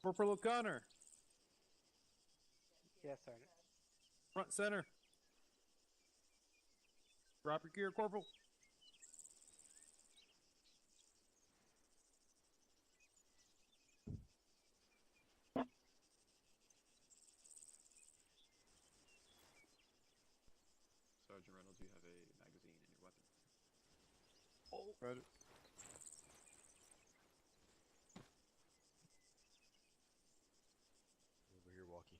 Corporal O'Connor. Yes, Sergeant. Front center. Drop your gear, Corporal. Sergeant Reynolds, you have a magazine in your weapon. Oh, right. Over here, Walkie.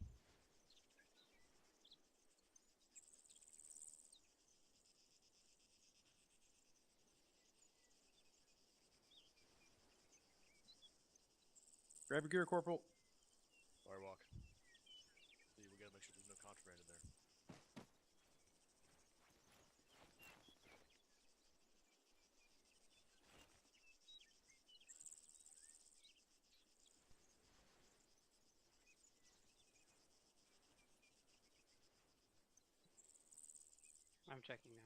Grab your gear, Corporal. Firewalk. See, we gotta make sure there's no contraband in there. I'm checking now.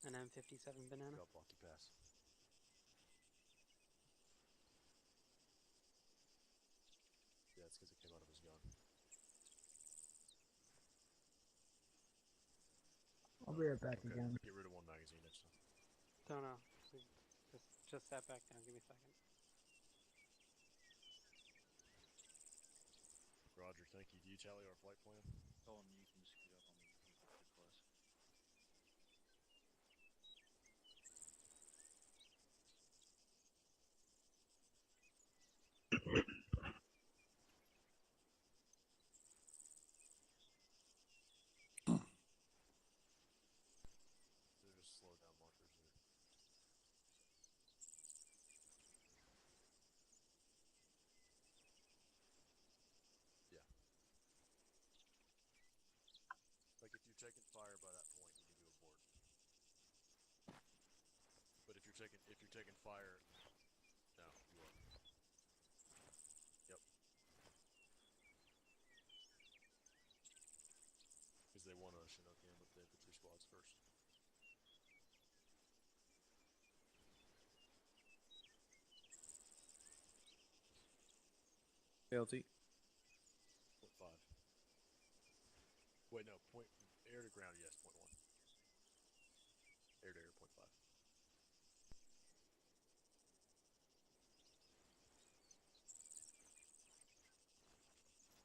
An M57 banana. Drop Walkie pass. Yeah, it's because it came out of his gun. I'll be right back again. Get rid of one magazine next time. Don't know. Just sat back down. Give me a second. Roger, thank you. Do you tally our flight plan? Tell him you can scoot up on the plus. They're just slow down markers there. Yeah. Like if you're taking fire by that point, you need to abort. But if you're taking fire, no, you are. Yep. Because they want to Chinook in with the infantry squads first. LT. .5. Wait, no, point air to ground, yes, .1. Air to air, .5.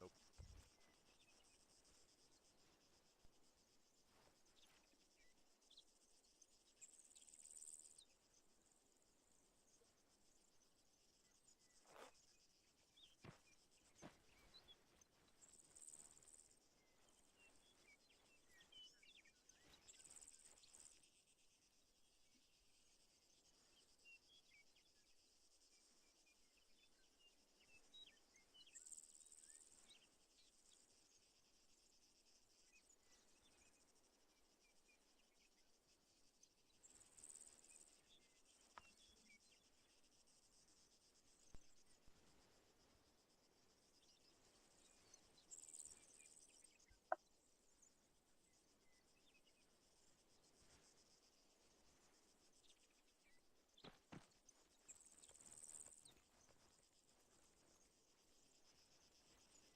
Nope.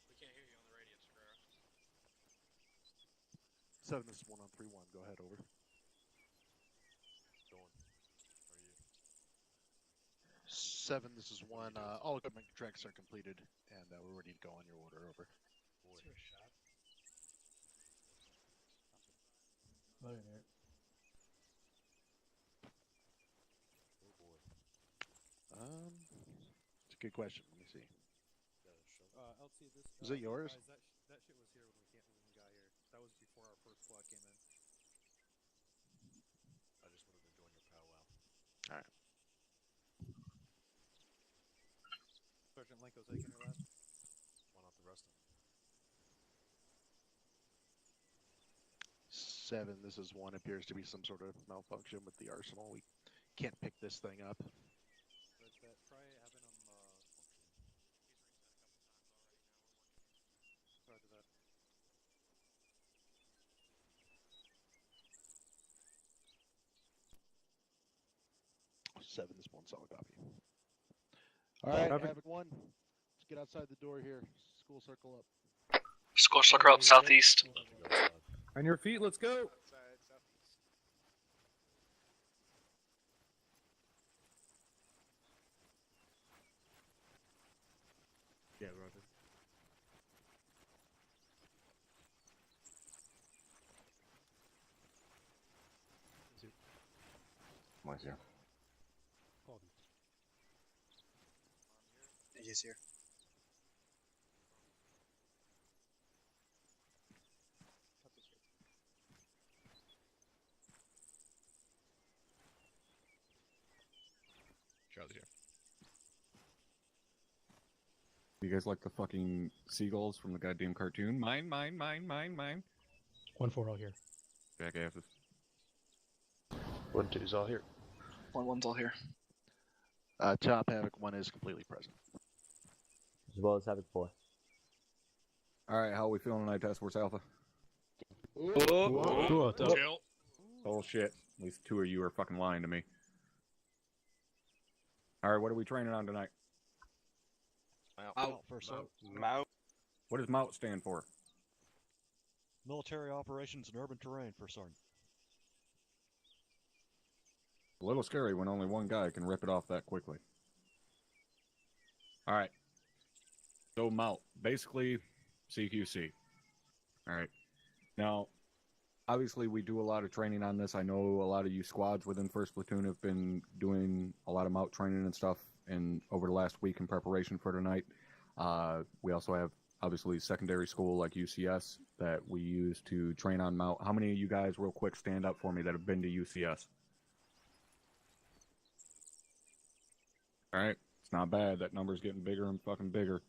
We can't hear you on the radio, Segura. 7, this is 1 on 3-1. Go ahead, over. Going. Are you? 7, this is 1. All equipment tracks are completed, and we're ready to go on your order, over. Boy. Is there a shot? Look at it. Oh boy. It's a good question. Let me see. Got a shovel. LT, this Is it yours? Guys, that shit was here when we got here. That was before our first squad came in. I just wanted to join your powwow. All right. Sergeant Lenko taking your last. Why not the rest of them? 7, this is 1. Appears to be some sort of malfunction with the arsenal. We can't pick this thing up. But try having them. He's reset a couple times already. Now we're working. Roger that. 7 is one solid copy. All right, Havoc. Havoc 1. Let's get outside the door here. School circle up. School circle up southeast. Nothing to go outside. On your feet, let's go. Yeah, Roger. Mine's here. He's here. Charlie here. You guys like the fucking seagulls from the goddamn cartoon? Mine. 140 here. Jackasses. 1-2's all here. 1-1's all here. Top Havoc 1 is completely present. As well as Havoc 4. Alright, how are we feeling tonight, Task Force Alpha? Chill. Oh shit. At least 2 of you are fucking lying to me. Alright, what are we training on tonight? Out. Mount. What does MOUT stand for? Military Operations in Urban Terrain, First Sergeant. A little scary when only one guy can rip it off that quickly. Alright. So MOUT, basically CQC. Alright. Now, obviously we do a lot of training on this. I know a lot of you squads within 1st Platoon have been doing a lot of MOUT training and stuff over the last week in preparation for tonight. We also have, obviously, secondary school like UCS that we use to train on MOUT. How many of you guys, real quick, stand up for me that have been to UCS? Alright, it's not bad. That number's getting bigger and fucking bigger.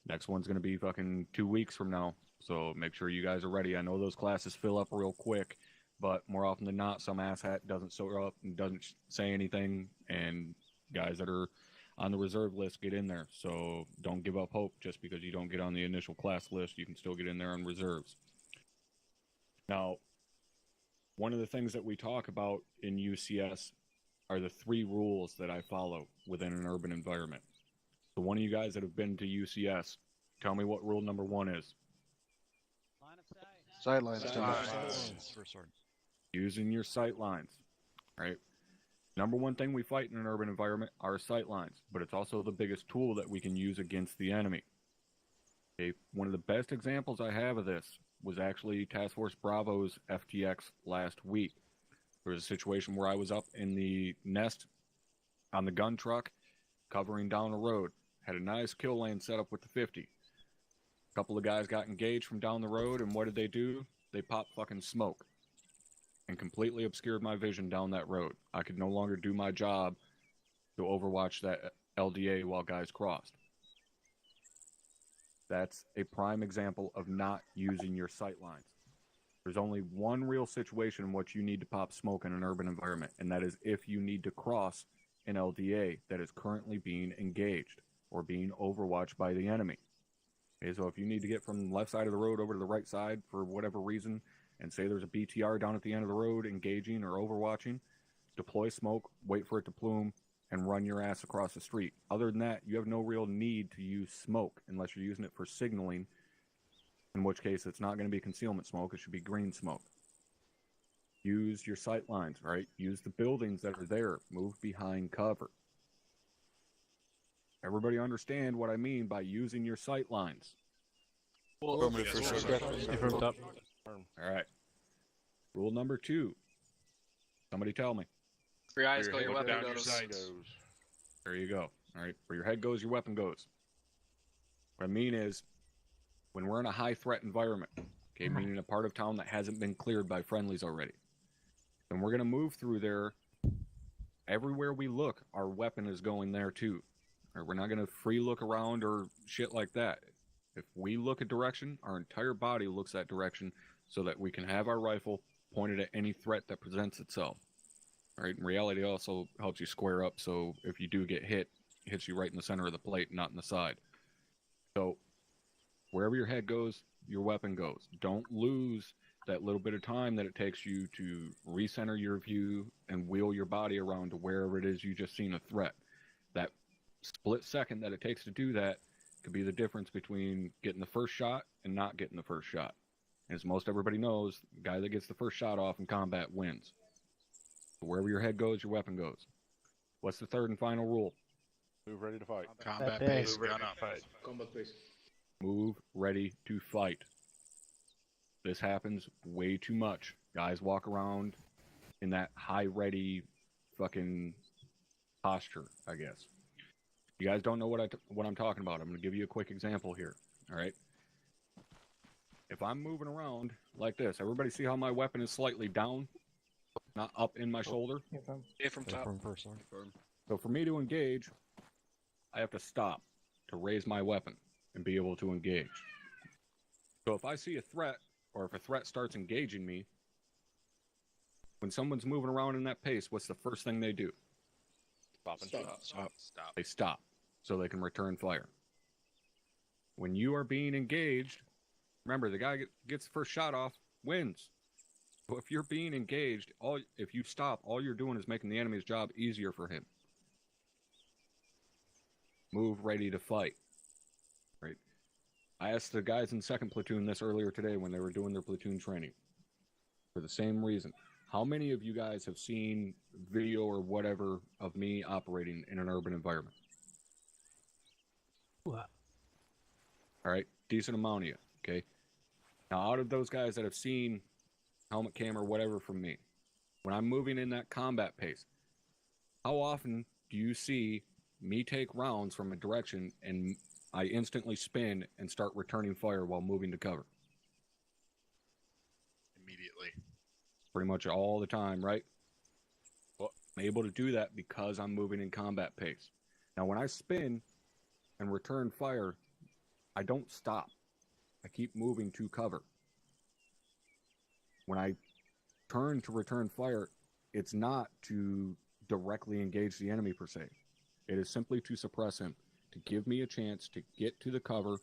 Next one's going to be fucking 2 weeks from now. So make sure you guys are ready. I know those classes fill up real quick, but more often than not, some asshat doesn't show up and doesn't say anything, and guys that are on the reserve list get in there. So don't give up hope just because you don't get on the initial class list. You can still get in there on reserves. Now, one of the things that we talk about in UCS are the 3 rules that I follow within an urban environment. So one of you guys that have been to UCS, tell me what rule number 1 is. Line of sight. Sidelines. First Sergeant. Using your sight lines, right? Number 1 thing we fight in an urban environment are sight lines, but it's also the biggest tool that we can use against the enemy. Okay, one of the best examples I have of this was actually Task Force Bravo's FTX last week. There was a situation where I was up in the nest on the gun truck, covering down a road, had a nice kill lane set up with the 50. A couple of guys got engaged from down the road, and what did they do? They popped fucking smoke and completely obscured my vision down that road. I could no longer do my job to overwatch that LDA while guys crossed. That's a prime example of not using your sight lines. There's only one real situation in which you need to pop smoke in an urban environment, and that is if you need to cross an LDA that is currently being engaged or being overwatched by the enemy. Okay, so if you need to get from the left side of the road over to the right side for whatever reason, and say there's a BTR down at the end of the road engaging or overwatching, deploy smoke, wait for it to plume, and run your ass across the street. Other than that, you have no real need to use smoke unless you're using it for signaling, in which case it's not going to be concealment smoke, it should be green smoke. Use your sight lines, right? Use the buildings that are there. Move behind cover. Everybody understand what I mean by using your sight lines? Affirmed up. All right. Rule number 2. Somebody tell me. Where your eyes go, your weapon goes. There you go. All right. Where your head goes, your weapon goes. What I mean is, when we're in a high threat environment, okay, meaning a part of town that hasn't been cleared by friendlies already, and we're going to move through there, everywhere we look, our weapon is going there too. All right, we're not going to free look around or shit like that. If we look a direction, our entire body looks that direction so that we can have our rifle pointed at any threat that presents itself. All right, in reality, it also helps you square up, so if you do get hit, it hits you right in the center of the plate, not in the side. So wherever your head goes, your weapon goes. Don't lose that little bit of time that it takes you to recenter your view and wheel your body around to wherever it is you just seen a threat. That split second that it takes to do that could be the difference between getting the first shot and not getting the first shot. As most everybody knows, the guy that gets the first shot off in combat wins. So wherever your head goes, your weapon goes. What's the third and final rule? Move ready to fight. Combat pace, gun up. Combat pace. Move ready to fight. This happens way too much. Guys walk around in that high ready fucking posture, I guess. You guys don't know what I'm talking about. I'm going to give you a quick example here. All right. If I'm moving around like this, everybody see how my weapon is slightly down, not up in my shoulder? A from top. Confirm first, sergeant. So for me to engage, I have to stop to raise my weapon and be able to engage. So if I see a threat, or if a threat starts engaging me, when someone's moving around in that pace, what's the first thing they do? Stop. They stop so they can return fire. When you are being engaged, remember, the guy gets the first shot off, wins. So if you're being engaged, if you stop, all you're doing is making the enemy's job easier for him. Move ready to fight. Right? I asked the guys in 2nd Platoon this earlier today when they were doing their platoon training. For the same reason. How many of you guys have seen video or whatever of me operating in an urban environment? What? All right, decent amount of you, okay? Now, out of those guys that have seen helmet cam or whatever from me, when I'm moving in that combat pace, how often do you see me take rounds from a direction and I instantly spin and start returning fire while moving to cover? Immediately. Pretty much all the time, right? Well, I'm able to do that because I'm moving in combat pace. Now, when I spin and return fire, I don't stop. I keep moving to cover. When I turn to return fire, it's not to directly engage the enemy per se. It is simply to suppress him, to give me a chance to get to the cover,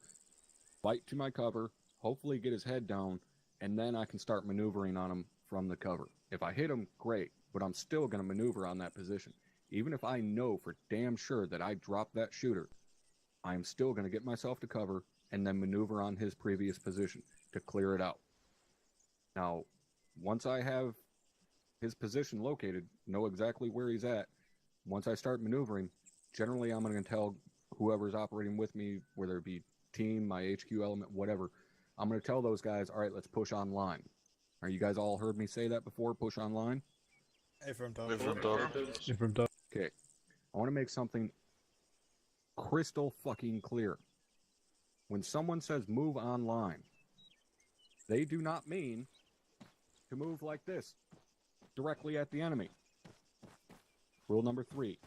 fight to my cover, hopefully get his head down, and then I can start maneuvering on him from the cover. If I hit him, great, but I'm still going to maneuver on that position. Even if I know for damn sure that I dropped that shooter, I'm still going to get myself to cover and then maneuver on his previous position to clear it out. Now, once I have his position located, know exactly where he's at, once I start maneuvering, generally I'm going to tell whoever's operating with me, whether it be team, my HQ element, whatever, I'm going to tell those guys, all right, let's push online. Are you guys all heard me say that before, push online? From top. Okay. I want to make something crystal fucking clear. When someone says move online, they do not mean to move like this, directly at the enemy. Rule number 3.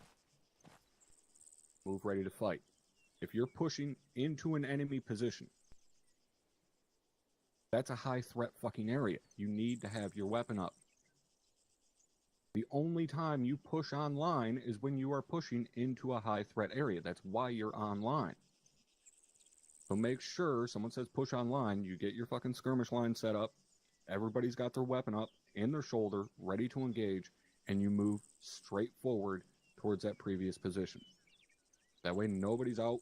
Move ready to fight. If you're pushing into an enemy position, that's a high threat fucking area. You need to have your weapon up. The only time you push online is when you are pushing into a high threat area. That's why you're online. So make sure someone says push online, you get your fucking skirmish line set up, everybody's got their weapon up in their shoulder, ready to engage, and you move straight forward towards that previous position. That way nobody's out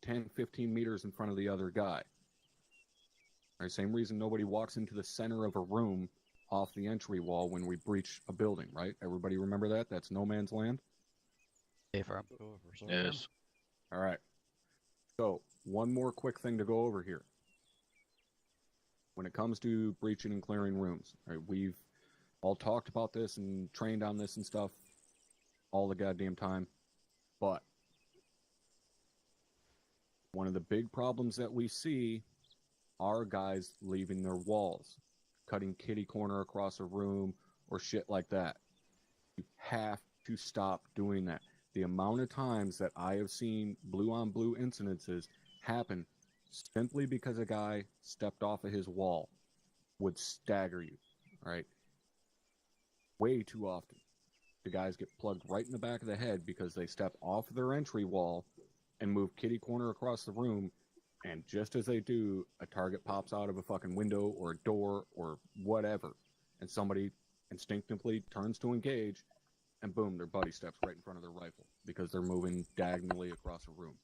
10, 15 meters in front of the other guy. All right, same reason nobody walks into the center of a room off the entry wall when we breach a building, right? Everybody remember that? That's no man's land? Yes. All right. So, one more quick thing to go over here. When it comes to breaching and clearing rooms, right, we've all talked about this and trained on this and stuff all the goddamn time. But one of the big problems that we see are guys leaving their walls, cutting kitty corner across a room or shit like that. You have to stop doing that. The amount of times that I have seen blue on blue incidences happen simply because a guy stepped off of his wall would stagger you, right? Way too often. The guys get plugged right in the back of the head because they step off their entry wall and move kitty corner across the room And just as they do, a target pops out of a fucking window or a door or whatever, and somebody instinctively turns to engage, and boom, their buddy steps right in front of their rifle because they're moving diagonally across a room.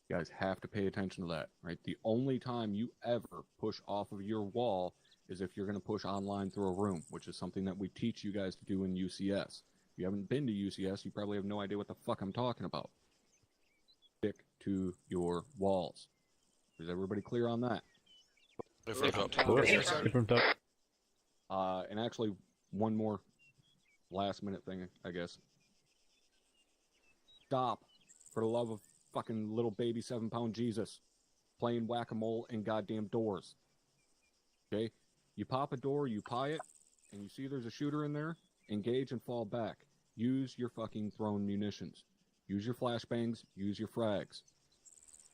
You guys have to pay attention to that, right? The only time you ever push off of your wall is if you're going to push online through a room, which is something that we teach you guys to do in UCS. If you haven't been to UCS, you probably have no idea what the fuck I'm talking about. Stick to your walls. Is everybody clear on that? Confirmed up. And actually, one more last minute thing, I guess. Stop, for the love of fucking little baby 7-pound Jesus, playing whack-a-mole in goddamn doors. Okay? You pop a door, you pie it, and you see there's a shooter in there, engage and fall back. Use your fucking thrown munitions. Use your flashbangs, use your frags.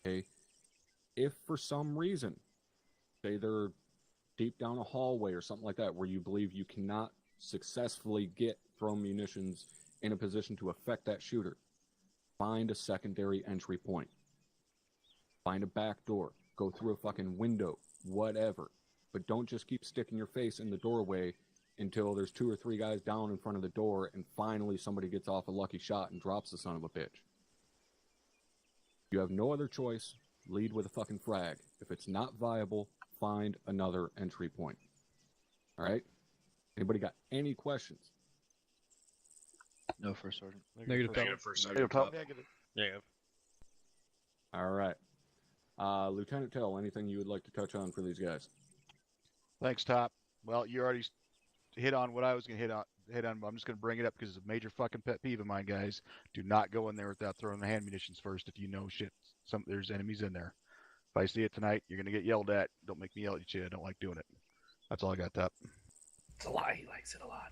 Okay? If for some reason, say they're deep down a hallway or something like that, where you believe you cannot successfully get thrown munitions in a position to affect that shooter, find a secondary entry point. Find a back door. Go through a fucking window. Whatever. But don't just keep sticking your face in the doorway until there's 2 or 3 guys down in front of the door and finally somebody gets off a lucky shot and drops the son of a bitch. You have no other choice. Lead with a fucking frag. If it's not viable, find another entry point. All right? Anybody got any questions? No, First Sergeant. Negative. Negative. All right. Lieutenant Tell, anything you would like to touch on for these guys? Thanks, Top. Well, you already hit on what I was going to hit on, but I'm just going to bring it up because it's a major fucking pet peeve of mine, guys. Do not go in there without throwing the hand munitions first if you know shit. There's enemies in there. If I see it tonight, you're going to get yelled at. Don't make me yell at you. I don't like doing it. That's all I got, Top. It's a lie. He likes it a lot.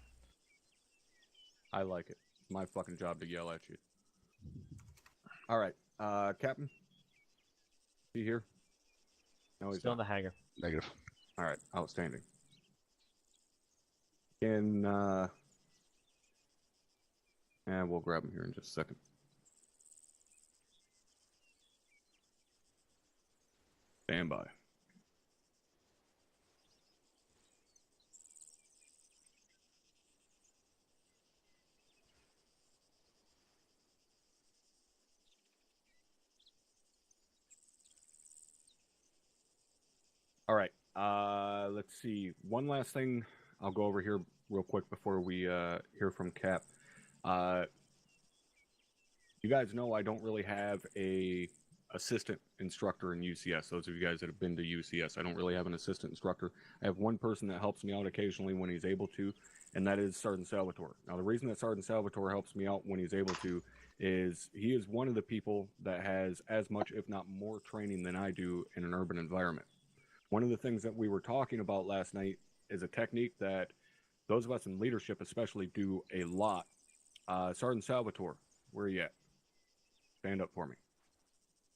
I like it. It's my fucking job to yell at you. All right. Captain? He here? No, he's Still in not. the hangar. Negative. All right. Outstanding. And we'll grab him here in just a second. Stand by. All right. Let's see. One last thing I'll go over here real quick before we hear from Cap. You guys know I don't really have a assistant instructor in UCS. Those of you guys that have been to UCS, I don't really have an assistant instructor. I have one person that helps me out occasionally when he's able to, and that is Sergeant Salvatore. Now, the reason that Sergeant Salvatore helps me out when he's able to is he is one of the people that has as much, if not more, training than I do in an urban environment. One of the things that we were talking about last night is a technique that those of us in leadership especially do a lot. Sergeant Salvatore, where are you at? Stand up for me.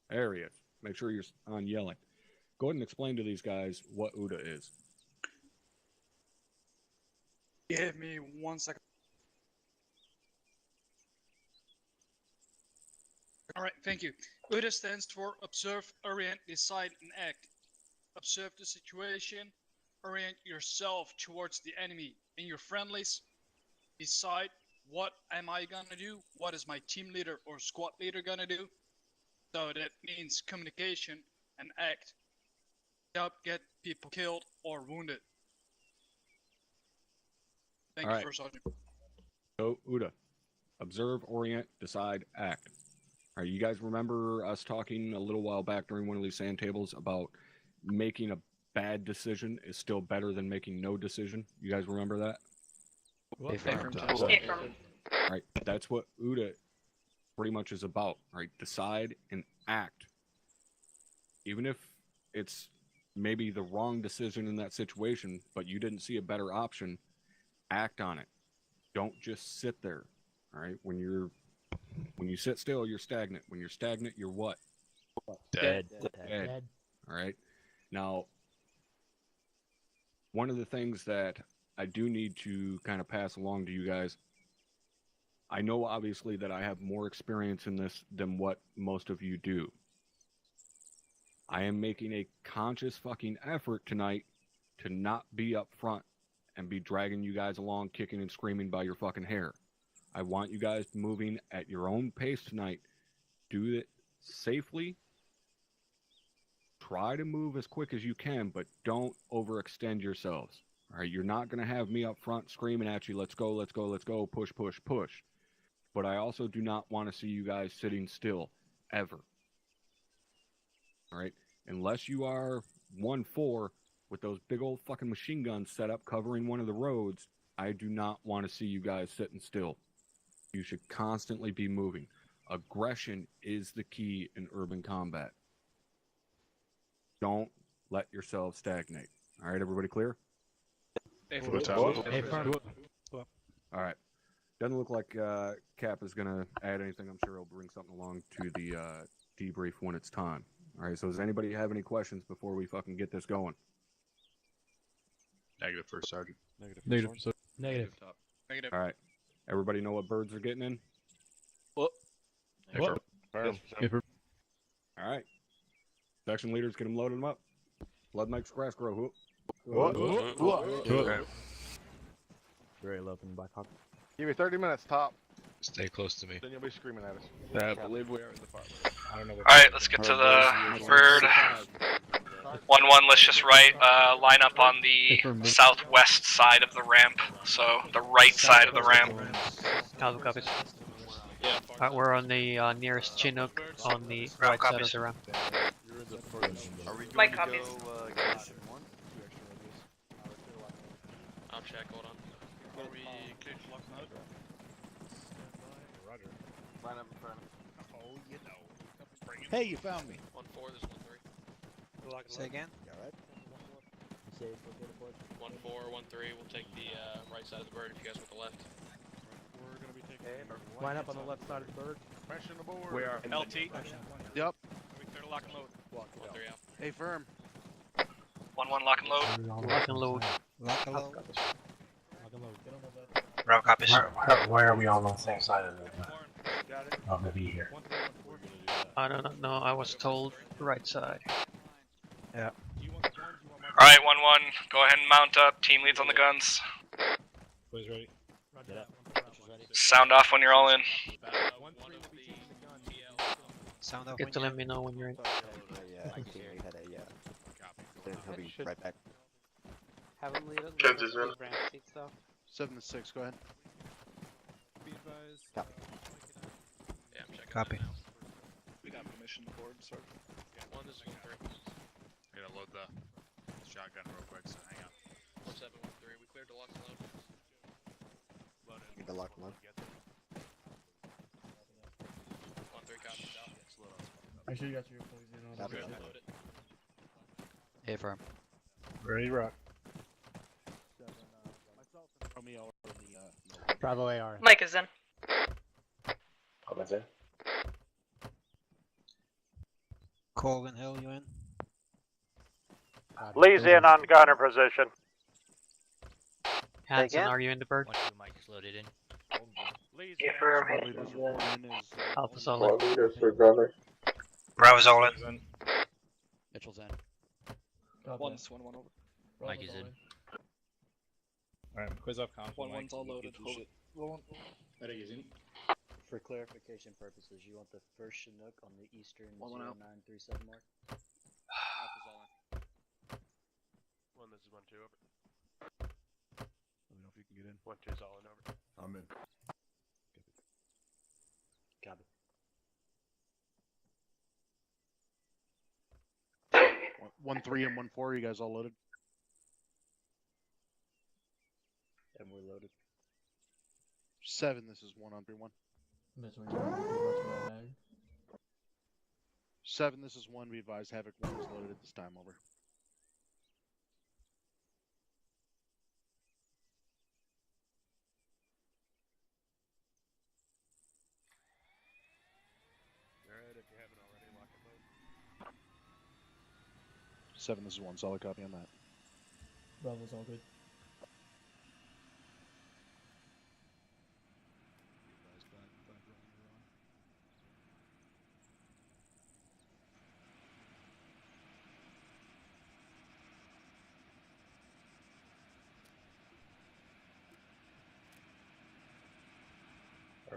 There he is. Make sure you're on yelling. Go ahead and explain to these guys what UDA is. Give me 1 second. All right, thank you. UDA stands for Observe, Orient, Decide, and Act. Observe the situation, orient yourself towards the enemy and your friendlies. Decide, what am I gonna do? What is my team leader or squad leader gonna do? So that means communication, and act. Help get people killed or wounded. Thank you, First Sergeant. So, UDA, observe, orient, decide, act. All right, you guys remember us talking a little while back during one of these sand tables about making a bad decision is still better than making no decision? You guys remember that? All right, that's what UDA pretty much is about, right? Decide and act. Even if it's maybe the wrong decision in that situation, but you didn't see a better option, act on it. Don't just sit there, all right? When you sit still, you're stagnant. When you're stagnant, you're what? Dead. All right? Now, one of the things that I do need to kind of pass along to you guys, I know obviously that I have more experience in this than what most of you do. I am making a conscious fucking effort tonight to not be up front and be dragging you guys along, kicking and screaming by your fucking hair. I want you guys moving at your own pace tonight. Do it safely. Try to move as quick as you can, but don't overextend yourselves. All right, you're not going to have me up front screaming at you, let's go, let's go, let's go, push, push, push. But I also do not want to see you guys sitting still, ever. All right, unless you are 1-4 with those big old fucking machine guns set up covering one of the roads, I do not want to see you guys sitting still. You should constantly be moving. Aggression is the key in urban combat. Don't let yourselves stagnate. All right, everybody clear? All right. Doesn't look like Cap is going to add anything. I'm sure he'll bring something along to the debrief when it's time. All right, so does anybody have any questions before we fucking get this going? Negative, First Sergeant. Negative. Negative. Negative. All right. Everybody know what birds are getting in? What? All right. Section leaders, get them loaded them up. Blood makes grass grow. Whoop. Very low from Black Hawk. Give me 30 minutes, top. Stay close to me. Then you'll be screaming at us. I believe we are in the farm. I don't know what. Alright, let's get to the bird. 1-1, let's just line up on the southwest side of the ramp. So, the right side of the ramp. Havoc copies. We're on the nearest Chinook on the right side of the ramp. Mike copies. I'll check, hold on. Are we clear to lock mode? Roger. Line up in front. Oh, you know. Hey, you found me. 1-4, there's 1-3. Say again? 1-4, 1-3, we'll take the right side of the bird if you guys want the left. We're gonna be taking. Line up on the left side of the bird. Pressure the board. We are. LT. Yep. We clear to lock and load. 1-3 out. Hey, firm. 1-1, lock and load. Lock and load. Lock and load. Route copies. Why are we all on the same side of the V here? I don't know, I was told right side. Alright, 1-1, go ahead and mount up. Team leads on the guns. Boys ready? Sound off when you're all in. Sound off. Get to let me know when you're in. He'll be right back. Have him lead us. Kansas, man. 7-6, go ahead. Be advised. Copy. Yeah, I'm checking. Copy. We got permission to board, Sergeant. This is 1-3. I'm gonna load the shotgun real quick, so hang on. 1-7, 1-3, we cleared to lock and load. Get the lock and load. 1-3 copies out. Make sure you got your employees in on Copy. Ready to load it. Hey, firm. Ready to rock. Bravo AR. Mike is in. Comments in. Colgan Hill, you in? Lee's in on gunner position. Hanson, are you in the bird? Mike is loaded in. Alpha solid. Leaders for gunner. Bravo's all in. Mitchell's in. 1-1 over. Mike is in. Alright, quiz off conf. 1-1's all loaded. Hold it. Roll on. For clarification purposes, you want the first Chinook on the eastern 1-1 out. 0937 mark? This is 1-2 over. Let me know if you can get in. 1-2's all in over. I'm in. Copy. 1-3 and 1-4, you guys all loaded? And we're loaded. 7, this is 1-3-1. 7, this is 1, be advised, Havoc 1 is loaded at this time, over. Alright, if you haven't already, lock and load. 7, this is 1, solid copy on that. Bravo's all good.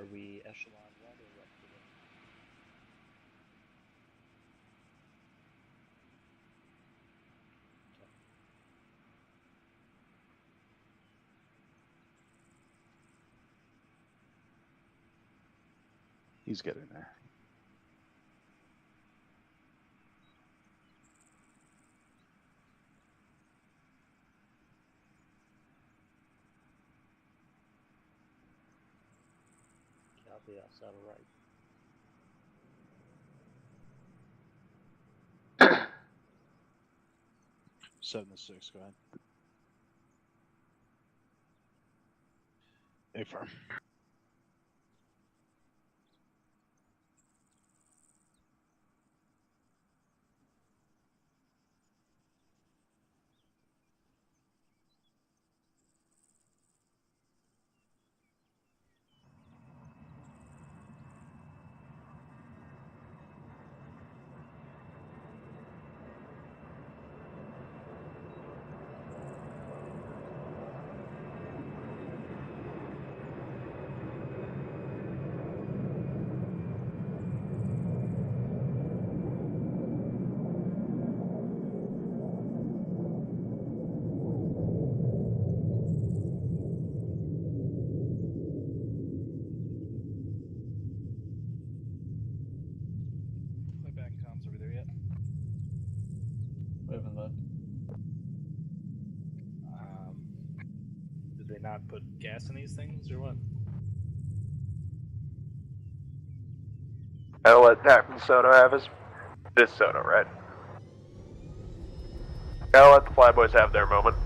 Are we echelon right or left today? Okay. He's getting there. Copy, I'll settle right. Seven to six. Go ahead. Affirm. Playback and comms, are we there yet? We haven't left. Did they not put gas in these things or what? I'll let Captain Soto have this Soto, right? I'll let the Flyboys have their moment.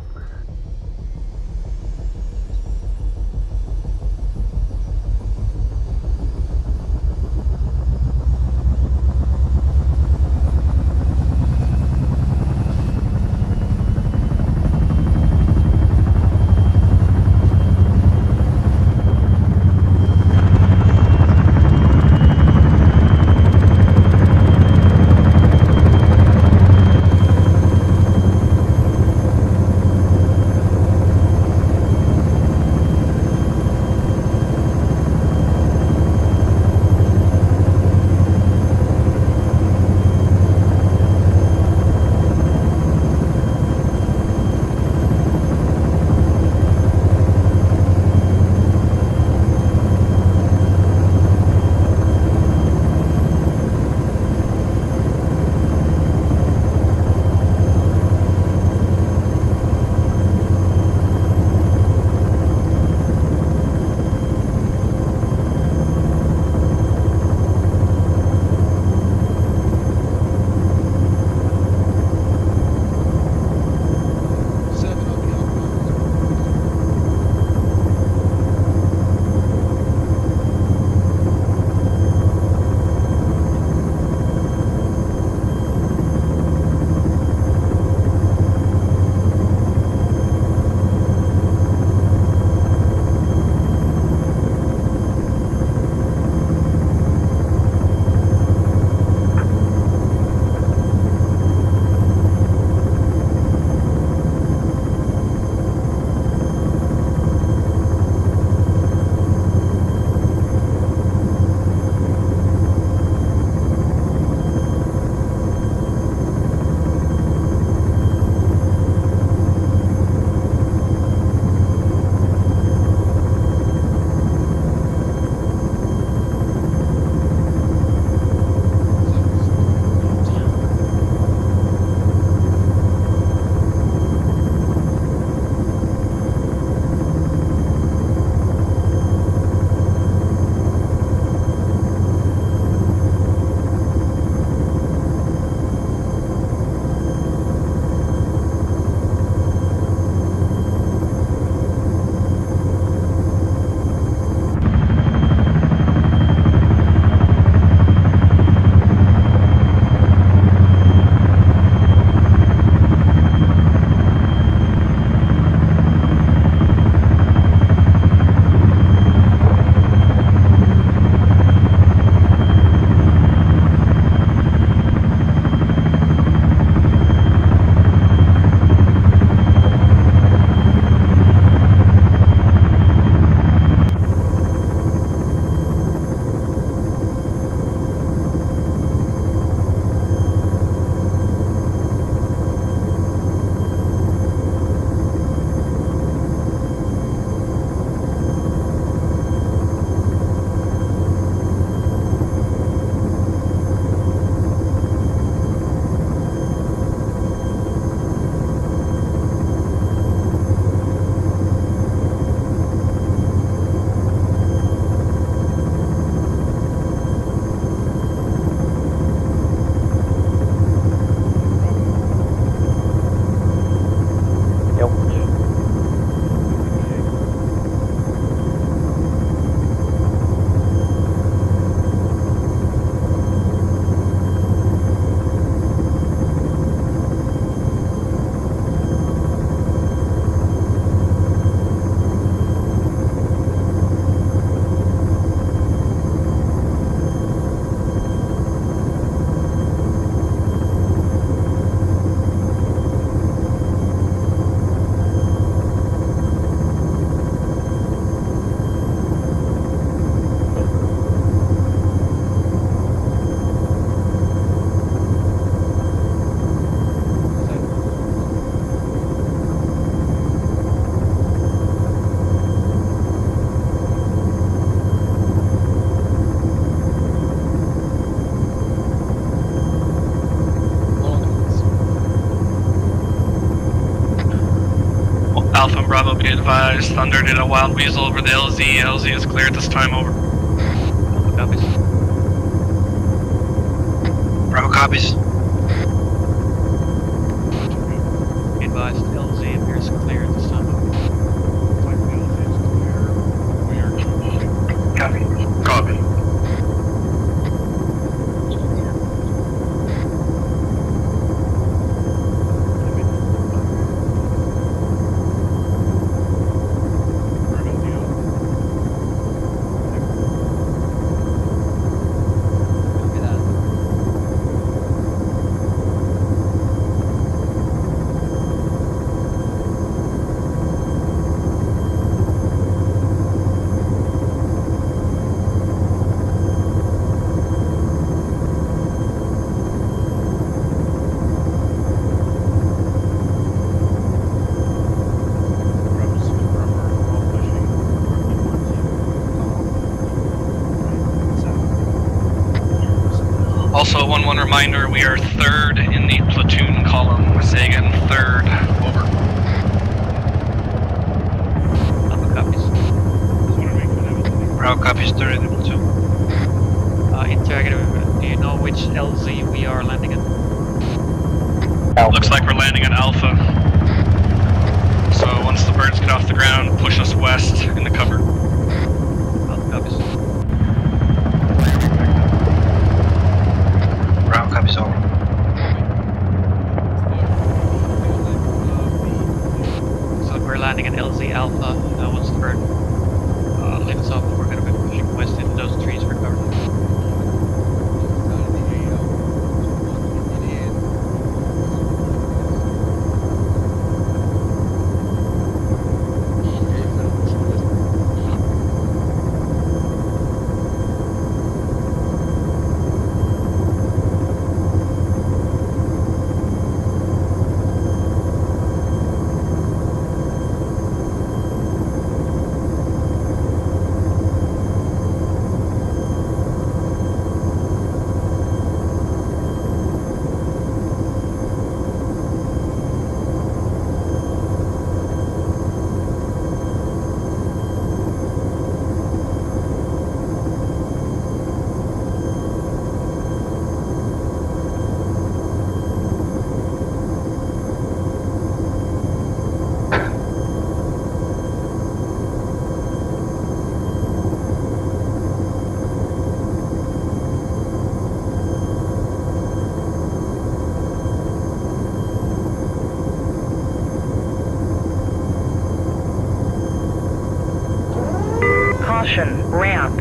Bravo, be advised. Thunder did a wild weasel over the LZ. LZ is clear at this time, over. Copies. Bravo copies. Be advised, LZ appears clear at this time. Copy. Copy. Also, 1-1 reminder, we are 3rd in the platoon column with Sagan, 3rd, over. Alpha copies. Bravo copies, 3rd in the platoon. Interrogator, do you know which LZ we are landing at? Alpha. Looks like we're landing at Alpha. So once the birds get off the ground, push us west in the cover. Alpha copies. Bravo copies, over. So we're landing at LZ Alpha. Once the bird lifts up, we're going to be pushing west into those trees for cover. Caution, ramp.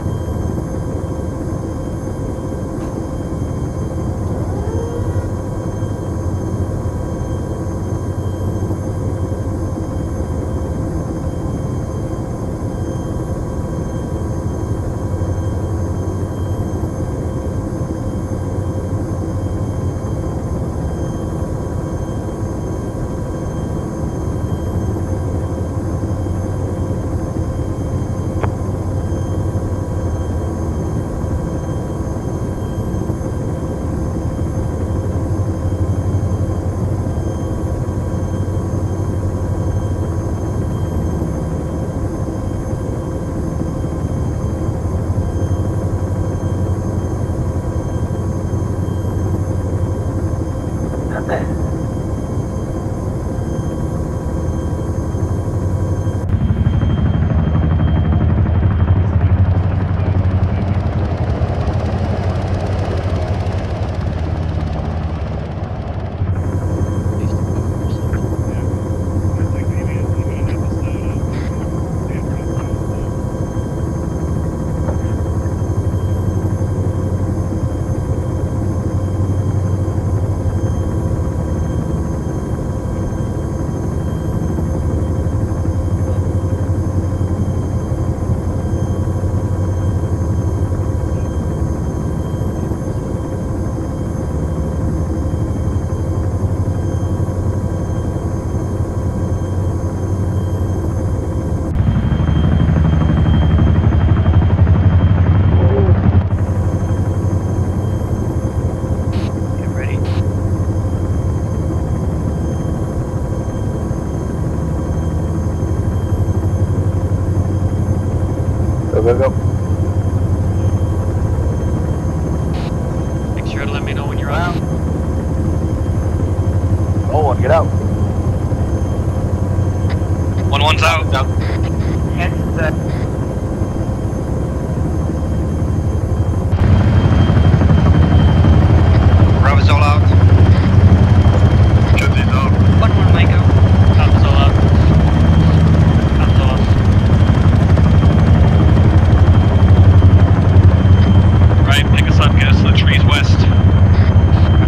right, pick us up, get us to the trees west.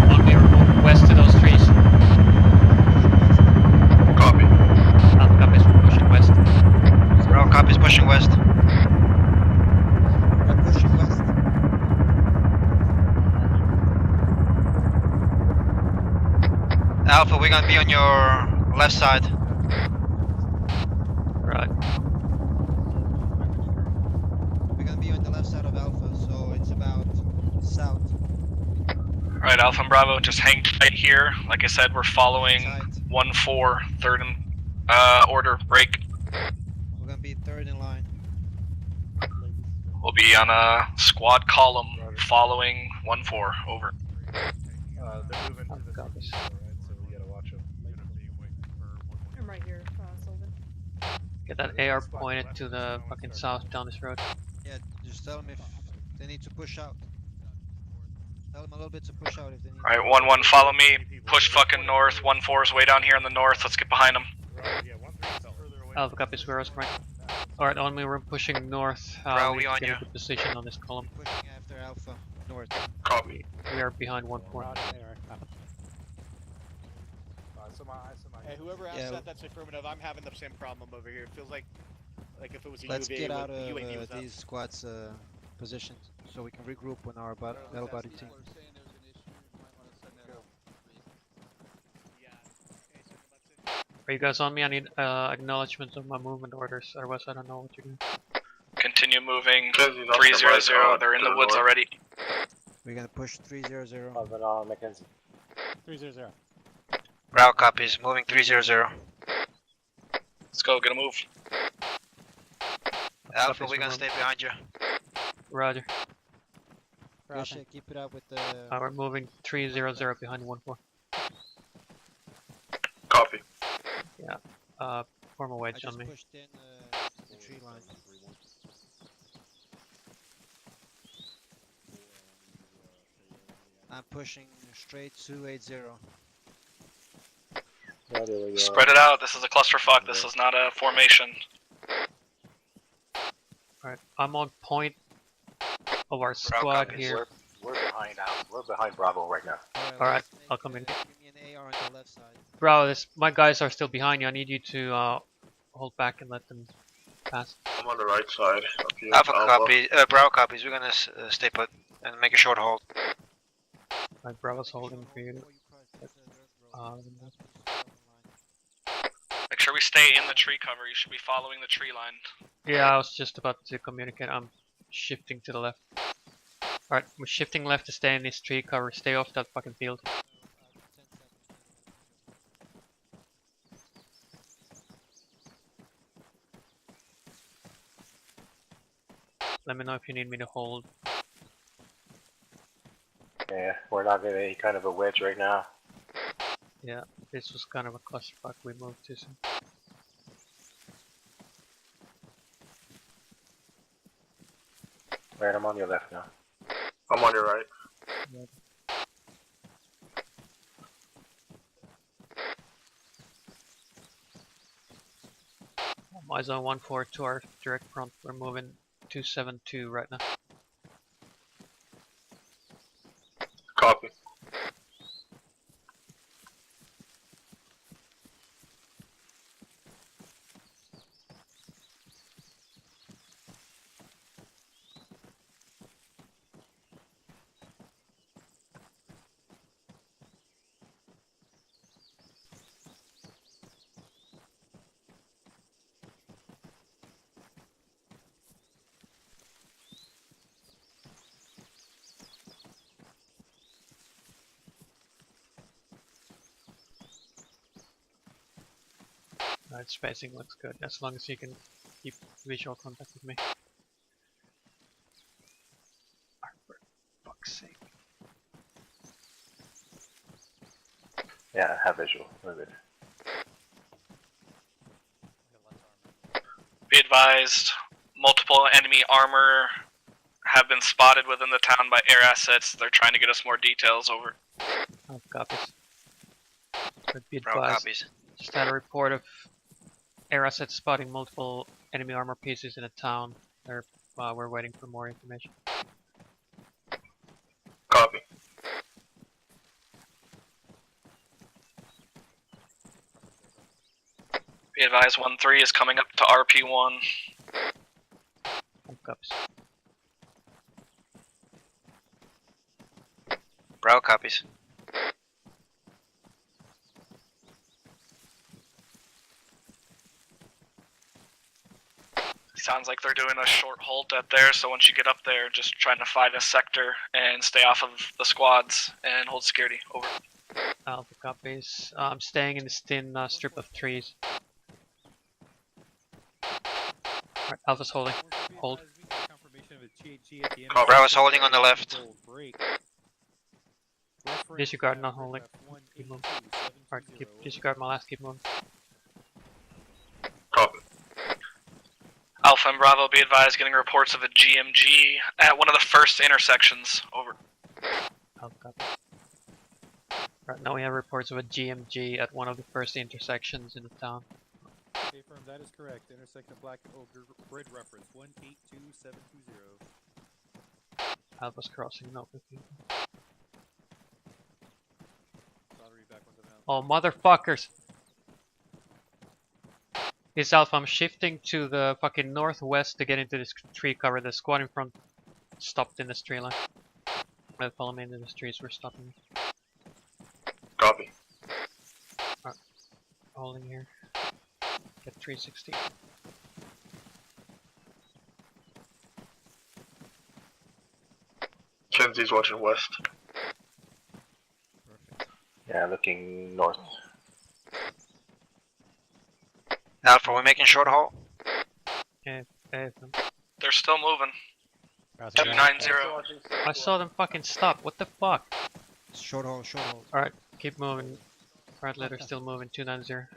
One, we are moving west to those trees. Copy. Alpha copies, we're pushing west. Bravo copies, pushing west. We're pushing west. Alpha, we're gonna be on your left side. Right. We're gonna be on the left side of Alpha, so it's about south. Alright, Alpha and Bravo, just hang tight here. Like I said, we're following 1-4, third in order, break. We're gonna be third in line. We'll be on a squad column following 1-4, over. They're moving to the southeast, right? So we gotta watch them. I'm right here, Sylvan. Get that AR pointed to the fucking south down this road. Yeah, just tell them if they need to push out. Tell them a little bit to push out if they need. Alright, 1-1, follow me. Push fucking north. 1-4 is way down here in the north. Let's get behind them. Alpha copies, where else, right? Alright, on me, we're pushing north. Bro, we we on get you. a good position on this column. Pushing after Alpha, north. Copy. We are behind 1-4. Hey, whoever asked Yeah. that's affirmative. I'm having the same problem over here. It feels like if it was a Let's UAV, get out UAV was of up. these squads' positions so we can regroup on our battle body team. Are you guys on me? I need acknowledgements of my movement orders, otherwise I don't know what you're doing. Continue moving. 3-0-0, they're in the woods already. We're gonna push 3-0-0. Mackenzie. 3-0-0. Bravo copies, moving 3-0-0. Let's go, get a move. Alpha, we're gonna stay behind you. Roger. Good shit, keep it up with the. We're moving 3-0-0 behind 1-4. Copy. Yeah. Form a wedge on me. Pushed in the tree line. I'm pushing straight to 80. Spread it out, this is a clusterfuck, this is not a formation. Alright, I'm on point of our squad here. We're behind Alpha. We're behind Bravo right now. Alright, I'll come in. Give me an AR on the left side. Bro, my guys are still behind you. I need you to hold back and let them pass. I'm on the right side. Alpha copy, Bravo copies. We're gonna stay put and make a short hold. Alright, Bravo's holding for you. Make sure we stay in the tree cover, you should be following the tree line. Yeah, I was just about to communicate. I'm shifting to the left. Alright, we're shifting left to stay in this tree cover. Stay off that fucking field. Let me know if you need me to hold. Yeah, we're not in any kind of a wedge right now. Yeah, this was kind of a clusterfuck. We moved too soon. Right, I'm on your left now. I'm on your right. Yeah. My zone 1-4 to our direct front. We're moving 272 right now. Copy. Alright, spacing looks good, as long as you can keep visual contact with me. For fuck's sake. Yeah, I have visual. We're good. Be advised, multiple enemy armor have been spotted within the town by air assets. They're trying to get us more details, over. Oh, copies. But be Bravo advised, copies. just had a report of air assets spotting multiple enemy armor pieces in a town. We're waiting for more information. Be advised, 1-3 is coming up to RP1. Copies. Bravo copies. Sounds like they're doing a short halt at there, so once you get up there, just trying to find a sector and stay off of the squads and hold security. Over. Alpha copies. I'm staying in this thin strip of trees. Alright, Alpha's holding. Hold. Bravo's holding on the left. Disregard, not holding. Keep moving. Alright, disregard my last, keep moving. Copy. Alpha and Bravo, be advised, getting reports of a GMG at one of the first intersections. Over. Alpha copy. Right, now we have reports of a GMG at one of the first intersections in the town. Okay, firm, that is correct. Intersection of Black Ogre, grid reference 182720. Alpha's crossing, no. Oh, motherfuckers! It's Alpha, I'm shifting to the fucking northwest to get into this tree cover. The squad in front stopped in this tree line. They'll follow me into the trees, we're stopping. Copy. Alright, holding here. Get 360. Kenzie's watching west. Yeah, looking north. Alpha, we're making short halt. Okay, They're still moving. 290. I saw them fucking stop. What the fuck? Short hold, short hold. Alright, keep moving. Right letter still moving. 290.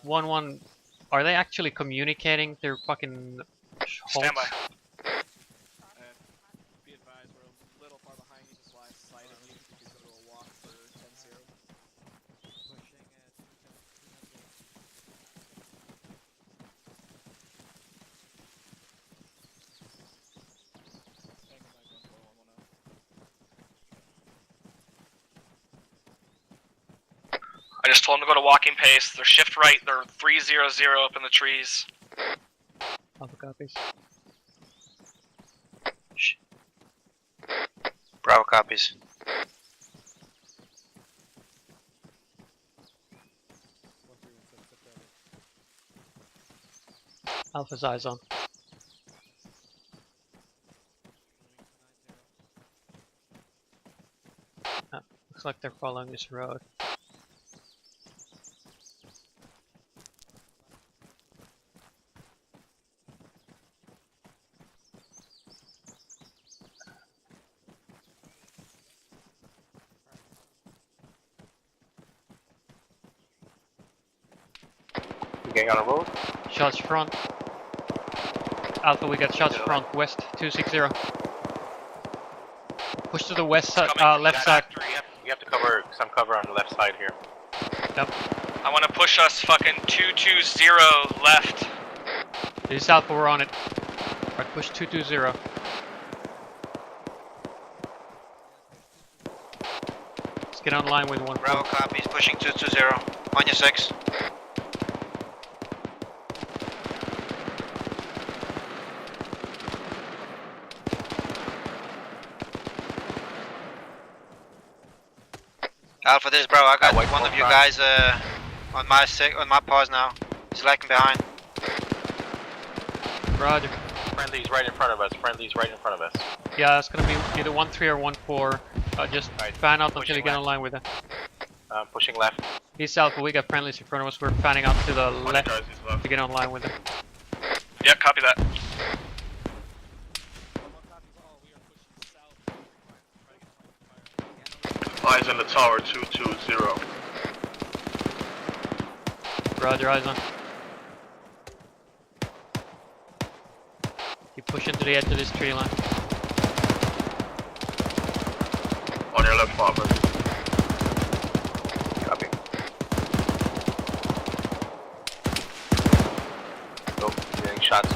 One. Are they actually communicating their fucking halts? Stand by. Be advised, we're a little far behind you, just last sight of you. You could go to a walk for 10-0. I just told them to go to walking pace. They're shift right. They're 300 up in the trees. Alpha copies. Bravo copies. Alpha's eyes on. Looks like they're following this road. Getting on a road? Shots front. Alpha, we got shots front. West 260. Push to the west side, left side. You have to cover some cover on the left side here. Yep. I want to push us fucking 220 left. This is Alpha, we're on it. Alright, push 220. Let's get online with 1. Bravo copies, pushing 220. On your 6. Alpha, this bro. I got one of you guys on my pause now. He's lagging behind. Roger. Friendly's right in front of us. Friendly's right in front of us. Yeah, it's gonna be either 1-3 or 1-4. Just fan out until you get online with it. Pushing left. East Alpha, we got friendlies in front of us. We're fanning out to the left to get online with it. Yeah, copy that. Eyes on the tower, 220. Roger, eyes on. Keep pushing to the edge of this tree line. On your left, Father. Copy. Go, getting shots.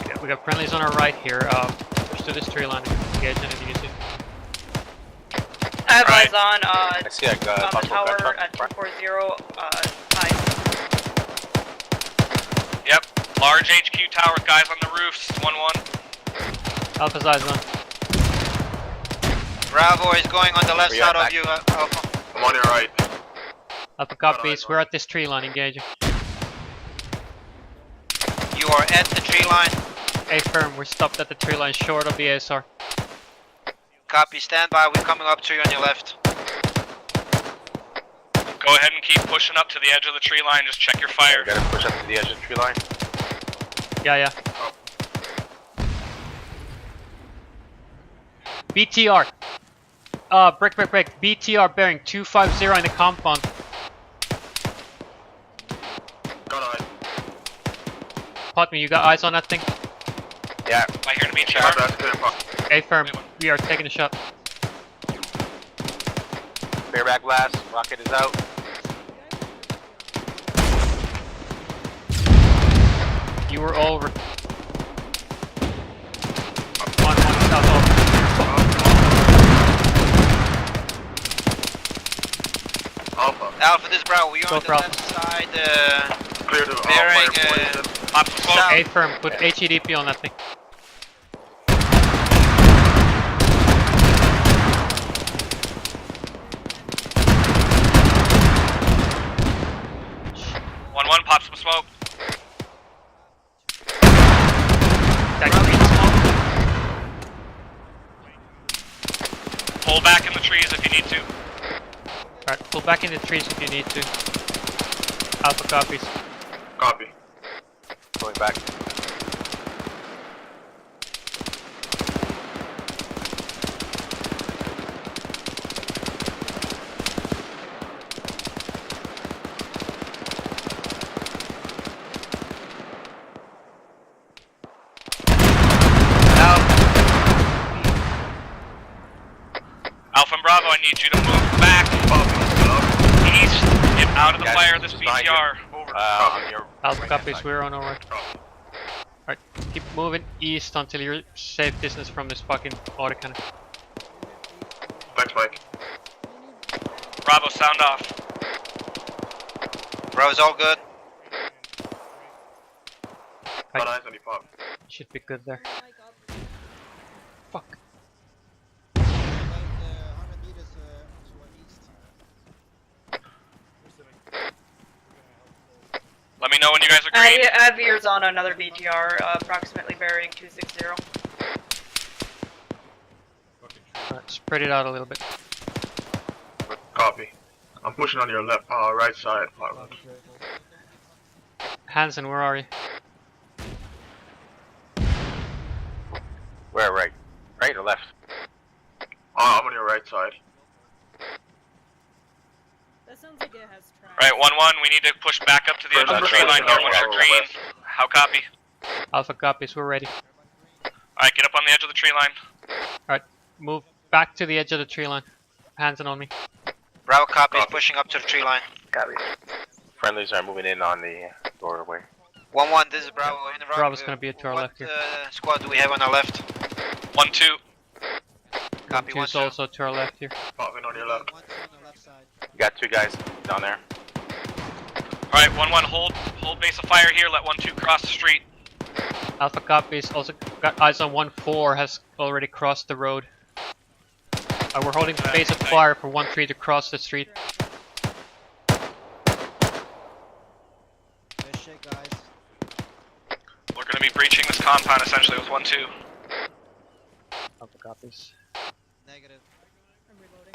Yeah, we got friendlies on our right here. Push to this tree line. Engage anything you see. I have eyes on I see on the tower at 240, high. Yep, large HQ tower, guys on the roofs, 1-1. Alpha's eyes on. Bravo is going on the left side of you, Alpha. I'm on your right. Alpha copies, we're at this tree line, engaging. You are at the tree line. A firm, we're stopped at the tree line short of the ASR. Copy, stand by, we're coming up to you on your left. Go ahead and keep pushing up to the edge of the tree line, just check your fire. Gotta push up to the edge of the tree line. Yeah. BTR. Break. BTR bearing 250 in the compound. Got on. Pot me, you got eyes on that thing? Yeah. Am I hearing a BTR? A firm, we are taking a shot. Bareback blast. Rocket is out. You were over. One south over. Alpha, this is Bravo. You're on the left side. Clear to bearing. A firm, put HEDP on that thing. One, pop some smoke. Pull back in the trees if you need to. Alright, pull back in the trees if you need to. Alpha copies. Copy. Going back. Alpha and Bravo, I need you to move back east, get out of the fire of this BTR. Alpha copies, we're on our way. Alright, keep moving east until you're safe distance from this fucking autocannon. Thanks, Mike. Bravo, sound off. Bravo's all good. Got eyes on you, Pop. Should be good there. Fuck. Let me know when you guys are green. I have ears on another BTR, approximately bearing 260. Alright, spread it out a little bit. Copy. I'm pushing on your left, right side. Hansen, where are you? Where, right? Right or left? I'm on your right side. That sounds like it has track. Right, 1-1, we need to push back up to the edge of the tree line here once you're green. How copy? Alpha copies, we're ready. Alright, get up on the edge of the tree line. Alright, move back to the edge of the tree line. Hansen on me. Bravo copies, pushing up to the tree line. Copy. Friendlies are moving in on the doorway. 1-1, this is Bravo. In the rock. Bravo's gonna be to our left here. Squad do we have on our left? 1-2. Copy, 1-2's also to our left here. Popping on your left. You got two guys down there. Alright, 1-1, hold base of fire here, let 1-2 cross the street. Alpha copies, also got eyes on 1-4, has already crossed the road. We're holding the base of fire for 1-3 to cross the street. We're gonna be breaching this compound essentially with 1-2. Alpha copies. Negative. I'm reloading.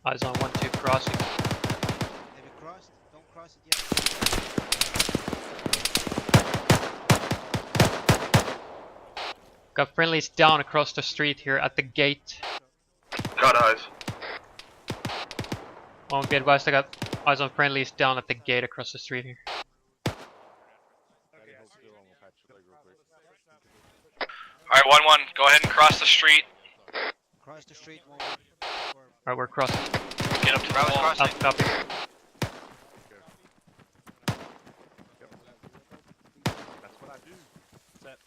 Eyes on 1-2 crossing. Have you crossed? Don't cross it yet. Got friendlies down across the street here at the gate. Got eyes. Won't be advised, I got eyes on friendlies down at the gate across the street here. Alright, 1-1, go ahead and cross the street. Cross the street, 1-1. Alright, we're crossing. Get up to the wall. Alpha copy. That's what I do. Set.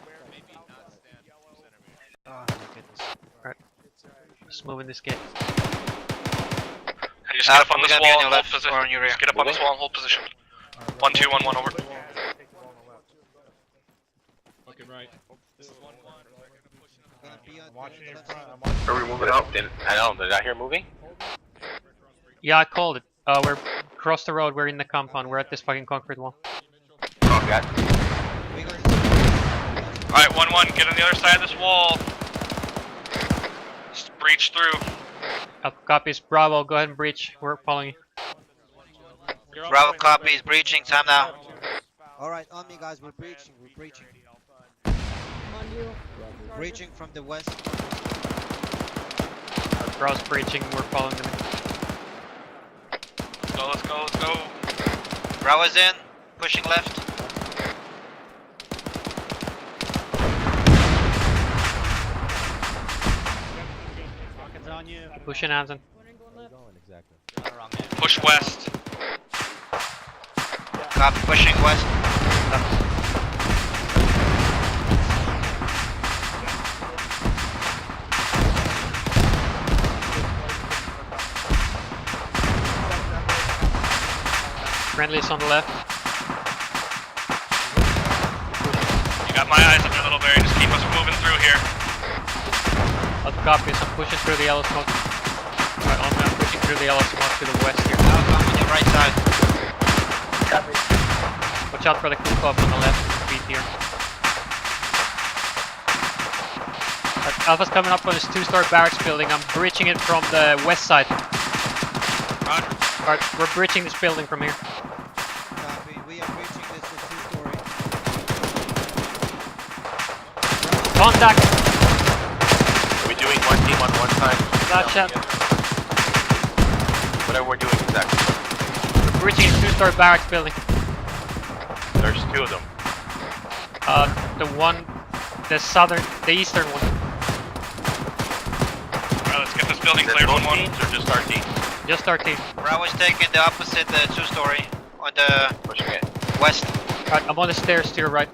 Where maybe not stand center. Just moving this gate. Just get up on this wall and hold position. Just get up on this wall and hold position. 1 2 1 1 over. Fucking right. Are we moving out? I know, they're not here moving? Yeah, I called it. We're across the road, we're in the compound, we're at this fucking concrete wall. Oh, God. Alright, 1-1, get on the other side of this wall. Just breach through. Copies, Bravo, go ahead and breach. We're following you. Bravo copies, breaching, time now. Alright, on me guys, we're breaching, we're breaching. On you. Breaching from the west. Bravo's breaching, we're following them. Let's go, let's go. Bravo's in, pushing left. Pushing Hansen. Push west. Copy, pushing west. Friendlies on the left. You got my eyes up your little berry, just keep us moving through here. Copies, I'm pushing through the yellow smoke. Right, I'm pushing through the yellow smoke to the west here. Alpha on your right side. Copy. Watch out for the cook off on the left feet here. Right, Alpha's coming up on this 2-story barracks building. I'm breaching it from the west side. Roger. Alright, we're breaching this building from here. Copy, we are breaching this 2-story. Contact! Are we doing one team on one side? That shot. Whatever we're doing exactly. We're breaching a 2-story barracks building. There's 2 of them. The eastern one. Alright, let's get this building Is cleared. both 1-1. teams or just our team? Just our team. Bravo's taking the opposite 2-story on the Pushing it. west. Alright, I'm on the stairs to your right.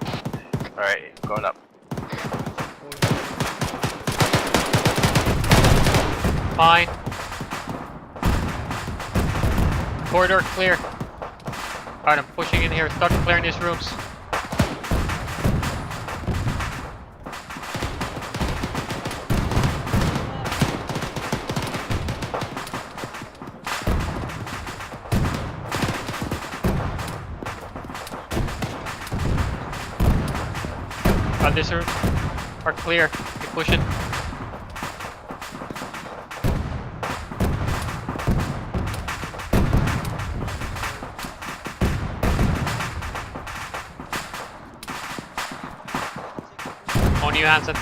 Alright, going up. Fine. Corridor clear. Alright, I'm pushing in here. Start clearing these rooms. This room are clear. Keep pushing. On you, Hansen.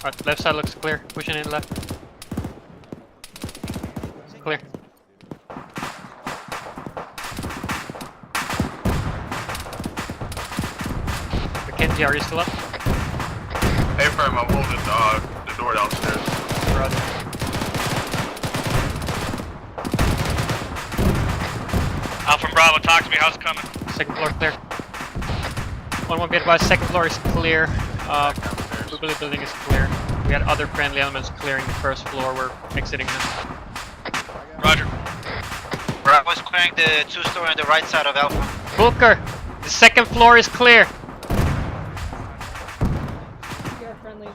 Alright, left side looks clear. Pushing in left. Clear. Mackenzie, are you still up? Hey, firm, I'm holding the door downstairs. Roger. Alpha and Bravo, talk to me. How's it coming? Second floor clear. 1-1 be advised, second floor is clear. Blue building is clear. We had other friendly elements clearing the first floor. We're exiting them. Roger. Bravo's clearing the 2-story on the right side of Alpha. Booker, the second floor is clear. Your friendlies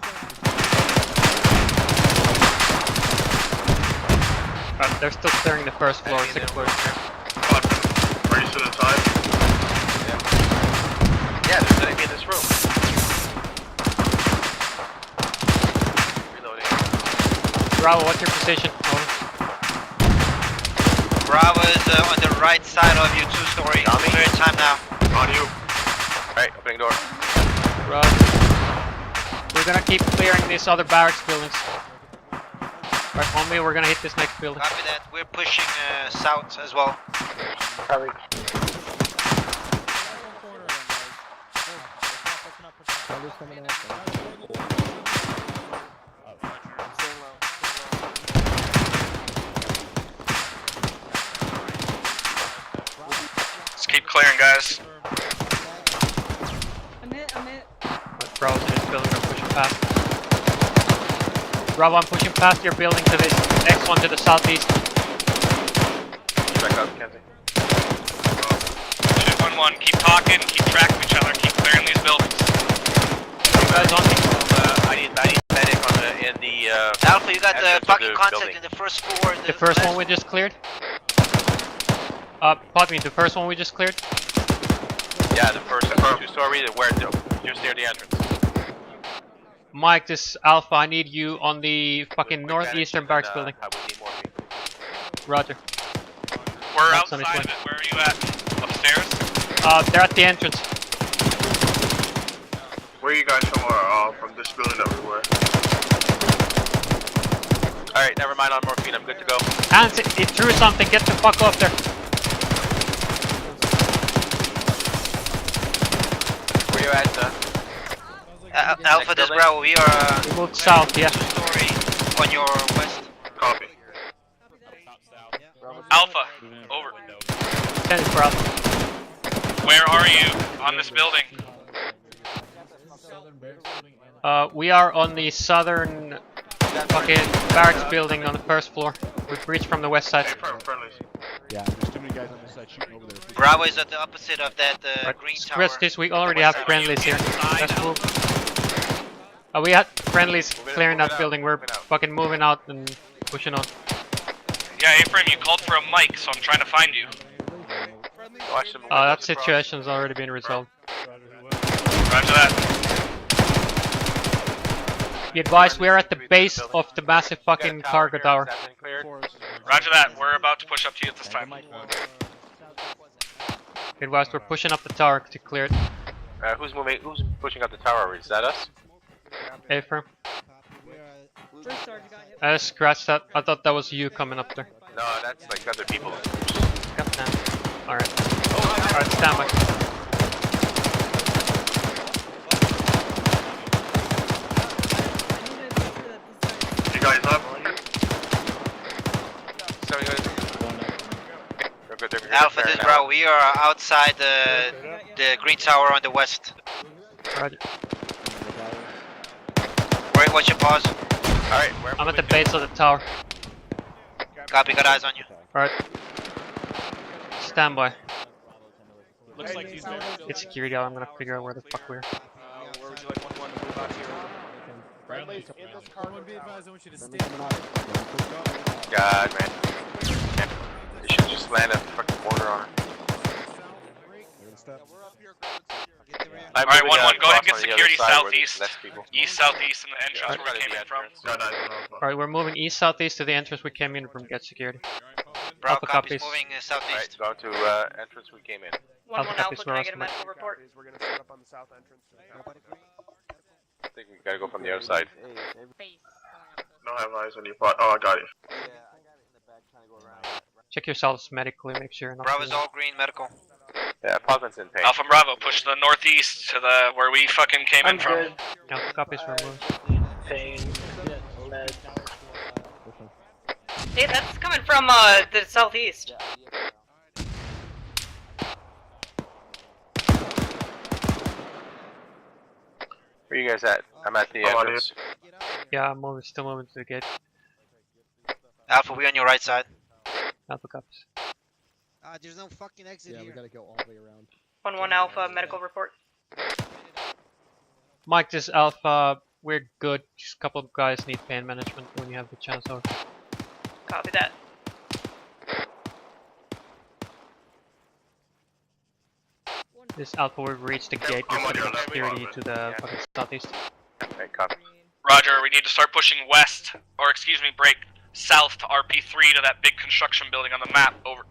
They're still clearing the first floor. Second floor is clear. Are you still inside? Yeah, there's enemy in this room. Reloading. Bravo, what's your position? Over. Bravo is on the right side of you 2-story. Clear time now. On you. Alright, opening door. Roger. We're gonna keep clearing these other barracks buildings. Right, on me, we're gonna hit this next building. Copy that. We're pushing south as well. Copy. Just keep clearing, guys. I'm hit. Bravo's in this building, we're pushing past. Bravo, I'm pushing past your building to this X1 to the southeast. Back up, Kenzie. Shit 1-1, keep talking, keep track of each other, keep clearing these buildings. You guys on me? I need medic on in the Alpha, you got the entrance of fucking the contact building. in the first floor. The first one we just cleared? Pardon me, the first one we just cleared? Yeah, the first 2-story, where just near the entrance. Mike, this Alpha, I need you on the fucking northeastern barracks building. I would need more people. Roger. We're That's on outside its of way. it, where are you at? Upstairs? They're at the entrance. Where are you guys from this building that we were? Alright, never mind on morphine, I'm good to go. Hans, it threw something, get the fuck off there. Where you at, Alpha, this Bravo, we are we moved south, yeah. story on your west. Copy. Alpha, over. Send it for Alpha. Where are you on this building? We are on the southern fucking barracks building on the first floor. We breached from the west side. Yeah, there's too many guys on this side shooting over there. Bravo is at the opposite of that green tower. Scratch this, we already have friendlies here. Let's move. We had friendlies clearing that building. We're fucking moving out and pushing on. Yeah, Ephraim, you called for a mic, so I'm trying to find you. That situation's already been resolved. Roger that. Be advised, we are at the base of the massive fucking cargo tower. Roger that, we're about to push up to you at this time. Be advised, we're pushing up the tower to clear it. Who's pushing up the tower? Is that us? Ephraim. First sergeant got hit. Scratch that. I thought that was you coming up there. No, that's like other people. Goddamn. Alright. Alright, stand by. You guys up? Alpha, this Bravo, we are outside the green tower on the west. Roger. Wait, what's your pause? Alright, I'm at the base of the tower. Copy, got eyes on you. Alright. Stand by. Looks like he's there. Get security out, I'm gonna figure out where the fuck we are. Where would you like 1-1 to move out here? Friendly in this cargo Be advised, I want you to stay. God, man. You should just land a fucking mortar on it. Alright, 1-1, go ahead and get security southeast. East, southeast, and the entrance where we came in from. Alright, we're moving east southeast to the entrance we came in from. Get security. Bravo Alpha copies copies. moving southeast. Alright, go to entrance we came in. 1-1 copies, Alpha, can we're I get a awesome. medical report? We're gonna set up on the south entrance. I think we gotta go from the outside. Don't have eyes on your pot. Oh, I got it. Check yourselves medically, make sure you're not. Bravo's all green medical. Yeah, Podman's in pain. Alpha Bravo, push to the northeast to the where we fucking came in from. Alpha copies for move. Hey, that's coming from the southeast. Where you guys at? I'm at the entrance. Yeah, I'm moving, still moving to the gate. Alpha, we on your right side. Alpha copies. There's no fucking exit here. We gotta go all the way around. 1-1 Alpha, medical report. Mike, this Alpha, we're good. Just a couple of guys need pain management when you have the chance over. Copy that. This Alpha will reach the gate. We're setting up security to the fucking southeast. Okay, copy. Roger, we need to start pushing west, or excuse me, break south to RP3 to that big construction building on the map. Over.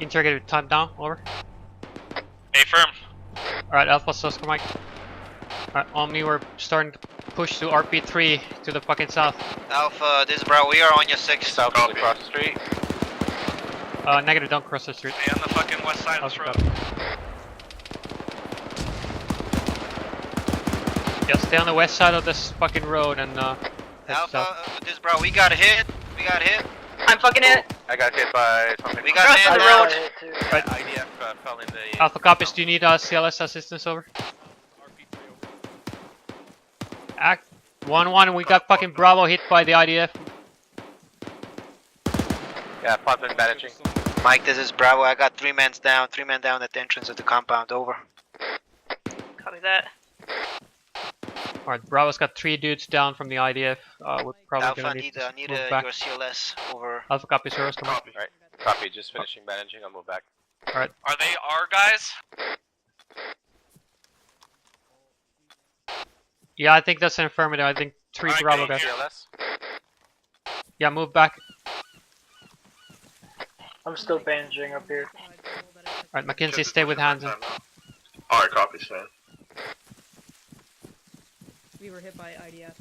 Interrogator time down, over. Hey, firm. Alright, Alpha Oscar Mike. Alright, on me, we're starting to push to RP3 to the fucking south. Alpha, this is Bravo, we are on your 6. South across the street. Negative, don't cross the street. Stay on the fucking west side of this road. Yeah, stay on the west side of this fucking road and Alpha, this is Bravo, we got hit. We got hit. I'm fucking hit. I got hit by something. We got Cross hit. the road. Right. IDF fell in the... Alpha copies, do you need CLS assistance, over? 1-1, we got fucking Bravo hit by the IDF. Yeah, pod been managing. Mike, this is Bravo. I got 3 men down. 3 men down at the entrance of the compound. Over. Copy that. Alright, Bravo's got 3 dudes down from the IDF. We're probably Alpha, gonna need to need move back. your CLS. Over. Alpha copies yours, come on. Copy. Right. Copy, just finishing managing, I'll move back. Alright. Are they our guys? Yeah, I think that's an affirmative. I think 3 Alright, Bravo go guys. CLS? Yeah, move back. I'm still bandaging up here. Alright, Mackenzie, stay with Hansen. Alright, copy, sir. We were hit by IDF.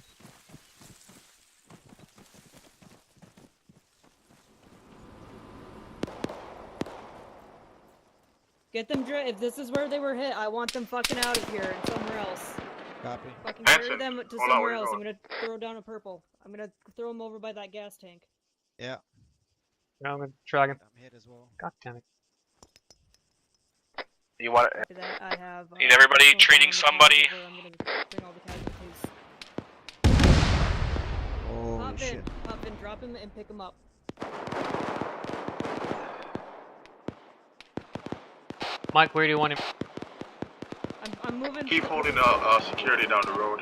Get them if this is where they were hit, I want them fucking out of here and somewhere else. Copy. Fucking carry them to somewhere else. I'm gonna throw down a purple. I'm gonna throw them over by that gas tank. Yeah. No, I'm gonna drag him. I'm hit as well. God damn it. You want After that, I have. Need everybody treating somebody. I'm gonna bring all the casualties. Oh shit. Hop in, drop him, and pick him up. Mike, where do you want him? I'm moving. Keep holding security down the road.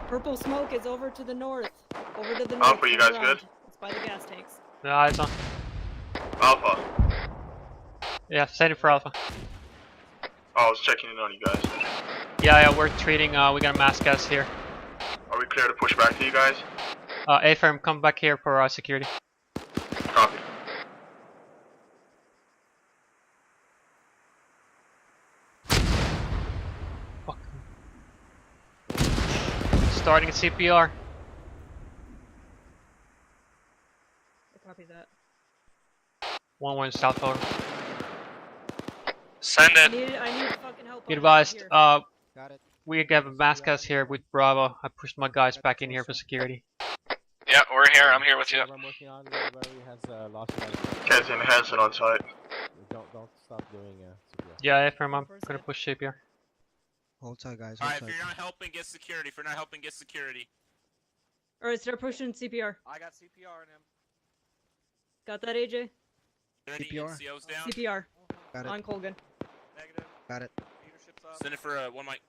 Purple smoke is over to the north. Over to the north. Alpha, you guys around. good? It's by the gas tanks. The eyes on. Alpha. Yeah, send it for Alpha. I was checking in on you guys. Yeah, we're treating, we got a mass gas here. Are we clear to push back to you guys? A-firm, come back here for security. Copy. Fuck. Starting CPR. I copy that. 1-1 south over. Send it. I need fucking help. Be advised, Got it. we have a mass gas here with Bravo. I pushed my guys back in here for security. Yeah, we're here. I'm here with you. I'm working on whoever has lost Kenzie and Hansen on site. Don't stop doing CPR. Yeah, A-firm, I'm gonna push CPR. Hold tight, guys. Alright, if you're not helping, get security. If you're not helping, get security. Alright, start pushing CPR. I got CPR in him. Got that, AJ? CPR. NCO's down. CPR. Got it. On Colgan. Negative. Got it. Leadership's up. Send it for 1 mic.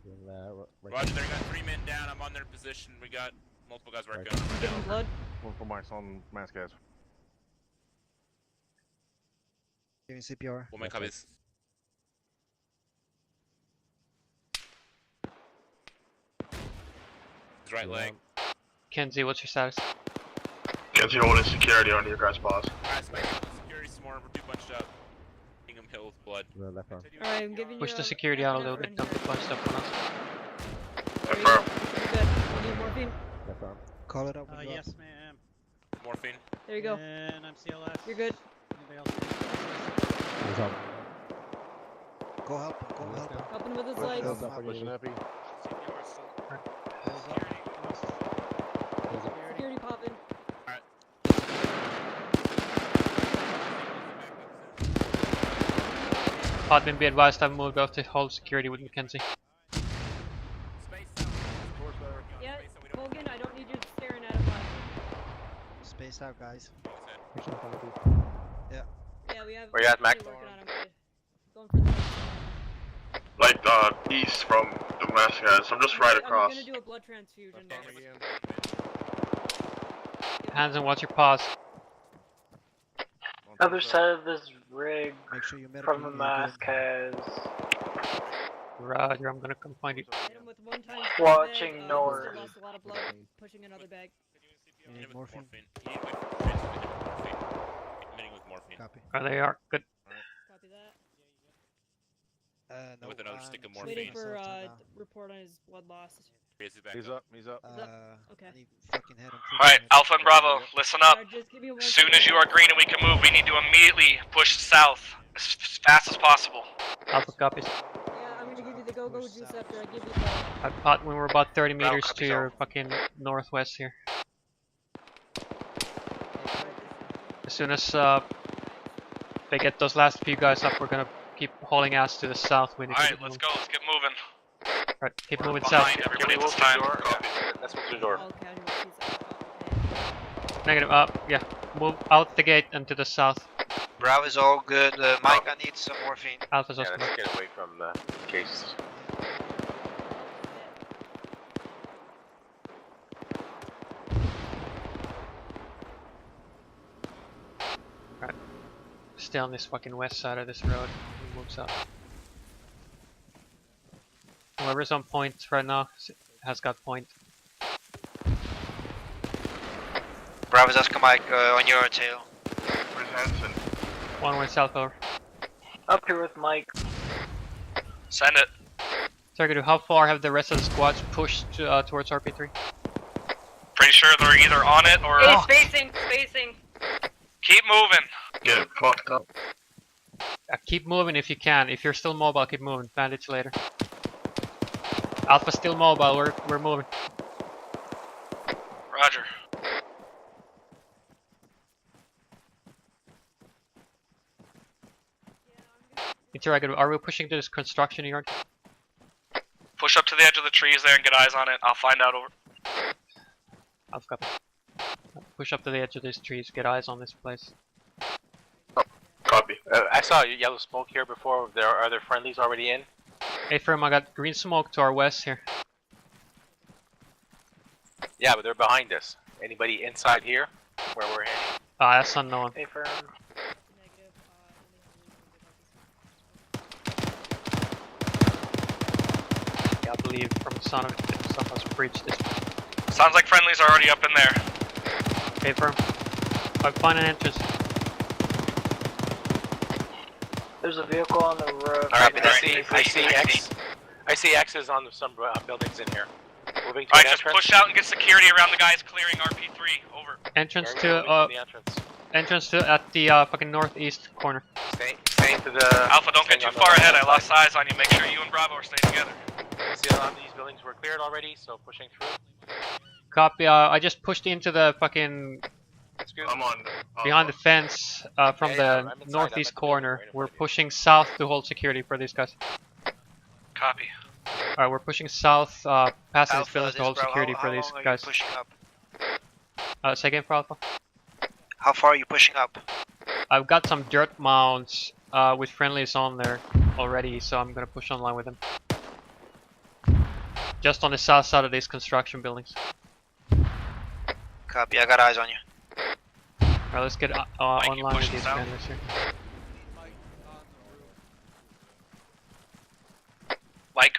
Right. Roger, they got 3 men down. I'm on their position. We got multiple guys working on them right Give him now. blood. One for Mike's on mass gas. Giving CPR. 1 mic copies. His right leg. Kenzie, what's your status? Kenzie holding security on your guys' paws. Alright, security some more. We're too bunched up. Hingham Hill with blood. Left arm. Alright, I'm giving you Push the a security out a little epinephrine bit, don't here. be bunched up on us. Affirm. You're good. You need morphine? Left arm. Call it up. when you're up. Yes, ma'am. Morphine. There you go. And I'm CLS. You're good. Anybody else? He's up. Go help him. Go help him. Help him with his Push legs. him. Up, Pushing heavy. CPR still. Security popping. Podman, be advised, I've moved off to hold security with Mackenzie. Yeah, Colgan, I don't need you staring at him. Spaced out, guys. Yeah, we have. Where you at, Mac? Working on him. Going for the. Like east from the mass gas. I'm just right across. I'm gonna do a blood transfusion. Hansen, what's your pause? Other side of this rig Make sure you from the mask has Roger, I'm gonna come find you. Hit him with one time. watching bag, north. Still lost a lot of blood. Pushing another bag. You need morphine? You need to wait for morphine. Meeting with morphine. Copy. Oh, they are. Good. Copy that. No, With another stick of I'm morphine. Waiting for myself to report on his blood loss. He's up. He's up. Okay. I need fucking head him. Alright, Alpha and Bravo, listen up. Alright, just give me one As soon second. as you are green and we can move, we need to immediately push south as fast as possible. Alpha copies. Yeah, I'm gonna give you the go-go Push juice south. after I give you the. Pod, when we're about 30 Bravo, meters to copies your all. fucking northwest here. As soon as they get those last few guys up, we're gonna keep hauling ass to the south. We need to Alright, get let's moving. go. Let's get moving. Alright, keep We're moving south. behind everybody this time. Let's move to the door. Negative up. Yeah, move out the gate and to the south. Bravo's all good. Mike, I need some morphine. Alpha's Yeah, also let's get away from the case. Alright. Stay on this fucking west side of this road. He moves up. Whoever's on point right now has got point. Bravo's Oscar Mike on your tail. Where's Hanson? One way south over. Up here with Mike. Send it. Target, how far have the rest of the squads pushed towards RP3? Pretty sure they're either on it or... Hey, spacing, spacing. Keep moving. Get fucked up. Keep moving if you can. If you're still mobile, keep moving. Bandits later. Alpha's still mobile. We're moving. Roger. Interrogative, are we pushing to this construction yard? Push up to the edge of the trees there and get eyes on it. I'll find out over. I've got. Push up to the edge of these trees. Get eyes on this place. Copy. I saw yellow smoke here before. Are there friendlies already in? Hey firm, I got green smoke to our west here. Yeah, but they're behind us. Anybody inside here? Where we're heading? That's unknown. Hey, firm. Yeah, I believe from the sound of it, someone's breached this. Sounds like friendlies are already up in there. Hey firm, I find an entrance. There's a vehicle on the road. Alright, I see X. I see X's on some buildings in here. Moving to Alright, an just entrance. push out and get security around the guys clearing RP3. Over. Entrance Moving to the entrance. entrance to at the fucking northeast corner. Staying to the... Alpha, don't get too far ahead. I lost eyes on you. Make sure you and Bravo are staying together. I see a lot of these buildings were cleared already, so pushing through. Copy. I just pushed into the fucking I'm on. behind the fence from the northeast corner. We're pushing south to hold security for these guys. Copy. Alright, we're pushing south, past these buildings to this hold Bravo, security for how these long are you guys. pushing up? Say again for Alpha. How far are you pushing up? I've got some dirt mounds with friendlies on there already, so I'm gonna push online with them. Just on the south side of these construction buildings. Copy, I got eyes on you. Alright, let's get online with these friendlies here. Mike.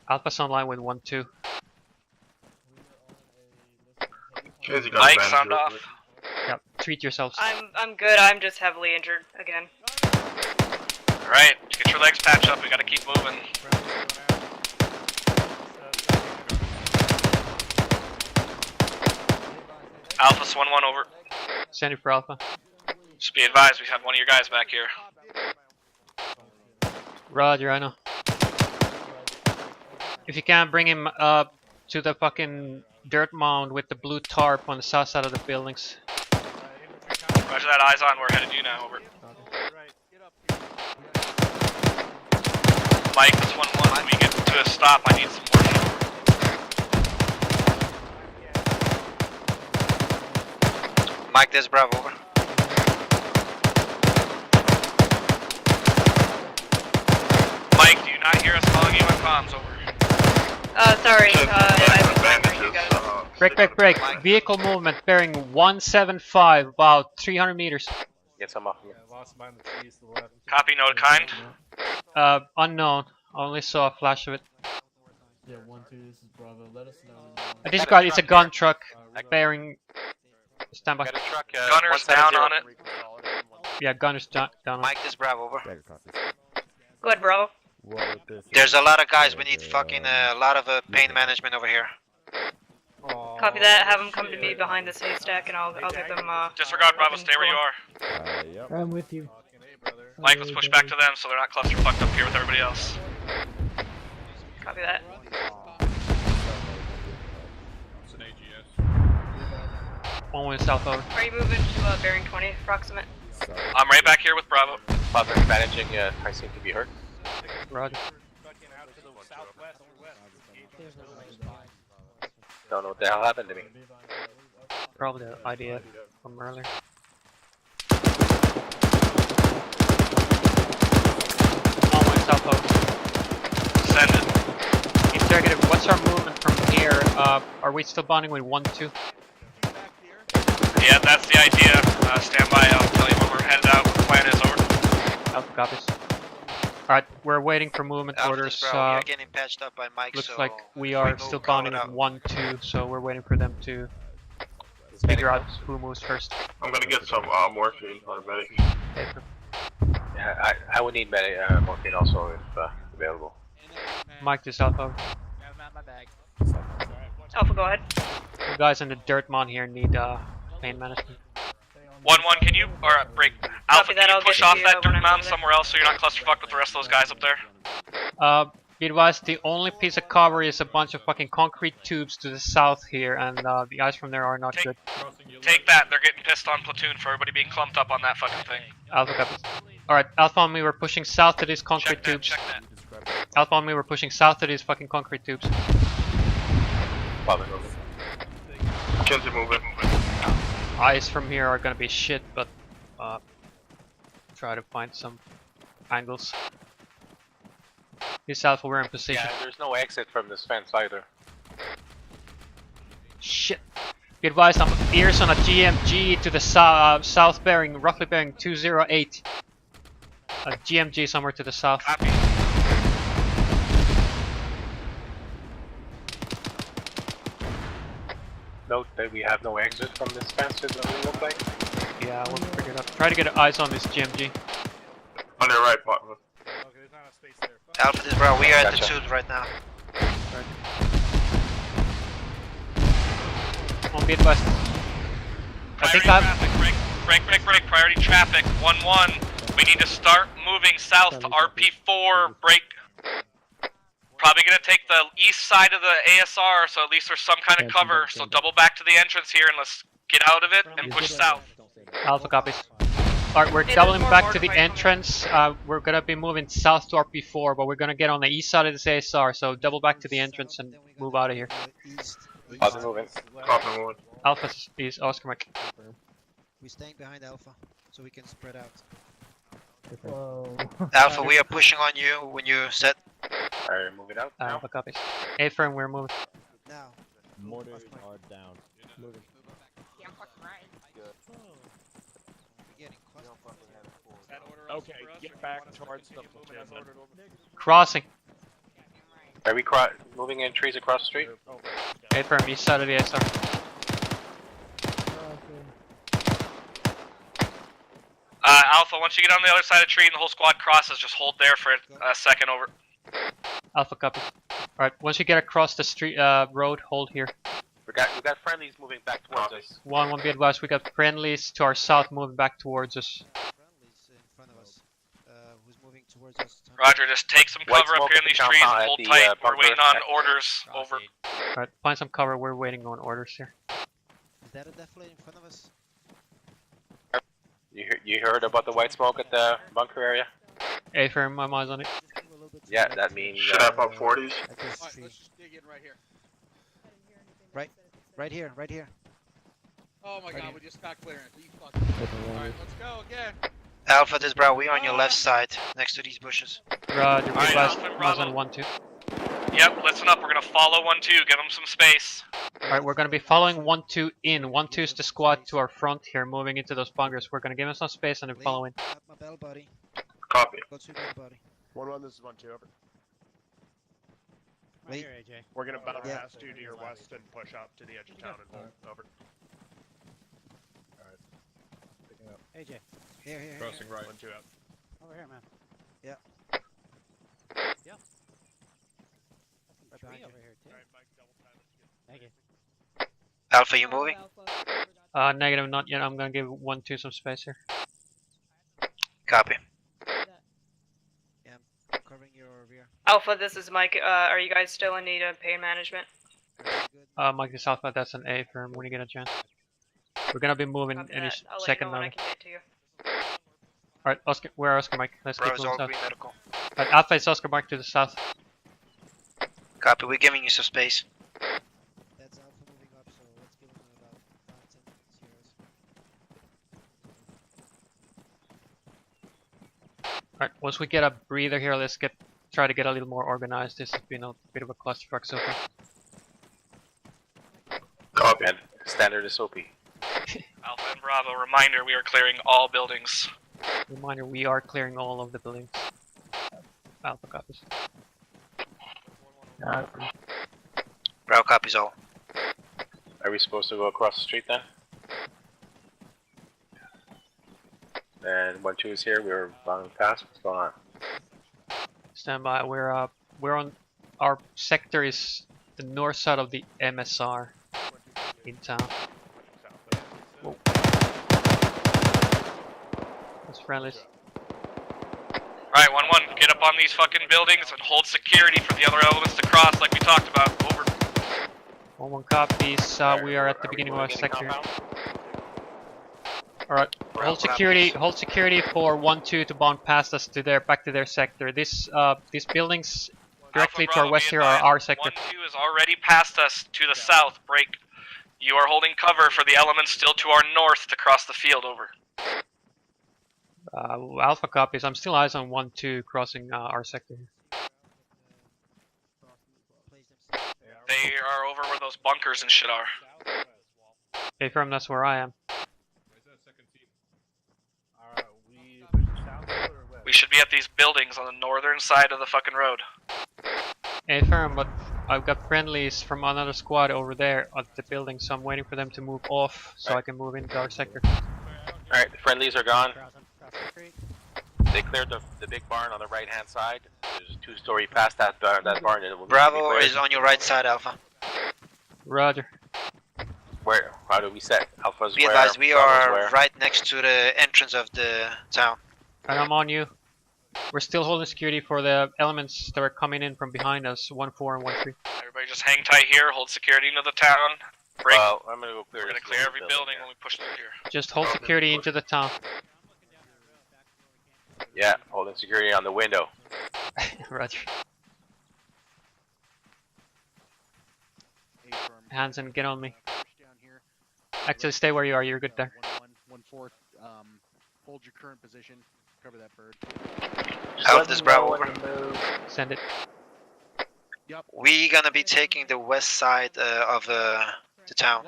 Alpha's online with 1-2. Mike, sound off. Yep, treat yourselves. I'm good. I'm just heavily injured again. Alright, get your legs patched up. We gotta keep moving. Alpha's 1-1 over. Send it for Alpha. Just be advised, we have one of your guys back here. Roger, I know. If you can, bring him up to the fucking dirt mound with the blue tarp on the south side of the buildings. Roger that, eyes on, we're headed to you now, over. Mike, that's 1-1, when we get to a stop, I need some more. Mike, this Bravo, over. Mike, do you not hear us calling you on comms, over? Sorry, I was wondering you guys. Break. Vehicle movement bearing 175, about 300 meters. Get some off me. Copy, note kind. Unknown. I only saw a flash of it. Yeah, 1-2, this is Bravo. Let us know. This guy, it's a gun truck bearing. Stand by. Gunner's down on it. Yeah, gunner's down on it. Mike, this Bravo, over. Go ahead, Bravo. There's a lot of guys. We need fucking a lot of pain management over here. Copy that. Have them come to me behind this haystack, and I'll give them. Disregard Bravo. Stay where you are. I'm with you. Mike, let's push back to them so they're not cluster fucked up here with everybody else. Copy that. It's an AGS. One way south over. Are you moving to bearing 20 approximate? I'm right back here with Bravo. Papa managing, I seem to be hurt. Roger. Don't know what the hell happened to me. Probably the idea from earlier. One way south over. Send it. Interrogative, what's our movement from here? Are we still bonding with 1-2? Yeah, that's the idea. Stand by, I'll tell you when we're headed out. The plan is over. Alpha copies. Alright, we're waiting for movement Alpha orders. this, bro, we are getting patched up by Mike, Looks so like we are still bonding with 1-2, so we're waiting for them to figure out who moves first. I'm gonna get some morphine or medic. Yeah, I would need morphine also if available. Mike to South over. My bag. Alpha, go ahead. You guys in the dirt mon here need pain management. 1-1, can you, or break, Alpha, can you push off that dirt mound somewhere else so you're not clusterfucked with the rest of those guys up there? Be advised, the only piece of cover is a bunch of fucking concrete tubes to the south here, and the guys from there are not good. Take that, they're getting pissed on platoon for everybody being clumped up on that fucking thing. Alpha copies. Alright, Alpha on me, we're pushing south to these concrete tubes. Check that. Alpha on me, we're pushing south to these fucking concrete tubes. Kenzie moving. Eyes from here are gonna be shit, but try to find some angles. This Alpha, we're in position. Yeah, there's no exit from this fence either. Shit. Be advised, I'm ears on a GMG to the south bearing, roughly bearing 208. A GMG somewhere to the south. Copy. Note that we have no exit from this fence, it doesn't look like. Yeah, we'll figure it out. Try to get eyes on this GMG. On your right, partner. Alpha this, bro, we are at the tubes right now. Won't be advised. I think I'm... Break, priority traffic, 1-1. We need to start moving south to RP4, break. Probably gonna take the east side of the ASR, so at least there's some kind of cover. So double back to the entrance here and let's get out of it and push south. Alpha copies. Alright, we're doubling back to the entrance. We're gonna be moving south to RP4, but we're gonna get on the east side of this ASR, so double back to the entrance and move out of here. Copy moving. Copy moving. Alpha is Oscar Mike. We're staying behind Alpha, so we can spread out. Whoa. Alpha, we are pushing on you when you set. Alright, moving out. Alpha copies. A-frame, we're moving. Now. Mortars are down. Moving. Okay, get back towards the platoon. Crossing. Are we moving in trees across the street? A-frame, east side of the ASR. Alpha, once you get on the other side of the tree and the whole squad crosses, just hold there for a second, over. Alpha copies. Alright, once you get across the street road, hold here. We got friendlies moving back towards us. One be advised, we got friendlies to our south moving back towards us. Friendlies in front of us. Who's moving towards us? Roger, just take some cover up here in these trees and hold tight. We're waiting on orders, over. Alright, find some cover, we're waiting on orders here. Is that a deflate in front of us? You heard about the white smoke at the bunker area? A-frame, my eyes on it. Yeah, that means... Should I pop 40s? Alright, let's just dig in right here. Right here. Oh my god, we just got clearance. You fucking... Alright, let's go again. Alpha this, bro, we on your left side, next to these bushes. Roger, be advised, Alpha, eyes Bravo. on 1-2. Yep, listen up, we're gonna follow 1-2, give them some space. Alright, we're gonna be following 1-2 in. 1-2 is the squad to our front here, moving into those bunkers. We're gonna give them some space and then following. My bell buddy. Copy. Go to bell buddy. 1-1, this is 1-2, over. Wait. Here, AJ. We're gonna bounce past you to your west and push up to the edge of town and hold. Over. Alright. Picking up. AJ. Here. Crossing right. 1-2 up. Over here, man. Yeah. Yep. Right Tree over here, too. Thank you. Alpha, you moving? Negative, not yet. I'm gonna give 1-2 some space here. Copy. Yeah, I'm covering your rear. Alpha, this is Mike. Are you guys still in need of pain management? Mike is Alpha, that's an A-firm when you get a chance. We're gonna be moving Copy any that. I'll let you second know when I now. can get to you. Alright, Oscar, where are Oscar Mike? Let's keep Bravo's moving all south. green medical. Alright, Alpha is Oscar Mike to the south. Copy, we're giving you some space. That's Alpha moving up, so let's give him about 5-10 minutes here. Alright, once we get a breather here, let's try to get a little more organized. This has been a bit of a clusterfuck so far. Copy. And standard SOP. Alpha and Bravo, reminder, we are clearing all buildings. Reminder, we are clearing all of the buildings. Alpha copies. Bravo copies all. Are we supposed to go across the street then? And 1-2 is here. We're bound past. What's going on? Stand by. We're on. Our sector is the north side of the MSR in town. Whoa. That's friendlies. Alright, 1-1, get up on these fucking buildings and hold security for the other elements to cross like we talked about. Over. 1-1 copies. We are at the beginning of our sector. Alright, hold security for 1-2 to bound past us to back to their sector. These buildings directly to our west here are our sector. 1-2 is already past us to the south. Break. You are holding cover for the elements still to our north to cross the field. Over. Alpha copies. I'm still eyes on 1-2 crossing our sector. They are over where those bunkers and shit are. Okay, firm, that's where I am. We should be at these buildings on the northern side of the fucking road. Hey, firm, but I've got friendlies from another squad over there at the building, so I'm waiting for them to move off so I can move into our sector. Alright, the friendlies are gone. They cleared the big barn on the right hand side. There's a 2-story past that barn. Bravo is on your right side, Alpha. Roger. Where? How do we set? Alpha's Be where? advised, we Bravo's are where? right next to the entrance of the town. And I'm on you. We're still holding security for the elements that are coming in from behind us, 1-4 and 1-3. Everybody just hang tight here, hold security into the town. Break. I'm gonna go clear. We're gonna clear every building when we push through here. Just hold security into the town. Yeah, holding security on the window. Roger. Hansen, get on me. Actually, stay where you are. You're good there. 1-4. Hold your current position. Cover that bird. Alpha, this Bravo over. Send it. Yep. We gonna be taking the west side of the town.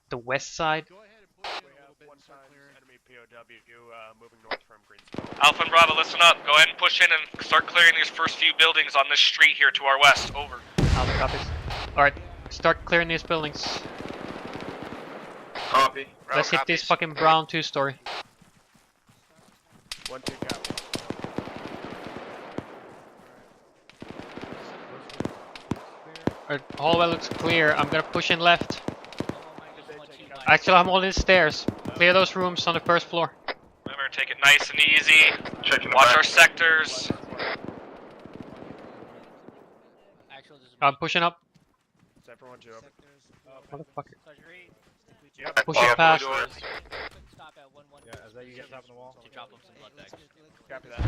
The west side? Alpha and Bravo, listen up. Go ahead and push in and start clearing these first few buildings on this street here to our west. Over. Alpha copies. Alright, start clearing these buildings. Copy. Let's hit this fucking brown 2-story. 1-2 copy. Alright, hallway looks clear. I'm gonna push in left. Actually, I'm holding the stairs. Clear those rooms on the first floor. Remember, take it nice and easy. Watch our sectors. I'm pushing up. Motherfucker. Push it past. Yeah, is that you getting up on the wall? To drop up some blood bags. Copy that.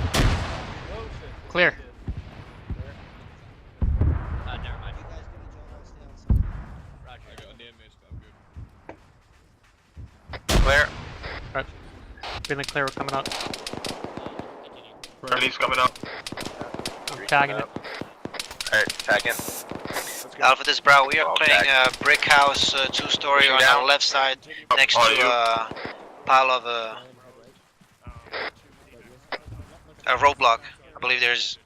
Clear. Never mind. Roger. I got damage, but I'm good. Clear. Alright. Feeling clear, we're coming out. Friendly's coming up. I'm tagging it. Alright, tag in. Alpha, this Bravo. We are Oh, clearing a brick house, 2-story Pushing on down. our left side, next Oh, to a pile of a roadblock. I believe there's.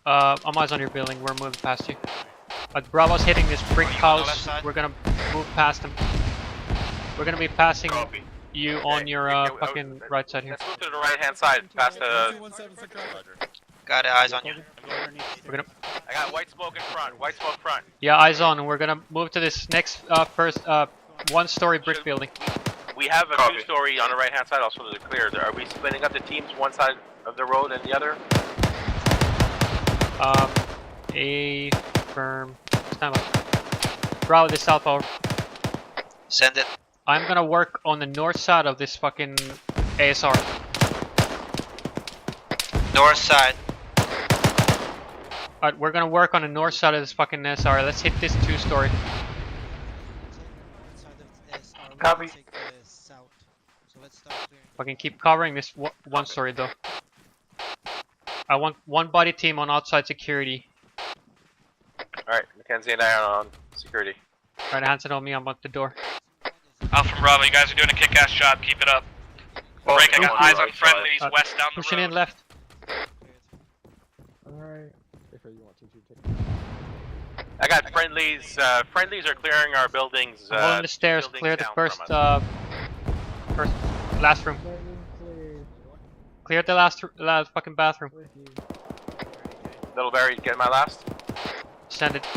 I'm eyes on your building, we're moving past you. Bravo's hitting this brick Are you on the left house, side? we're gonna move past him. We're gonna be passing Copy. you on your fucking right side here. Let's move to the right hand side, past the... Got it, eyes on you. We're gonna, I got white smoke in front, white smoke front. yeah, eyes on, and we're gonna move to this next first 1-story brick building. We have a 2-story on the right hand side also to the clear. Are we splitting up the teams one side of the road and the other? A firm. Stand by. Bravo, this south over. Send it. I'm gonna work on the north side of this fucking ASR. North side. Alright, we're gonna work on the north side of this fucking ASR. Let's hit this 2-story. Copy. Fucking keep covering this 1-story though. I want one body team on outside security. Alright, Mackenzie and I are on security. Alright, Hanson on me, I'm at the door. Alpha and Bravo, you guys are doing a kick-ass job. Keep it up. Break, I got eyes on friendlies west down the road. Pushing in left. Alright. I got friendlies. Friendlies are clearing our buildings. I'm on the stairs. Clear the first last room. Clear the last fucking bathroom. Little Barry, get my last. Send it.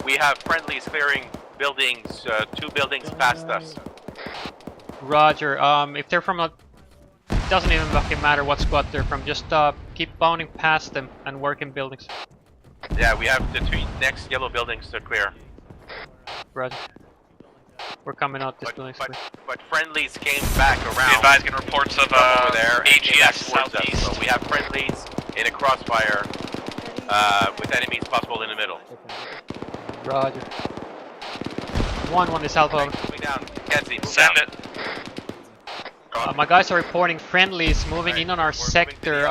We have friendlies clearing buildings. 2 buildings past us. Roger. If they're from a, doesn't even fucking matter what squad they're from. Just keep bounding past them and work in buildings. Yeah, we have the 2 next yellow buildings to clear. Roger. We're coming out this building. But friendlies came back around. Be advised, getting reports of over there AGS southeast. So we have friendlies in a crossfire with enemies possible in the middle. Roger. 1-1 is south over. Moving down. Kenzie, move Send down. it. My guys are reporting friendlies moving in on our sector,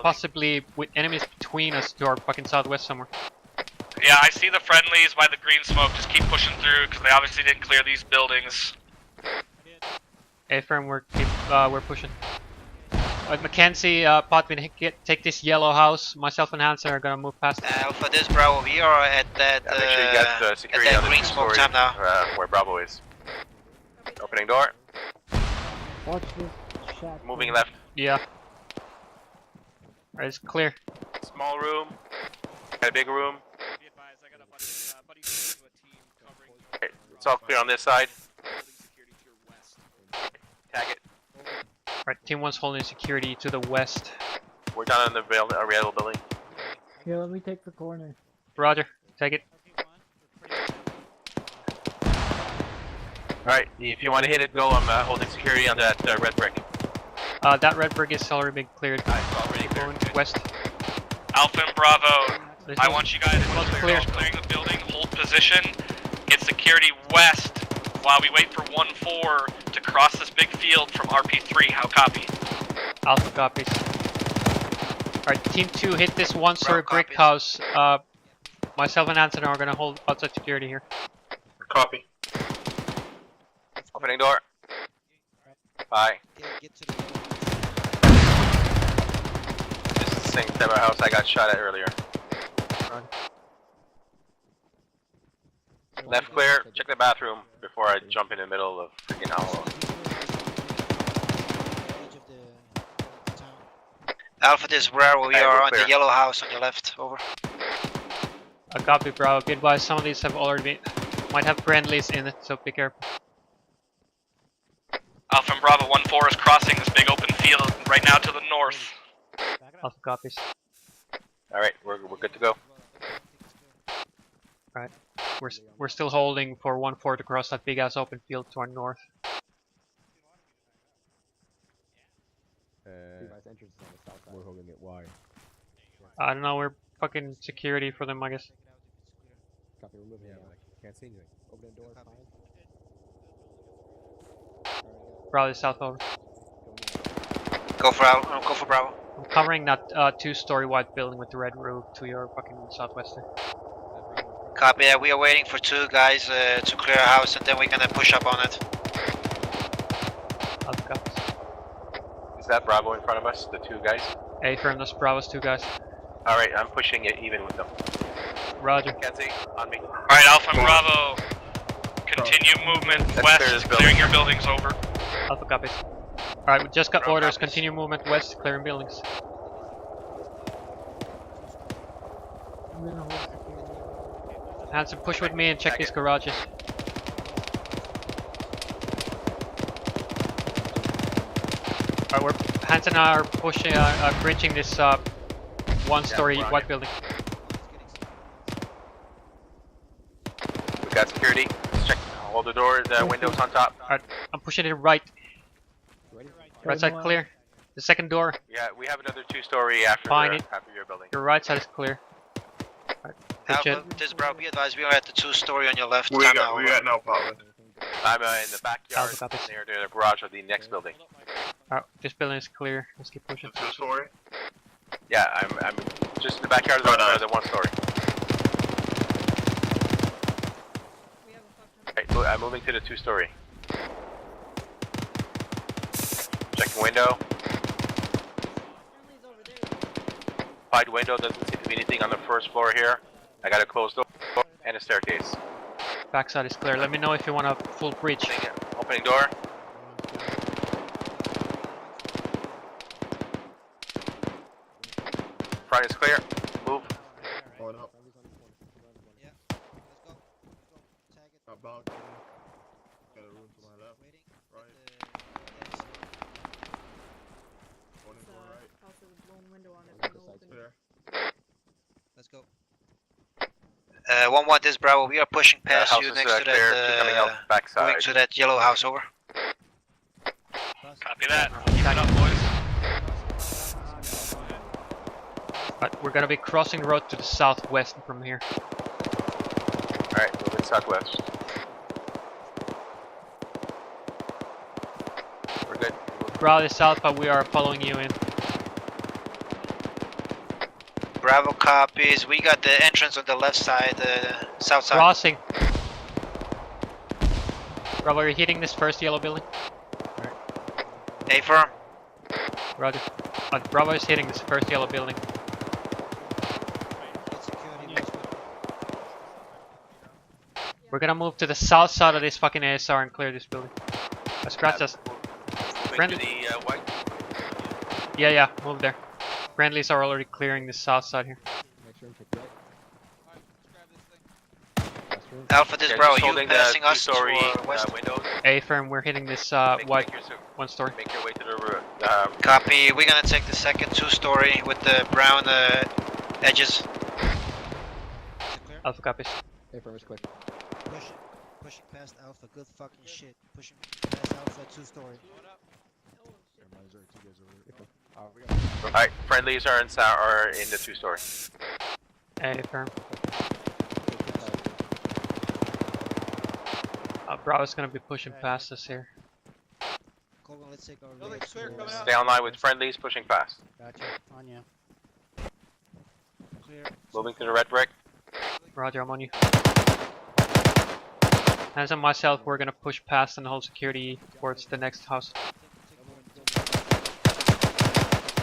possibly with enemies between us to our fucking southwest somewhere. Yeah, I see the friendlies by the green smoke. Just keep pushing through because they obviously didn't clear these buildings. A-firm, we're pushing. Mackenzie, Potvin, take this yellow house. Myself and Hansen are gonna move past. Alpha, this Bravo. We are at that. Make sure you got the security on the green smoke time now. Where Bravo is. Opening door. Watch this shack. Moving left. Yeah. Alright, it's clear. Small room. Got a big room. Be advised, I got a buddy to a team covering. Okay, it's all clear on this side. Security to your west. Tag it. Alright, team 1's holding security to the west. We're down in the Ariel building. Here, let me take the corner. Roger, take it. Alright, if you want to hit it, go. I'm holding security on that red brick. That red brick is already been cleared. Already going west. Alpha and Bravo, This I is- want you guys to clear. clearing the building, hold position, get security west while we wait for 1-4 to cross this big field from RP3. How copy? Alpha copies. Alright, team 2 hit this 1-story brick copies. house. Myself and Hansen are gonna hold outside security here. Copy. Opening door. Bye. Get to the This is the same type of house I got shot at earlier. Left clear. Check the bathroom before I jump in the middle of freaking hollow. edge of the town. Alpha, this Bravo. We Hey, are we're on clear. the yellow house on your left. Over. I copy, Bravo. Be advised, some of these have already been, might have friendlies in it, so be careful. Alpha and Bravo 1-4 is crossing this big open field right now to the north. Alpha copies. Alright, we're good to go. Right. We're still holding for 1-4 to cross that big ass open field to our north. We're holding it wide. I don't know, we're fucking security for them, I guess. Copy, we're moving now. Can't see anything. Open the door, fine. Probably south over. Go for Bravo. I'm covering that 2-story white building with the red roof to your fucking southwestern. Copy. We are waiting for 2 guys to clear a house, and then we're gonna push up on it. Alpha copies. Is that Bravo in front of us? The 2 guys? A-firm, that's Bravo's 2 guys. Alright, I'm pushing it even with them. Roger. Kenzie, on me. Alright, Alpha and Bravo, continue movement Let's clear this west, building. clearing your buildings over. Alpha copies. Alright, we just got Bravo orders. copies. Continue movement west, clearing buildings. I'm gonna hold security. Hanson, push with me and check these garages. Alright, Hanson and I are pushing, bridging this 1-story Yeah, we're on white it. building. got security. Let's check all the doors, windows on top. Alright, I'm pushing it right. Right side clear. The second door. Yeah, we have another 2-story after Find it. after your building. Your right side is clear. Alpha, this is Bravo. Be advised, we are at the 2-story on your left. We got no problem. I'm in the backyard Alpha, near the garage of the next building. Alright, this building is clear. Let's keep pushing. 2-story? Yeah, I'm just in the backyard of the 1-story. Okay, I'm moving to the 2-story. Checking window. Wide window, doesn't seem to be anything on the first floor here. I got a closed door and a staircase. Backside is clear. Let me know if you want a full breach. Opening door. Front is clear. Move. Going up. Yeah, let's go. Tag it. About. Got a room to my left. Waiting. Right. Going in right. House has a blown window on it. Clear. Let's go. 1-1, this Bravo. We are pushing past house you is, next to clear. Keep coming out that. backside. Moving to that yellow house. Over. Copy that. Keep it up, boys. But we're gonna be crossing the road to the southwest from here. Alright, moving southwest. We're good. Bravo is south, but we are following you in. Bravo copies. We got the entrance on the left side, south side. Crossing. Bravo, you're hitting this first yellow building. A firm. Roger. Bravo is hitting this first yellow building. We're gonna move to the south side of this fucking ASR and clear this building. Scratch us. Moving to the white. Yeah, move there. Friendlies are already clearing the south side here. Alpha, this Bravo. You passing us two-story, to west? windows. A firm, we're hitting this white 1-story. Make your way to the Copy. We're gonna take the second 2-story with the brown edges. Alpha copies. A firm is quick. Pushing past Alpha. Good fucking shit. Pushing past Alpha 2-story. Alright, friendlies are in the 2-story. A firm. Bravo's gonna be pushing past us here. Colgan, let's take our Stay online with friendlies pushing past. Gotcha. On ya. Clear. Moving to the red brick. Roger, I'm on you. Hands on myself, we're gonna push past and hold security towards the next house.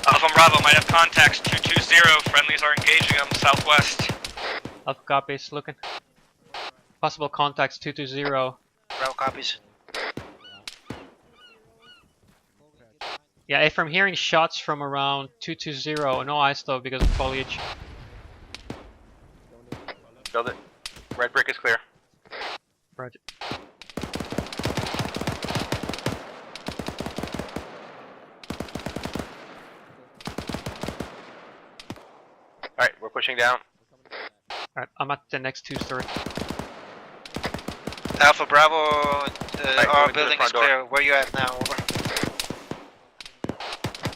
Alpha Bravo might have contacts 220. Friendlies are engaging them southwest. Alpha copies, looking. Possible contacts 220. Bravo copies. Yeah, if I'm hearing shots from around 220, no eyes though because of foliage. Build it. Red brick is clear. Roger. Alright, we're pushing down. Alright, I'm at the next 2-story. Alpha Bravo, our moving to the building is front door. clear. Where you at now? Over.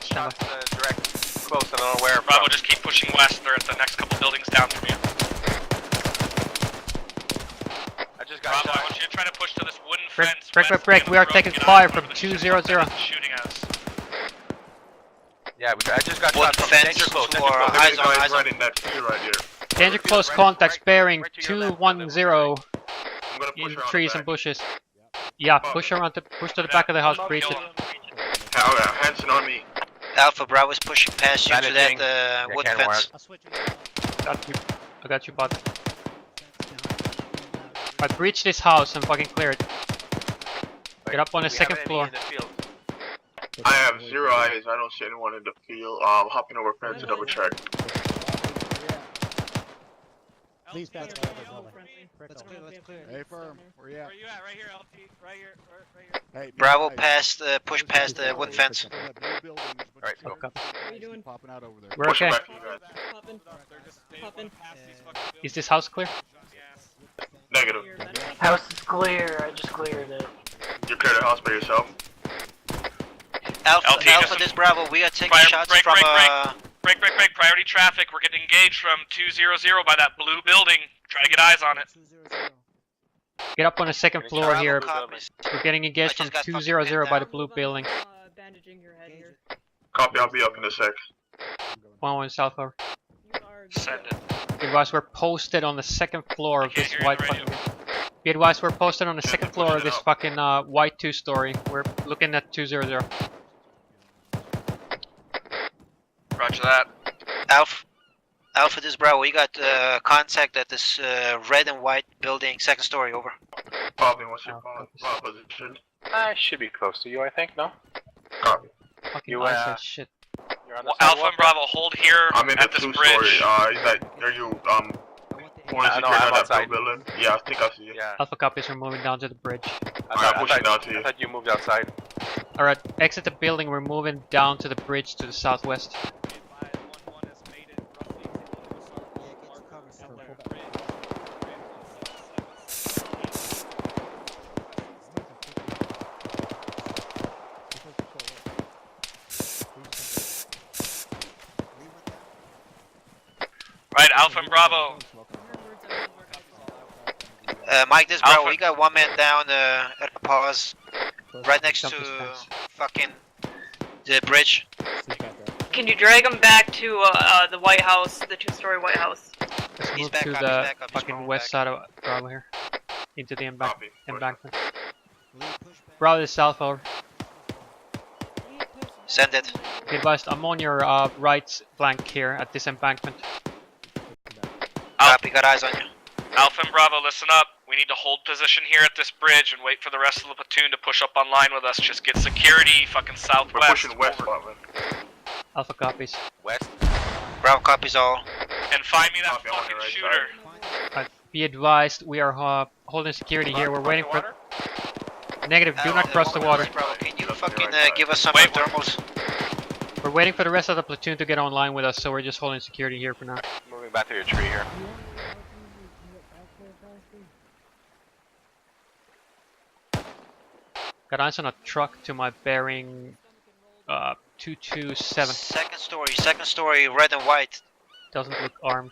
Shots direct, close, I don't know where. Bravo, just keep pushing west. They're at the next couple buildings down from you. I just got Bravo, shot. I want you to try to push to this wooden Break, fence. break, west break, of we the are road. taking Get fire on from over the 200. shooting at us. Yeah, I just got Wooden shot from fence danger close. to Danger our close. eyes on, eyes on. Right in that field right here. Danger close contacts bearing 210 I'm gonna in push around trees the and bushes. Yeah, push around to the back of the house, breach it. Hanson on me. Alpha Bravo is pushing past you to Managing. that wood cannon fence. Got you. I got you, bud. Alright, breach this house and fucking clear it. Get up on the second floor. I have 0 eyes. I don't see anyone in the field. Hopping over fence to double check. Please pass LT, by the LT, building. friendly. Let's clear, let's clear. Hey, firm. Where you at? Where you at? Right here, LT. Right here. Right here. Hey, Bravo guys, past, push past the wooden fence. for that blue building, there's a bunch Alright, of okay. What are you doing? popping out over there. We're okay. Popping. They're just they Popping. wanna pass these fucking buildings. Is this house clear? Yes. Negative. House is clear. I just cleared it. You cleared the house by yourself? LT, Alpha just this Bravo, we are taking Fire- shots break, from break, break. Priority traffic. We're getting engaged from 200 by that blue building. Try to get eyes on it. Get up on the second floor Bravo here. copies. We're getting engaged from 200 by the blue building. Bandaging your head here. Copy, I'll be up in a sec. 1-1 south over. Send it. Be advised, we're posted on the second floor of this white fucking... Be advised, we're posted on the second floor of this fucking white 2-story. We're looking at 200. Roger that. Alpha this Bravo, we got contact at this red and white building, second story, over. Copy, what's your position? I should be close to you, I think, no? Copy. Fucking You, nice as shit. You're on the Alpha sidewalk? and Bravo, hold here I'm in the at this 2-story. bridge. Are you, pulling no, security I'm at that outside. blue building? Yeah, I think I see you. Yeah. Alpha copies, we're moving down to the bridge. I'm pushing down to you. I thought you moved outside. Alright, exit the building, we're moving down to the bridge to the southwest. Right, Alpha and Bravo. Mike this Bravo, Alpha. we got one man down at the pause, right next to fucking the bridge. Can you drag him back to the White House, the 2-story White House? Let's He's move back to up, the he's back up, he's fucking going west back. side of Bravo here. Into the Copy. embankment. Bravo is south over. Send it. Be advised, I'm on your right flank here at this embankment. Copy, got eyes on you. Alpha and Bravo, listen up. We need to hold position here at this bridge and wait for the rest of the platoon to push up online with us. Just get security fucking southwest. We're pushing west, Butler. Alpha copies. West? Bravo copies all. And find me that Copy, I'm on fucking your right shooter. Be advised, we are holding security here. We're waiting for... Negative, do not cross the water. Bravo, can you fucking give us some Wait, thermals? We're waiting for the rest of the platoon to get online with us, so we're just holding security here for now. Moving back to your tree here. Got eyes on a truck to my bearing 227. Second story, red and white. Doesn't look armed.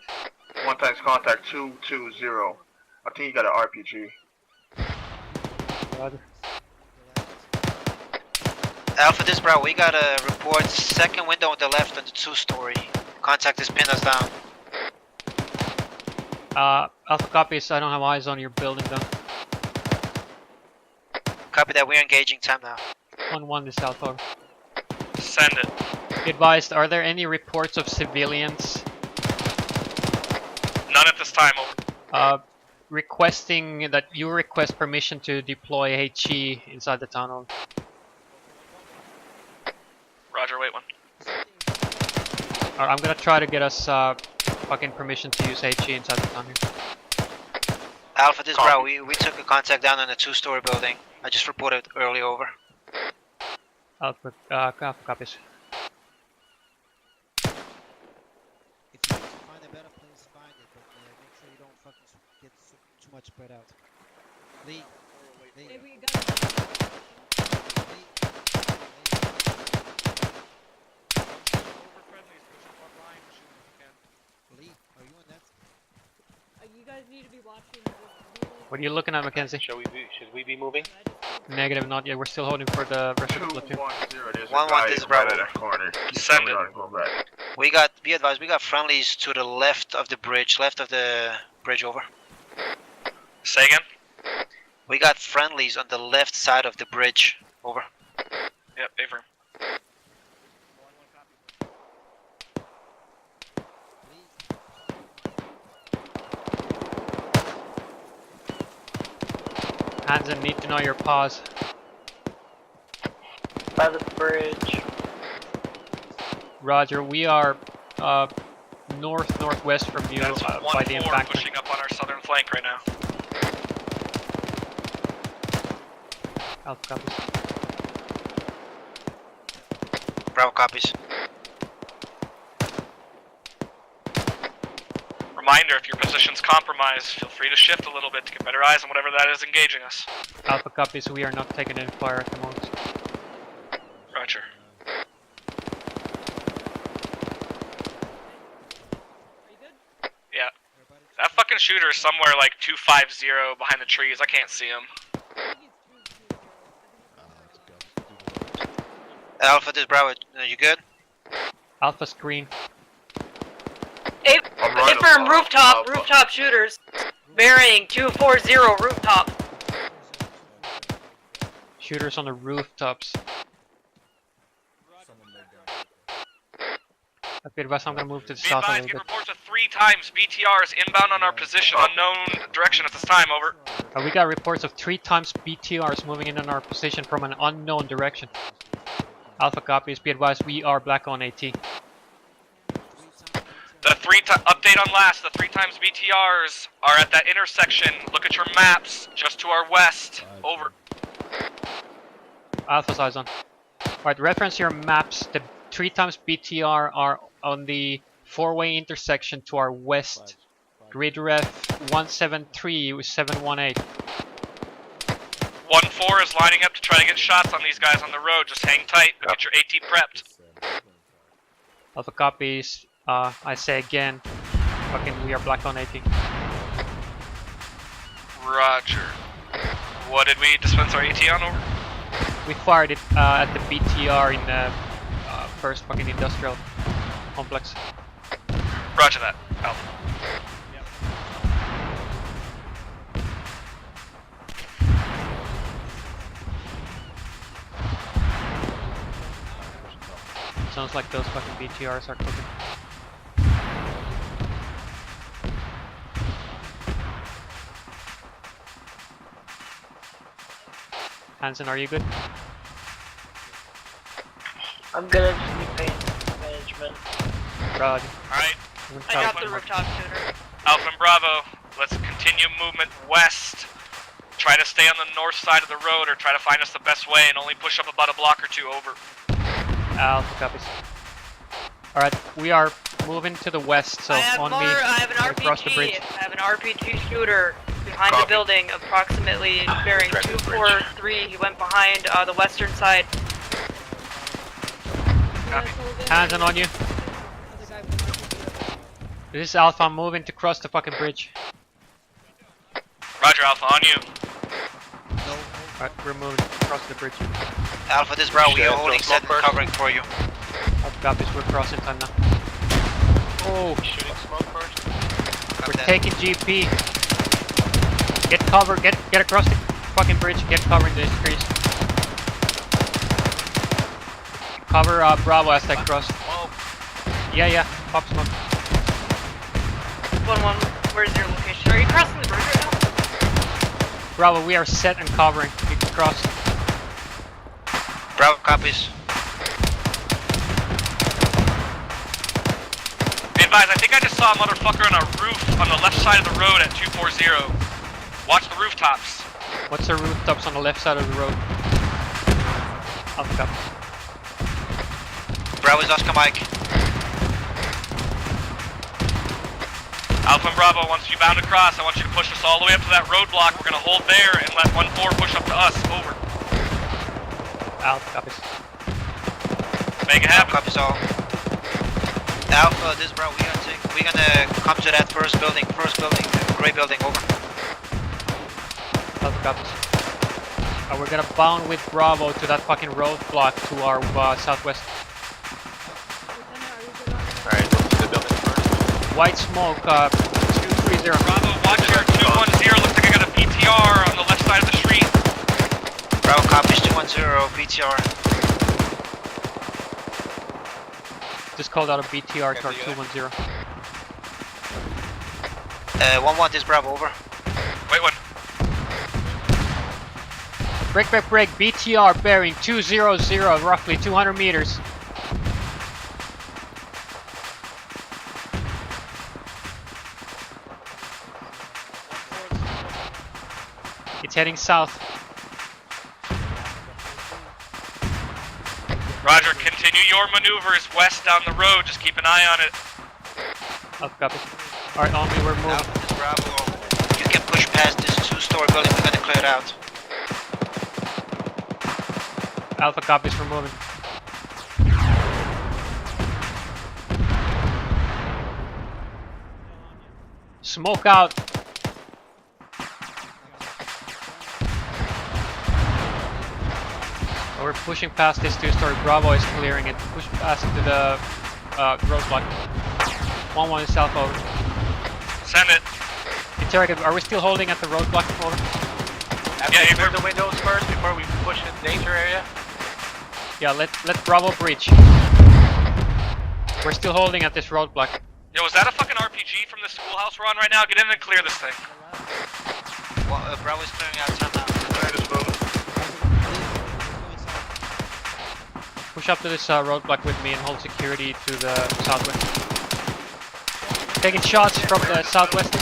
One times contact 220. I think you got an RPG. Roger. Alpha this Bravo, we got a report, second window on the left on the 2-story. Contact is pinned us down. Alpha copies, I don't have eyes on your building though. Copy that, we're engaging time now. 1-1 is south over. Send it. Be advised, are there any reports of civilians None at this time, over. requesting that you request permission to deploy HE inside the tunnel? Roger, wait one. Alright, I'm gonna try to get us fucking permission to use HE inside the tunnel. Alpha this Bravo, we took a contact down on the 2-story building. I just reported early, over. Alpha copies. If you need to find a better place, find it, but make sure you don't fucking get too much spread out. Lee. Hey, we got it. Lee, are you on that? You guys need to be watching. What are you looking at, Mackenzie? Should we be moving? Negative, not yet. We're still holding for the rest of the platoon. 210, there's a 1-1 guy this right Bravo. at that corner. Send it. Go back. We got, be advised, we got friendlies to the left of the bridge, over. Say again? We got friendlies on the left side of the bridge, over. Yep, affirm. Hansen, need to know your pause. By the bridge. Roger, we are northwest from you That's by the 1-4 embankment. pushing up on our southern flank right now. Alpha copies. Bravo copies. Reminder, if your position's compromised, feel free to shift a little bit to get better eyes on whatever that is engaging us. Alpha copies, we are not taking any fire at the moment. Roger. Yeah. That fucking shooter is somewhere like 250 behind the trees. I can't see him. Alpha, this Bravo, you good? Alpha screen. Confirm rooftop shooters. Bearing 240 rooftop. Shooters on the rooftops. Okay, advice, I'm gonna move to the Be south a advised, little get bit. reports of 3 times BTRs inbound on our position, unknown direction at this time, over. We got reports of 3 times BTRs moving in our position from an unknown direction. Alpha copies, be advised, we are black on AT. The update on last, the 3 times BTRs are at that intersection. Look at your maps, just to our west, over. Alpha's eyes on. Alright, reference your maps. The 3 times BTR are on the 4-way intersection to our west. Grid ref 173 with 718. 1-4 is lining up to try to get shots on these guys on the road. Just hang tight, get your AT prepped. Alpha copies. I say again, fucking we are black on AT. Roger. What did we dispense our AT on, over? We fired it at the BTR in the first fucking industrial complex. Roger that, Alpha. Sounds like those fucking BTRs are cooking. Hansen, are you good? I'm good. Just need pain management. Roger. Alright. I got the rooftop shooter. Alpha and Bravo, let's continue movement west. Try to stay on the north side of the road or try to find us the best way and only push up about a block or 2, over. Alpha copies. Alright, we are moving to the west, so on me. I have an across the bridge. RPG. I have an RPG shooter behind the building, approximately bearing 243. He went behind the western side. Hands on you. This is Alpha, I'm moving to cross the fucking bridge. Roger, Alpha, on you. Alright, we're moving across the bridge. Alpha, this Bravo, we are holding set and covering for you. Alpha copies, we're crossing time now. Oh, Shooting smoke first. we're taking GP. Get cover, get across the fucking bridge, get cover in these trees. Cover Bravo as they cross. Yeah, pop smoke. 1-1, where's your location? Are you crossing the bridge right now? Bravo, we are set and covering. You can cross. Bravo copies. Be advised, I think I just saw a motherfucker on a roof on the left side of the road at 240. Watch the rooftops. What's the rooftops on the left side of the road? Alpha copies. Bravo's Oscar Mike. Alpha and Bravo, once you bound across, I want you to push us all the way up to that roadblock. We're gonna hold there and let 1-4 push up to us, over. Alpha copies. Make it happen. Copies all. Alpha, this Bravo, we're gonna come to that first building, gray building, over. Alpha copies. We're gonna bound with Bravo to that fucking roadblock to our southwest. Alright, let's do the building first. White smoke, 230. Bravo, watch your 210. Looks like I got a BTR on the left side of the street. Bravo copies 210, BTR. Just called out a BTR to our 210. 1-1, this Bravo, over. Wait, one. Break, BTR bearing 200, roughly 200 meters. It's heading south. Roger, continue your maneuvers west down the road. Just keep an eye on it. I'll copy. Alright, on me, we're moving. Alpha, this Bravo. You can push past this 2-story building. We're gonna clear it out. Alpha copies, we're moving. Smoke out. We're pushing past this 2-story. Bravo is clearing it. Push past into the roadblock. 1-1 is south, over. Send it. Interrogative, are we still holding at the roadblock? Over. Yeah, you clear the windows first before we push in the danger area. Yeah, let Bravo breach. We're still holding at this roadblock. Yo, was that a fucking RPG from the schoolhouse we're on right now? Get in and clear this thing. Well, Bravo's clearing out time now. Push up to this roadblock with me and hold security to the southwest. Taking shots from the southwest.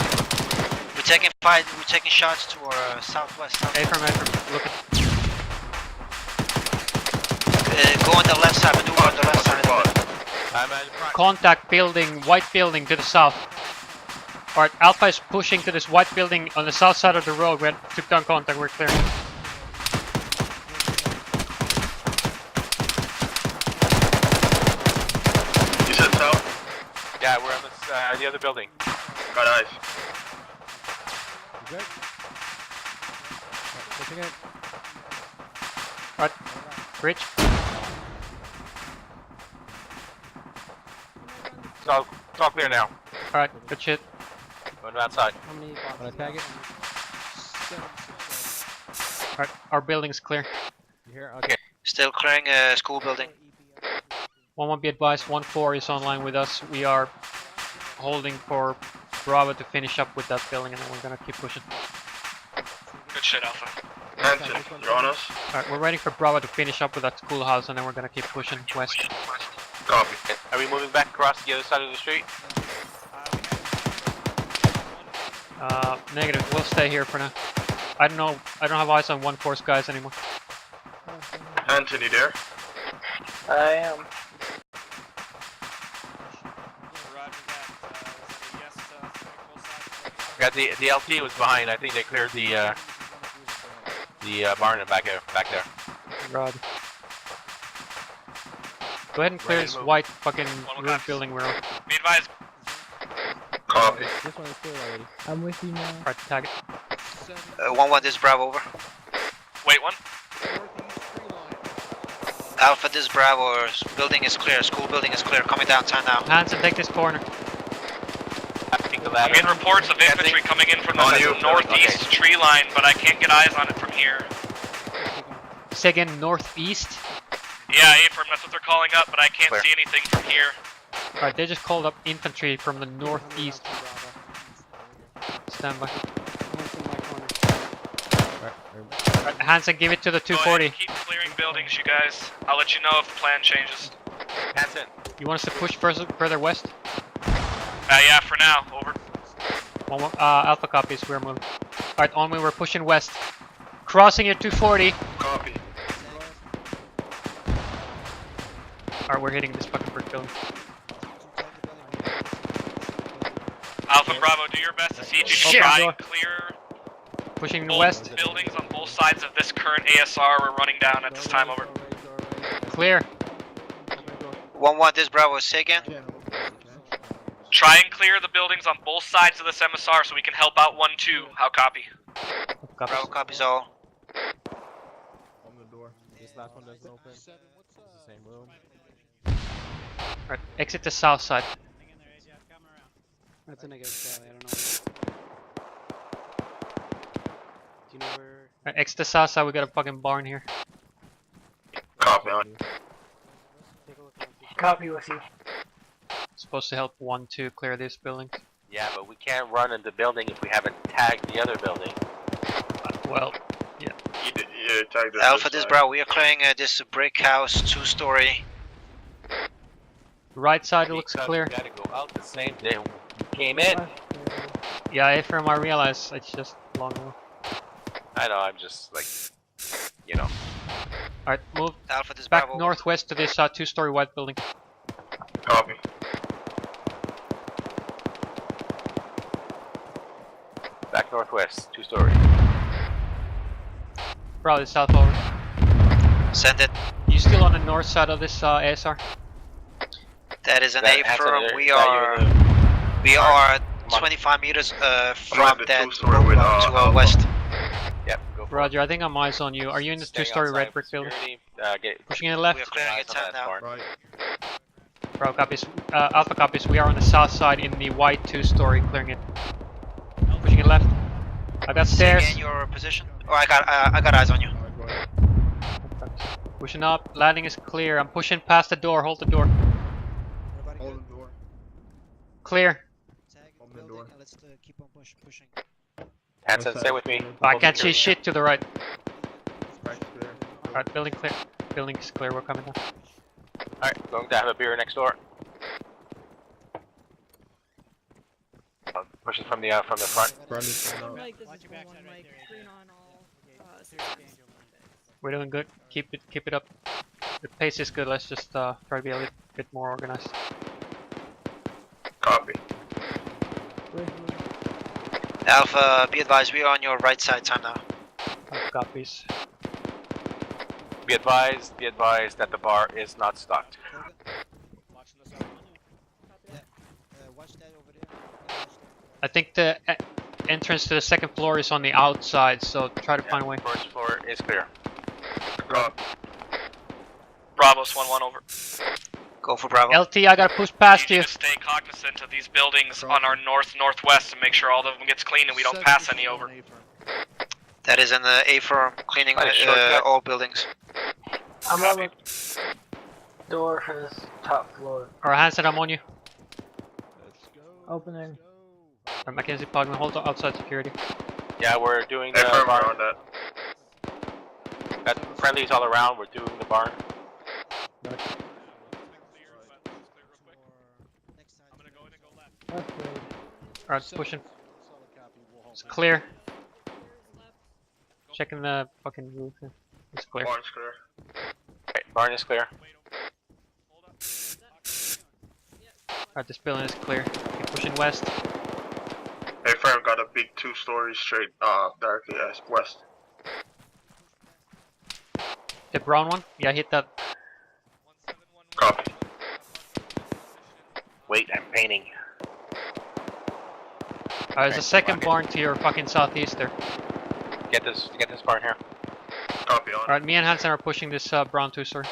We're taking shots to our southwest. A-firm, look at. Go on the left side, maneuver on the left side. Contact building, white building to the south. Alright, Alpha is pushing to this white building on the south side of the road. We took down contact, we're clear. You said south? Yeah, we're on this, the other building. Got eyes. You good? Pushing it. Alright, bridge. It's all clear now. Alright, good shit. Going outside. How many wanna tag it? Alright, our building's clear. You hear? Okay. Still clearing school building. 1-1 be advised, 1-4 is online with us. We are holding for Bravo to finish up with that building and then we're gonna keep pushing. Good shit, Alpha. Hanson, you're on us? Alright, we're waiting for Bravo to finish up with that schoolhouse and then we're gonna keep pushing west. Copy. Are we moving back across the other side of the street? Negative, we'll stay here for now. I don't know, I don't have eyes on 1-4's guys anymore. Anthony there? I am. Got the LT was behind. I think they cleared the barn back there. Rod. Go ahead and clear this white fucking room building we're on. Be advised. Copy. This one is clear already. I'm with you now. Alright, tag it. 1-1, this is Bravo, over. Wait, one. Alpha, this is Bravo. Building is clear. School building is clear. Coming downtown now. Hanson, take this corner. I'm getting reports of infantry coming in from the northeast tree line, but I can't get eyes on it from here. Say again, northeast? Yeah, A-firm, that's what they're calling up, but I can't see anything from here. Alright, they just called up infantry from the northeast. Stand by. Alright, Hanson, give it to the 240. Keep clearing buildings, you guys. I'll let you know if the plan changes. Hanson. You want us to push further west? Yeah, for now. Over. Alpha copies, we're moving. Alright, on me, we're pushing west. Crossing at 240. Copy. Alright, we're hitting this fucking brick building. Alpha Bravo, do your best to see if you can try and clear pushing both west. buildings on both sides of this current ASR we're running down at this time. Over. Clear. 1-1, this is Bravo. Say again. Try and clear the buildings on both sides of this MSR so we can help out 1-2. How copy? Bravo copies all. Open the door. This last one doesn't open. It's the same room. Alright, exit the south side. That's a negative, Charlie. I don't know. Do you know where? Alright, exit the south side, we got a fucking barn here. Copy on. Copy with you. Supposed to help 1-2 clear this building. Yeah, but we can't run in the building if we haven't tagged the other building. Well, yeah. You tagged Alpha, this Bravo. We are clearing this brick house, 2-story. Right side looks clear. We gotta go out the same day we came in. Yeah, A-firm, I realize it's just long road. I know, I'm just like, you know. Alright, move Alpha, this back Bravo. northwest to this 2-story white building. Copy. Back northwest, 2-story. Probably south over. Send it. You still on the north side of this ASR? That is an That A has firm. another- We that are you're the- 25 meters from the that 2-story with, to our Alpha. west. Yep, go for Roger, I think I'm eyes on you. Are you in the Staying 2-story outside red brick for building? security, Pushing in the We are left? clearing it 10 now. Right. Bro, copies. Alpha copies. We are on the south side in the white 2-story, clearing it. Pushing it left. I got Say stairs. again your position. Oh, I got eyes on you. Pushing up. Landing is clear. I'm pushing past the door. Hold the door. Hold the door. Clear. Tag the building and let's keep on pushing. Hanson, stay with me. I can't see shit to the right. Right clear. Alright, building clear. Building is clear. We're coming down. Alright, going to have a beer next door. Pushing from the front. Like this is one mic, green on all. We're doing good. Keep it up. The pace is good. Let's just try to be a little bit more organized. Copy. Alpha, be advised, we are on your right side time now. Copies. Be advised that the bar is not stocked. Watch that over there. I think the entrance to the second floor is on the outside, so try to find a way. First floor is clear. Bravos 1-1 over. Go for Bravo. LT, I gotta push past you. Stay cognizant of these buildings on our northwest and make sure all of them gets clean and we don't pass any over. That is an A firm, cleaning all buildings. I'm on the door for this top floor. Alright, Hanson, I'm on you. Opening. Alright, Mackenzie, Pogman, hold outside security. Yeah, we're doing the barn. Got friendlies all around. We're doing the barn. Alright, pushing. It's clear. Checking the fucking roof. It's clear. Barn's clear. Right, barn is clear. Alright, this building is clear. Keep pushing west. Hey, firm got a big 2-story straight directly west. The brown one? Yeah, hit that. Copy. Wait, I'm painting. There's a second barn to your fucking southeast there. Get this barn here. Copy on. Alright, me and Hansen are pushing this brown 2-story.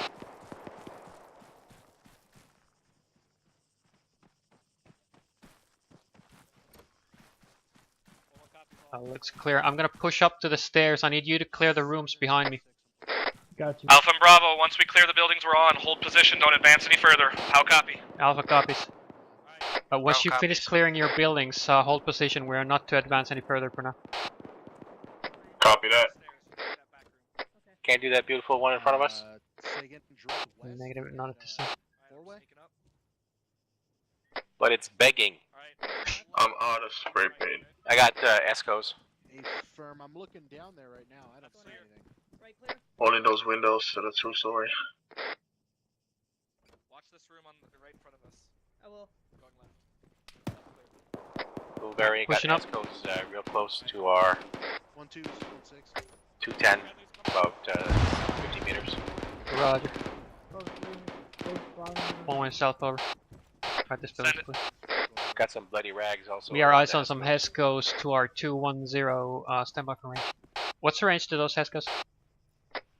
Looks clear. I'm gonna push up to the stairs. I need you to clear the rooms behind me. Got you. Alpha and Bravo, once we clear the buildings we're on, hold position, don't advance any further. How copy? Alpha copies. Once you finish clearing your buildings, hold position. We are not to advance any further for now. Copy that. Can't do that beautiful one in front of us? Negative, not at this time. But it's begging. I'm out of spray paint. I got Escos. A firm. I'm looking down there right now. I don't see anything. Right, clear. Only those windows to the 2-story. Watch this room on the right in front of us. I will. Going left. Blueberry got Pushing up. Escos real close to our 1-2-1-6. 210, about 50 meters. Roger. One way south over. Alright, this building's clear. Got some bloody rags also. We are eyes on some Hescos to our 210 standby for range. What's the range to those Hescos?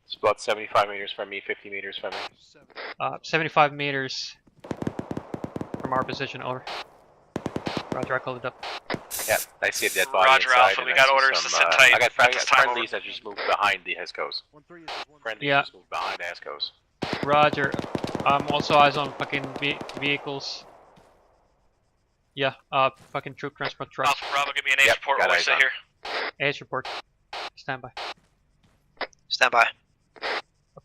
It's about 75 meters from me, 50 meters from me. 75 meters from our position, over. Roger, I called it up. Yeah, I see a dead body Roger, inside. Alpha, we got orders to sit tight I got at this time, friendlies that just moved behind the Hescos. Friendlies Yeah. just moved behind the Hescos. Roger. I'm also eyes on fucking vehicles. Yeah, fucking troop transport trucks. Alpha Bravo, give me an H report while we sit here. H report. Stand by. Stand by.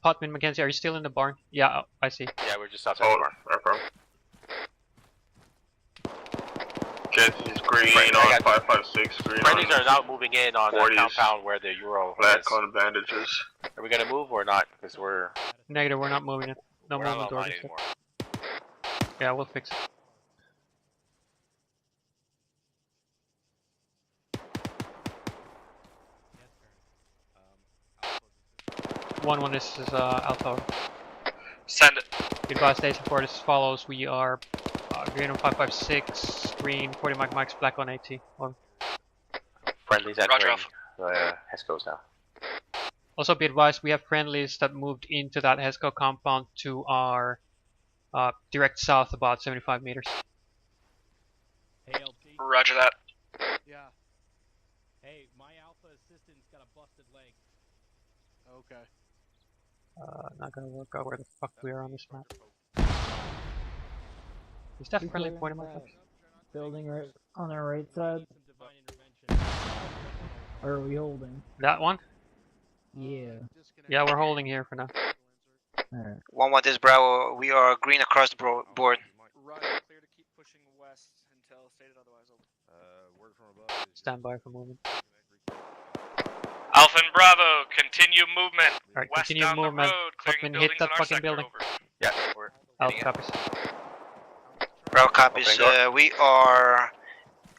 Potman Mackenzie, are you still in the barn? Yeah, I see. Yeah, we're just outside the barn. He's green on 556. Green Friendlies are now moving in on the compound where the Euro black is. on bandages. Are we gonna move or not? Because we're... Negative, we're not moving it. No we're not movement online orders. anymore. Yeah, we'll fix it. One, this is Alpha. Send it. Advise station report as follows. We are green on 556, green 40 mics, black on 80. Over. Friendlies entering Hesco's now. Also be advised, we have friendlies that moved into that Hesco compound to our direct south about 75 meters. Hey, LT. Roger that. Yeah. Hey, my Alpha assistant's got a busted leg. Okay. Not gonna work out where the fuck we are on this map. Is that friendly point in my place? Building right on our right side. Or are we holding? That one? Yeah. Yeah, we're holding here for now. Alright. 1-1 this Bravo. We are green across the board. Roger, clear to keep pushing west until stated otherwise. Word from above is Stand by for movement. Alpha and Bravo, continue movement. Alright, West continue down movement. the road, clearing Fucking hit buildings that in our fucking sector, building. over. Yeah, we're Alpha copies. Bravo copies. We are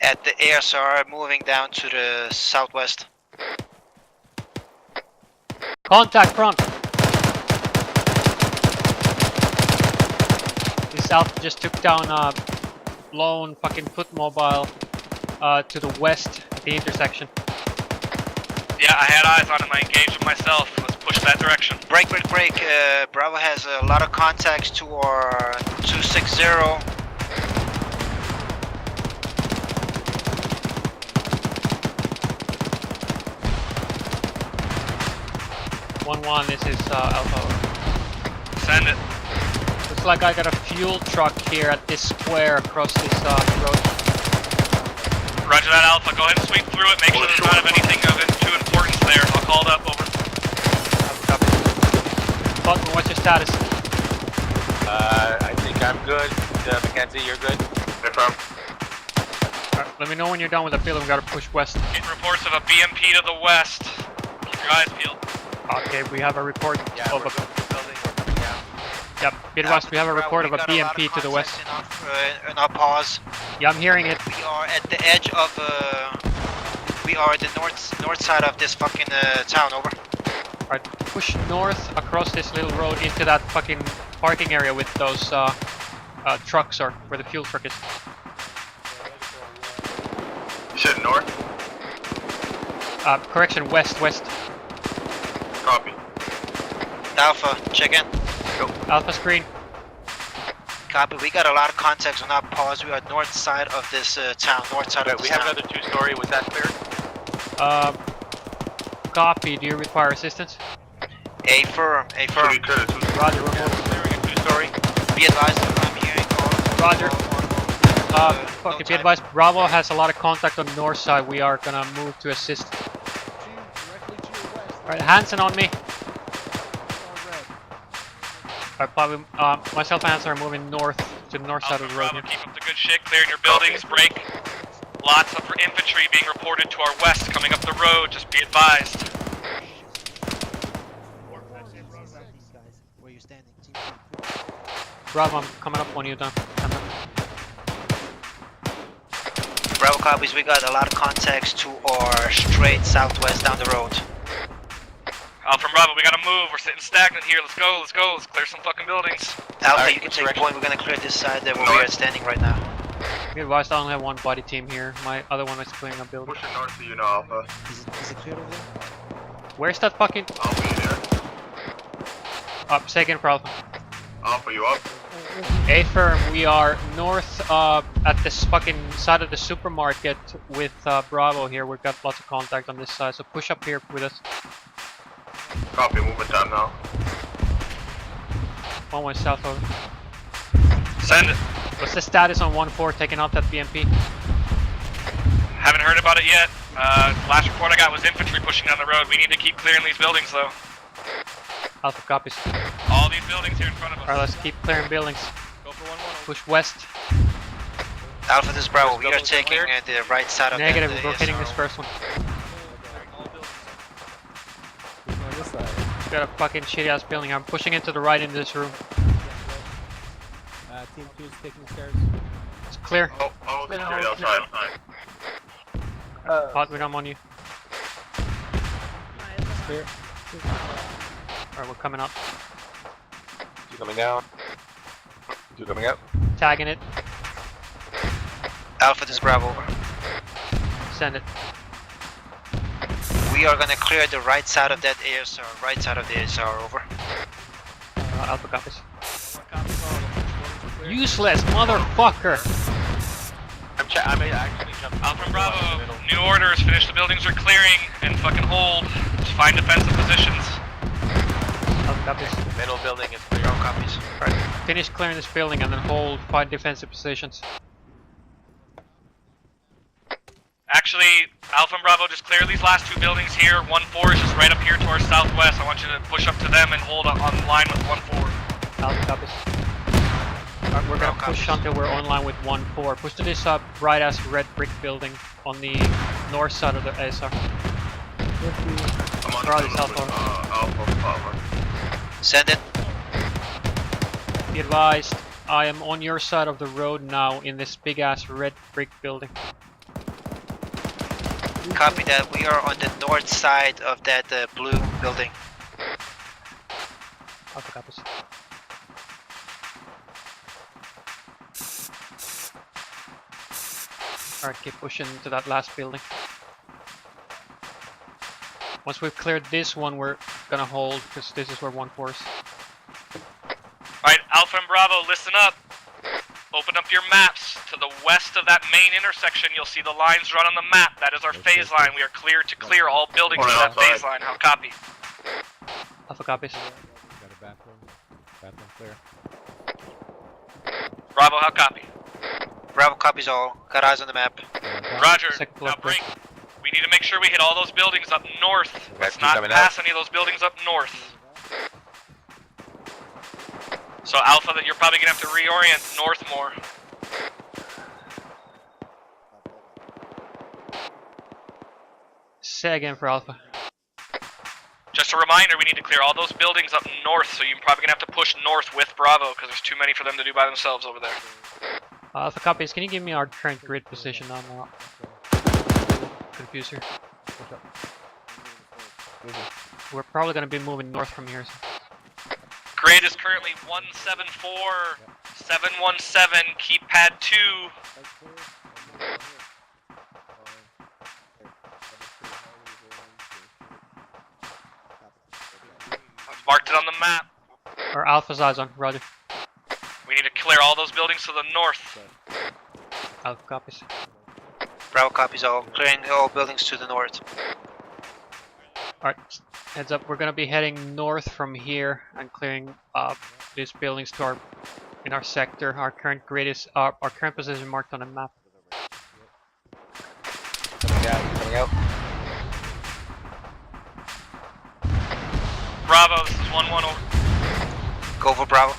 at the ASR moving down to the southwest. Contact front! This Alpha just took down a lone fucking foot mobile to the west at the intersection. Yeah, I had eyes on him. I engaged him myself. Let's push that direction. Break. Bravo has a lot of contacts to our 260. 1-1, this is Alpha. Send it. Looks like I got a fuel truck here at this square across this road. Roger that, Alpha. Go ahead and sweep through it. Make sure there's not anything of too importance there. I'll call it up. Over. Button, what's your status? I think I'm good. Mackenzie, you're good? Confirm. Alright, let me know when you're done with the building. We gotta push west. Getting reports of a BMP to the west. Keep your eyes peeled. Okay, we have a report Yeah, of we're a... going to the building. We're coming down. Yep, Midwest, we have a report of a BMP to the west. In our pause. Yeah, I'm hearing it. We are at the edge of. We are at the north side of this fucking town. Over. Alright, push north across this little road into that fucking parking area with those trucks, or where the fuel truck is. You said north? Correction, west. Copy. Alpha, check in. Go. Alpha screen. Copy. We got a lot of contacts on our pause. We are north side of this town. North side of We this have town. another two-story. Was that clear? Copy. Do you require assistance? A firm. Roger, we're moving. Clearing a two-story. Be advised that I'm hearing Roger. Fuck, be advised, Bravo has a lot of contact on the north side. We are gonna move to assist. Alright, Hansen on me. Alright, probably, myself and Hansen are moving north to the north side of the road Bravo, here. keep up the good shit. Clearing your buildings. Break. Lots of infantry being reported to our west coming up the road. Just be advised. Where you standing? Bravo, I'm coming up when you're done. Bravo copies. We got a lot of contacts to our straight southwest down the road. From Bravo, we gotta move. We're sitting stagnant here. Let's go. Let's clear some fucking buildings. Alpha, you can take point. We're gonna clear this side there where we are standing right now. Be advised, I only have one body team here. My other one is clearing a building. Pushing north to you now, Alpha. Is it clear over there? Where's that fucking... I'll be there. Say again for Alpha. Alpha, you up? A firm, we are north at this fucking side of the supermarket with Bravo here. We've got lots of contact on this side, so push up here with us. Copy, movement time now. 1-1 south over. Send it. What's the status on 1-4 taking out that BMP? Haven't heard about it yet. Last report I got was infantry pushing down the road. We need to keep clearing these buildings though. Alpha copies. All these buildings here in front of us. Alright, let's keep clearing buildings. Go for 1-1. Push west. Alpha, this is Bravo. We are taking the right side of Negative, that we're ASR. hitting this first one. On this side. Got a fucking shitty ass building. I'm pushing into the right in this room. Team 2 is taking the stairs. It's clear. Oh, security outside. Hot, I'm on you. Clear. Alright, we're coming up. Two coming down. Two coming up. Tagging it. Alpha, this is Bravo. Over. Send it. We are gonna clear the right side of that ASR. Right side of the ASR. Over. Alpha copies. Useless motherfucker! I'm actually jumping. Alpha and Bravo, new orders, finish the buildings we're clearing, and fucking hold. Just find defensive positions. Alpha copies. Middle building is clear. No copies. Alright, finish clearing this building and then hold, find defensive positions. Actually, Alpha and Bravo, just clear these last two buildings here. 1-4 is just right up here to our southwest. I want you to push up to them and hold on line with 1-4. Alpha copies. Alright, we're gonna push until we're on line with 1-4. Push to this bright ass red brick building on the north side of the ASR. Probably south over. Alpha. Send it. Be advised, I am on your side of the road now in this big ass red brick building. Copy that. We are on the north side of that blue building. Alpha copies. Alright, keep pushing to that last building. Once we've cleared this one, we're gonna hold, because this is where 1-4 is. Alright, Alpha and Bravo, listen up. Open up your maps. To the west of that main intersection, you'll see the lines drawn on the map. That is our phase line. We are clear to clear all buildings in that phase line. How copy? Alpha copies. Got a bathroom. Bathroom clear. Bravo, how copy? Bravo copies all. Got eyes on the map. Roger. Now break. We need to make sure we hit all those buildings up north. Let's not pass any of those buildings up north. So Alpha, that you're probably gonna have to reorient north more. Say again for Alpha. Just a reminder, we need to clear all those buildings up north, so you're probably gonna have to push north with Bravo, because there's too many for them to do by themselves over there. Alpha copies, can you give me our current grid position? I'm confused here. We're probably gonna be moving north from here. So. Grid is currently 174, 717, keep pad 2. I've marked it on the map. Or Alpha's eyes on, roger. We need to clear all those buildings to the north. Alpha copies. Bravo copies all. Clearing all buildings to the north. Alright, heads up, we're gonna be heading north from here and clearing these buildings to in our sector. Our current grid is our current position marked on a map. Coming out. Bravo, this is 1-1 over. Go for Bravo.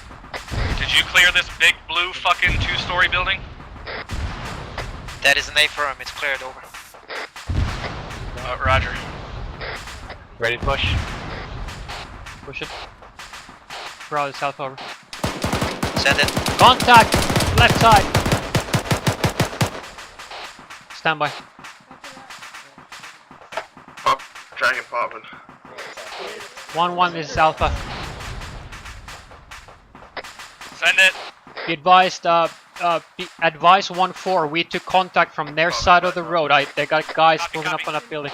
Did you clear this big blue fucking 2-story building? That is an A firm. It's cleared. Over. Roger. Ready to push? Push it. Bravo, south over. Send it. Contact! Left side! Stand by. Pop. Dragon popping. 1-1 is Alpha. Send it. Be advised, advise 1-4. We took contact from their side of the road. They got guys moving up on that building.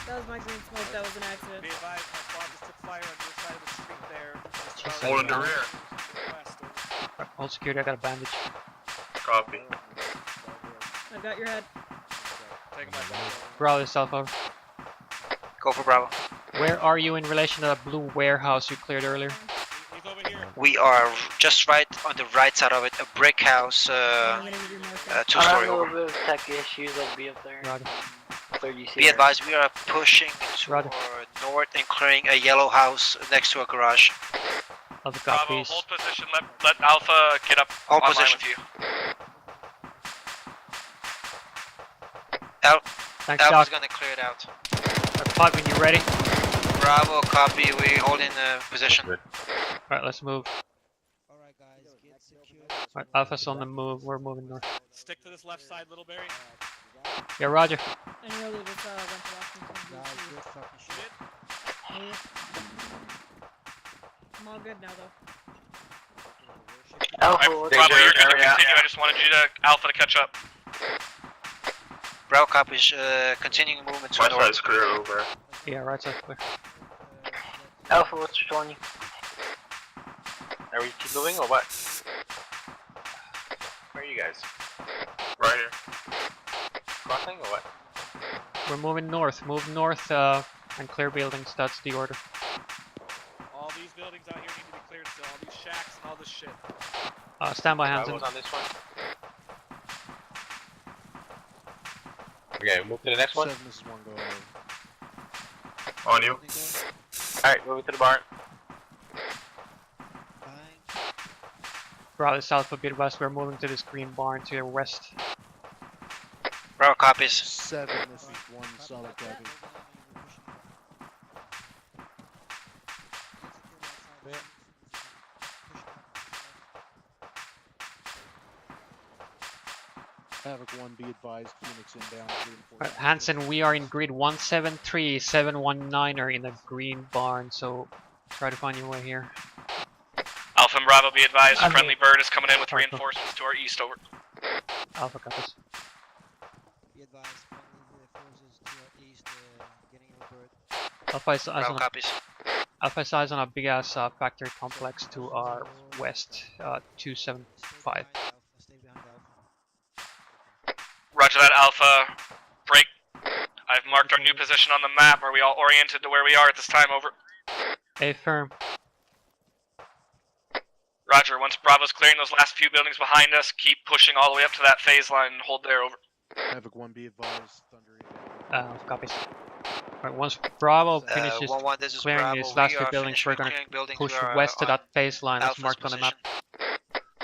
That was my green smoke, that was an accident. Be advised, my squad just took fire on your side of the street there. Hold in the rear. Hold security, I got a bandage. Copy. I've got your head. Take him Bravo, south over. Go for Bravo. Where are you in relation to that blue warehouse you cleared earlier? We are just right on the right side of it. A brick house, 2-story over. A little bit of tech issues, I'll be up there. Roger. Be advised, we are pushing to north and clearing a yellow house next to a garage. Alpha Bravo, copies. hold position. Let Alpha get up Hold online position. with you. Thanks, Alpha's Doc. gonna clear it out. Pod, when you're ready. Bravo, copy. We hold in position. Alright, let's move. Alright, guys, get secure. Alright, Alpha's on the move. We're moving north. Stick to this left side, Little Barry. Yeah, Roger. And earlier just went to Washington Guys, DC. good fucking shit. Yeah. I'm all good now though. Alpha, Bravo, you're good to continue. I just wanted you to Alpha to catch up. Bravo copies. Continuing movement to My north. side's clear over. Yeah, right side clear. Alpha, what's showing you? Are we keep moving or what? Where are you guys? Right here. Crossing or what? We're moving north. Move north and clear buildings. That's the order. All these buildings out here need to be cleared still. All these shacks and all this shit. Stand by, Hansen. Bravo's on this one. Okay, move to the next one. 7, this is 1, go ahead. On you. Alright, moving to the barn. Bravo, south of Bidwest. We're moving to this green barn to your west. Bravo copies. 7, this is 1, solid copy. Havoc 1, be advised, Phoenix inbound. Right, Hansen, we are in grid 173, 719 are in the green barn, so try to find your way here. Alpha and Bravo, be advised. I'm Friendly here. bird is coming in with Alpha. reinforcements to our east. Over. Alpha copies. Be advised, friendly forces to our east, getting a bird. Alpha is eyes Bravo on a, copies. Alpha is eyes on a big ass factory complex to our west, 275. Stay behind Alpha. Roger that, Alpha. Break. I've marked our new position on the map. Are we all oriented to where we are at this time? Over. Affirm. Roger. Once Bravo's clearing those last few buildings behind us, keep pushing all the way up to that phase line and hold there. Over. Havoc 1, be advised, Thunder inbound. Copies. Right, once Bravo finishes 1-1, this is clearing Bravo. these last We few are buildings, we're going finishing to building push to our, west to that phase line that's Alpha's marked on the map.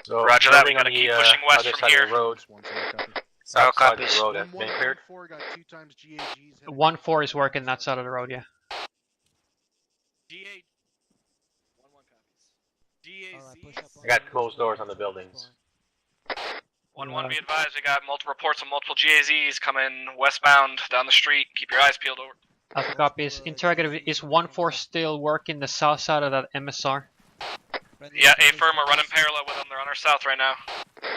So, Roger that, we building gotta on keep the, pushing west other from side here. Of the road. Bravo South side of copies. the road has been 1-1, cleared. 4, got 2 times GAGs. 1-4 is working that side of the road, yeah. GA. 1-1 copies. GAZs. I got closed doors on the buildings. 1-1, be advised. We got multiple reports of multiple GAZs coming westbound down the street. Keep your eyes peeled. Over. Alpha copies. Interrogative, is 1-4 still working the south side of that MSR? Yeah, A-firm are running parallel with them. They're on our south right now.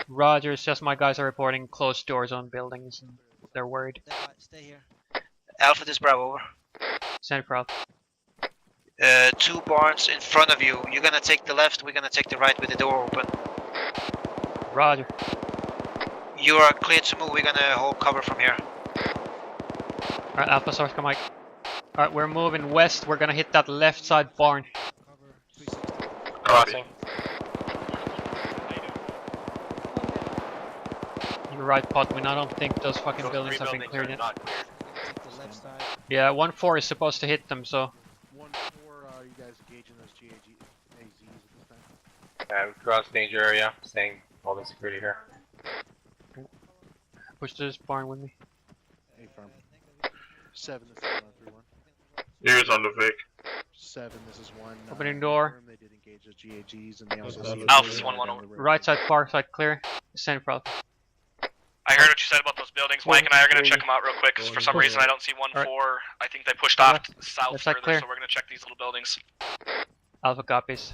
Roger, it's just my guys are reporting closed doors on buildings. And they're worried. Stay here. Alpha, this is Bravo. Over. Send it, Bravo. 2 barns in front of you. You're gonna take the left. We're gonna take the right with the door open. Roger. You are clear to move. We're gonna hold cover from here. Alright, Alpha Source, come Mike. Alright, we're moving west. We're gonna hit that left side barn. Crossing. You're right, Potwin. I don't think those fucking Those buildings three have been buildings cleared are yet. not cleared. Take the left side. Yeah, 1-4 is supposed to hit them, so 1-4, you guys engaging those GAZs at this time? Cross danger area. Staying holding security here. push to this barn with me. A-firm. 7, this is 1-3-1. Ears on the Vic. 7, this is 1. Opening door. They did engage those GAGs and they also see Alpha's 1-1 over. Right side, far side clear. Send Pro. I heard what you said about those buildings. Mike and I are going to check them out real quick, because for some reason I don't see 1-4. I think they pushed off to the south Left side further, clear. so we're going to check these little buildings. Alpha copies.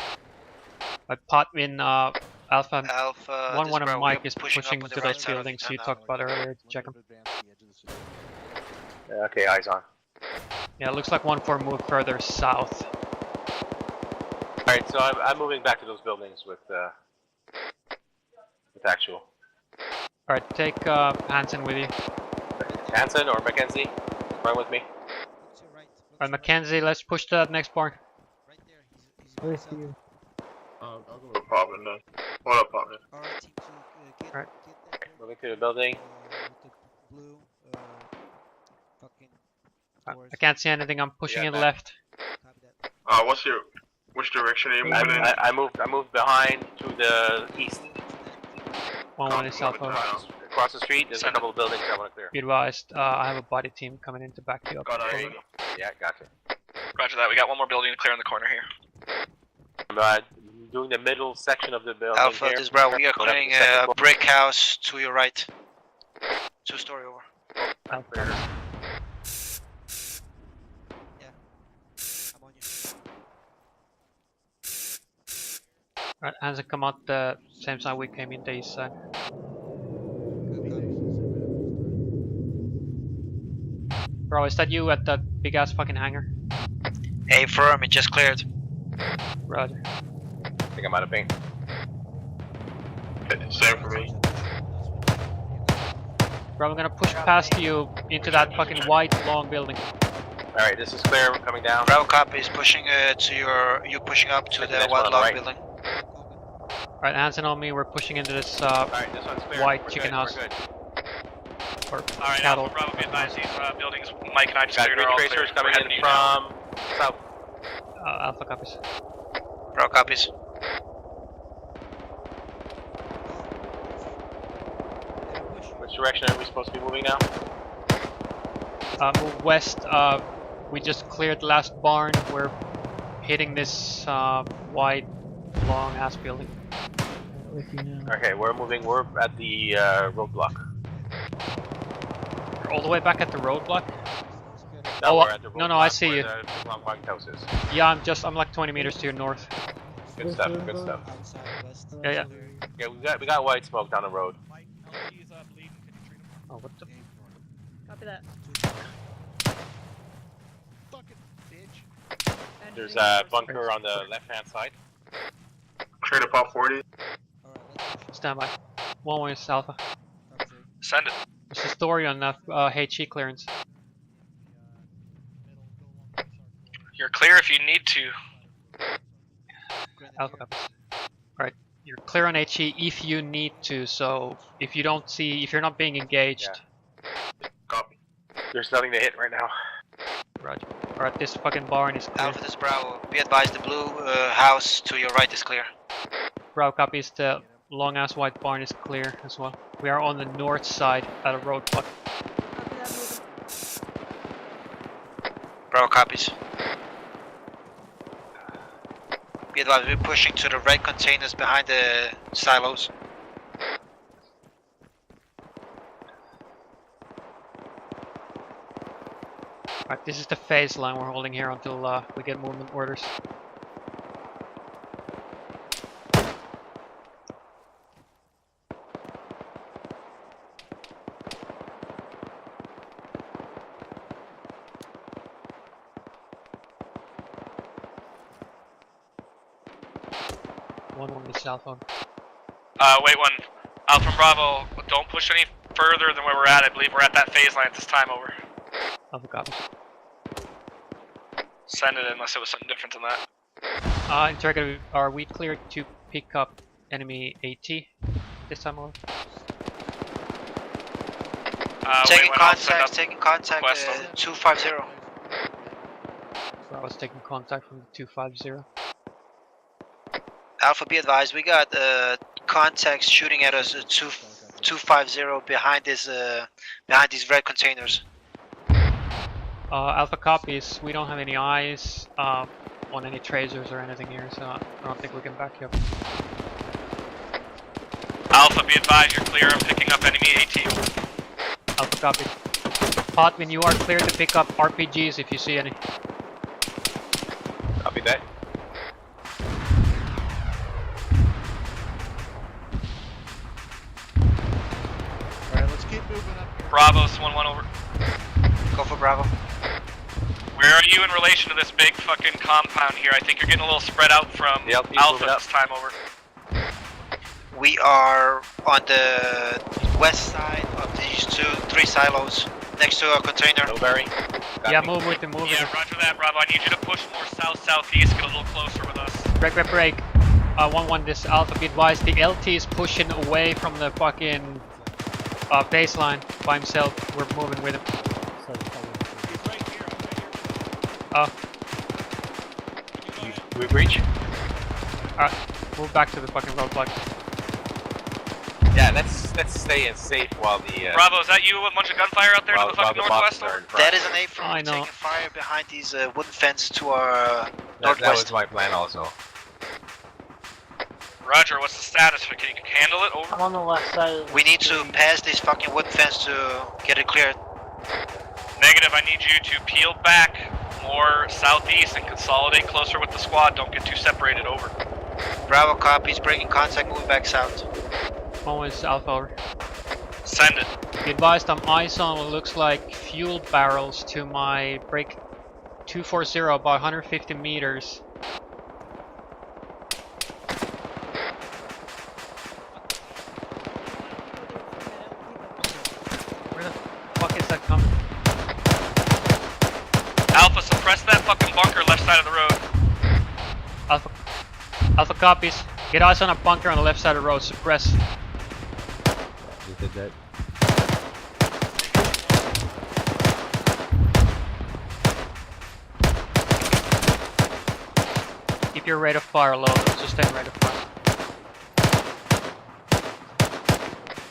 I Potwin, Alpha. Alpha. 1-1 and Bravo. Mike We're is pushing pushing up to on the right those side of buildings the you town talked about earlier to check them. Okay, eyes on. Yeah, it looks like 1-4 moved further south. Alright, so I'm moving back to those buildings with actual. Alright, take Hansen with you. Hansen or Mackenzie, run with me. Alright, Mackenzie, let's push to that next barn. Where's you? I'll go with Pavlin then. What up, Pavlin? Alright. Moving to the building. I can't see anything, I'm pushing Yeah, it back. left. What's your Which direction are you moving in? I moved behind to the east. 1-1 is Alpha. Across the street, there's a couple of buildings I want to clear. Be advised, I have a body team coming in to back you up. Yeah, gotcha. Roger that. We got one more building to clear in the corner here. I'm doing the middle section of the building. Alpha, here. this is Bravo. We are clearing a brick house to your right. 2-story over. Alpha. Yeah. I'm on you. Alright, Hansen, come out the same side we came in, the east side. Bro, is that you at that big ass fucking hangar? A firm, it just cleared. Roger. I think I'm out of paint. Same for me. Bro, I'm gonna push past you into that fucking white long building. Alright, this is clear. We're coming down. Bravo copy is pushing to your. You pushing up to the white long building. Alright, Hansen on me. We're pushing into this this one's clear. white We're chicken good, house. we're good. Alright, cattle. Alpha Bravo, be advised these buildings. Mike and I just Got cleared green are all tracers clear. coming We're in heading to you now. from south. Alpha copies. Bravo copies. Which direction are we supposed to be moving now? Move west. We just cleared the last barn. We're hitting this wide, long ass building. Okay, we're moving. We're at the roadblock. You're all the way back at the roadblock? No, we're at the no, I roadblock see where you. the long white house is. Yeah, I'm like 20 meters to your north. Good stuff. Good stuff. Yeah. Yeah, we got white smoke down the road. Oh, what the? Copy that. There's a bunker on the left-hand side. Clear to pop 40. Stand by. 1-1 is Alpha. Send it. What's the story on HE clearance? You're clear if you need to. Alpha copies. Alright, you're clear on HE if you need to, so if you don't see, if you're not being engaged. Yeah. Copy. There's nothing to hit right now. Roger. Alright, this fucking barn is clear. Alpha, this is Bravo. Be advised, the blue house to your right is clear. Bravo copies, the long ass white barn is clear as well. We are on the north side at a roadblock. Bravo copies. Be advised, we're pushing to the red containers behind the silos. Alright, this is the phase line we're holding here until we get movement orders. One is Alpha. Wait one. Alpha and Bravo, don't push any further than where we're at. I believe we're at that phase line at this time, over. Alpha copies. Send it unless it was something different than that. Interrogator, are we cleared to pick up enemy AT this time over? Taking wait, I'll send contact, taking contact, west. 250. I was taking contact from the 250. Alpha, be advised, we got contacts shooting at us at 250 behind this behind these red containers. Alpha copies. We don't have any eyes on any tracers or anything here, so I don't think we can back you up. Alpha, be advised, you're clear. I'm picking up enemy AT. Alpha copy. Potwin, you are clear to pick up RPGs if you see any. Copy that. Alright, let's keep moving up here. Bravo's 1-1 over. Go for Bravo. Where are you in relation to this big fucking compound here? I think you're getting a little spread out from Alpha this time, over. We are on the west side of these 3 silos, next to a container. Blueberry. Yeah, move with him, move with Yeah, him. roger that, Bravo. I need you to push more south-southeast, get a little closer with us. Break. 1-1, this Alpha, be advised, the LT is pushing away from the fucking baseline by himself. We're moving with him. We breach? Alright, move back to the fucking roadblock. Yeah, let's stay in safe while the Bravo, is that you with a bunch of gunfire out there to the fucking northwest? That is an A from I know. taking fire behind these wooden fences to our that was northwest. my plan also. Roger, what's the status? Can you handle it? Over. I'm on the left side of the We need to pass this fucking wooden fence to get it cleared. Negative, I need you to peel back more southeast and consolidate closer with the squad. Don't get too separated. Over. Bravo copies, breaking contact, moving back south. Always Alpha over. Send it. Be advised, I'm eyes on what looks like fuel barrels to my break 240, about 150 meters. Where the fuck is that coming? Alpha, suppress that fucking bunker left side of the road. Alpha copies. Get eyes on a bunker on the left side of the road. Suppress. You did that. Keep your rate of fire low. Sustain rate of fire.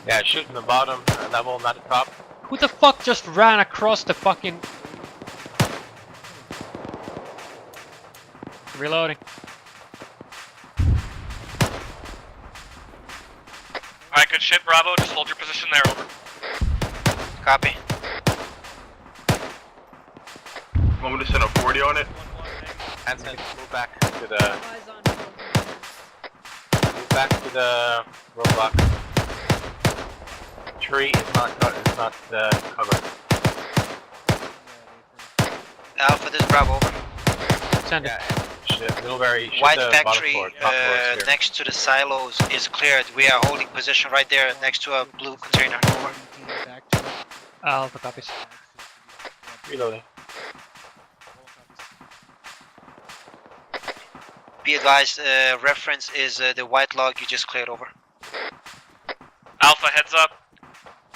Yeah, shooting the bottom level, not the top. Who the fuck just ran across the fucking... Reloading. Alright, good shit, Bravo. Just hold your position there. Over. Copy. Want me to send a 40 on it? Hansen, move back to the... Move back to the roadblock. Tree is not covered. Alpha, this is Bravo, over. Send it. White factory next to the silos is cleared. We are holding position right there next to a blue container. Over. Alpha copies. Reloading. Be advised, reference is the white log you just cleared. Over. Alpha, heads up.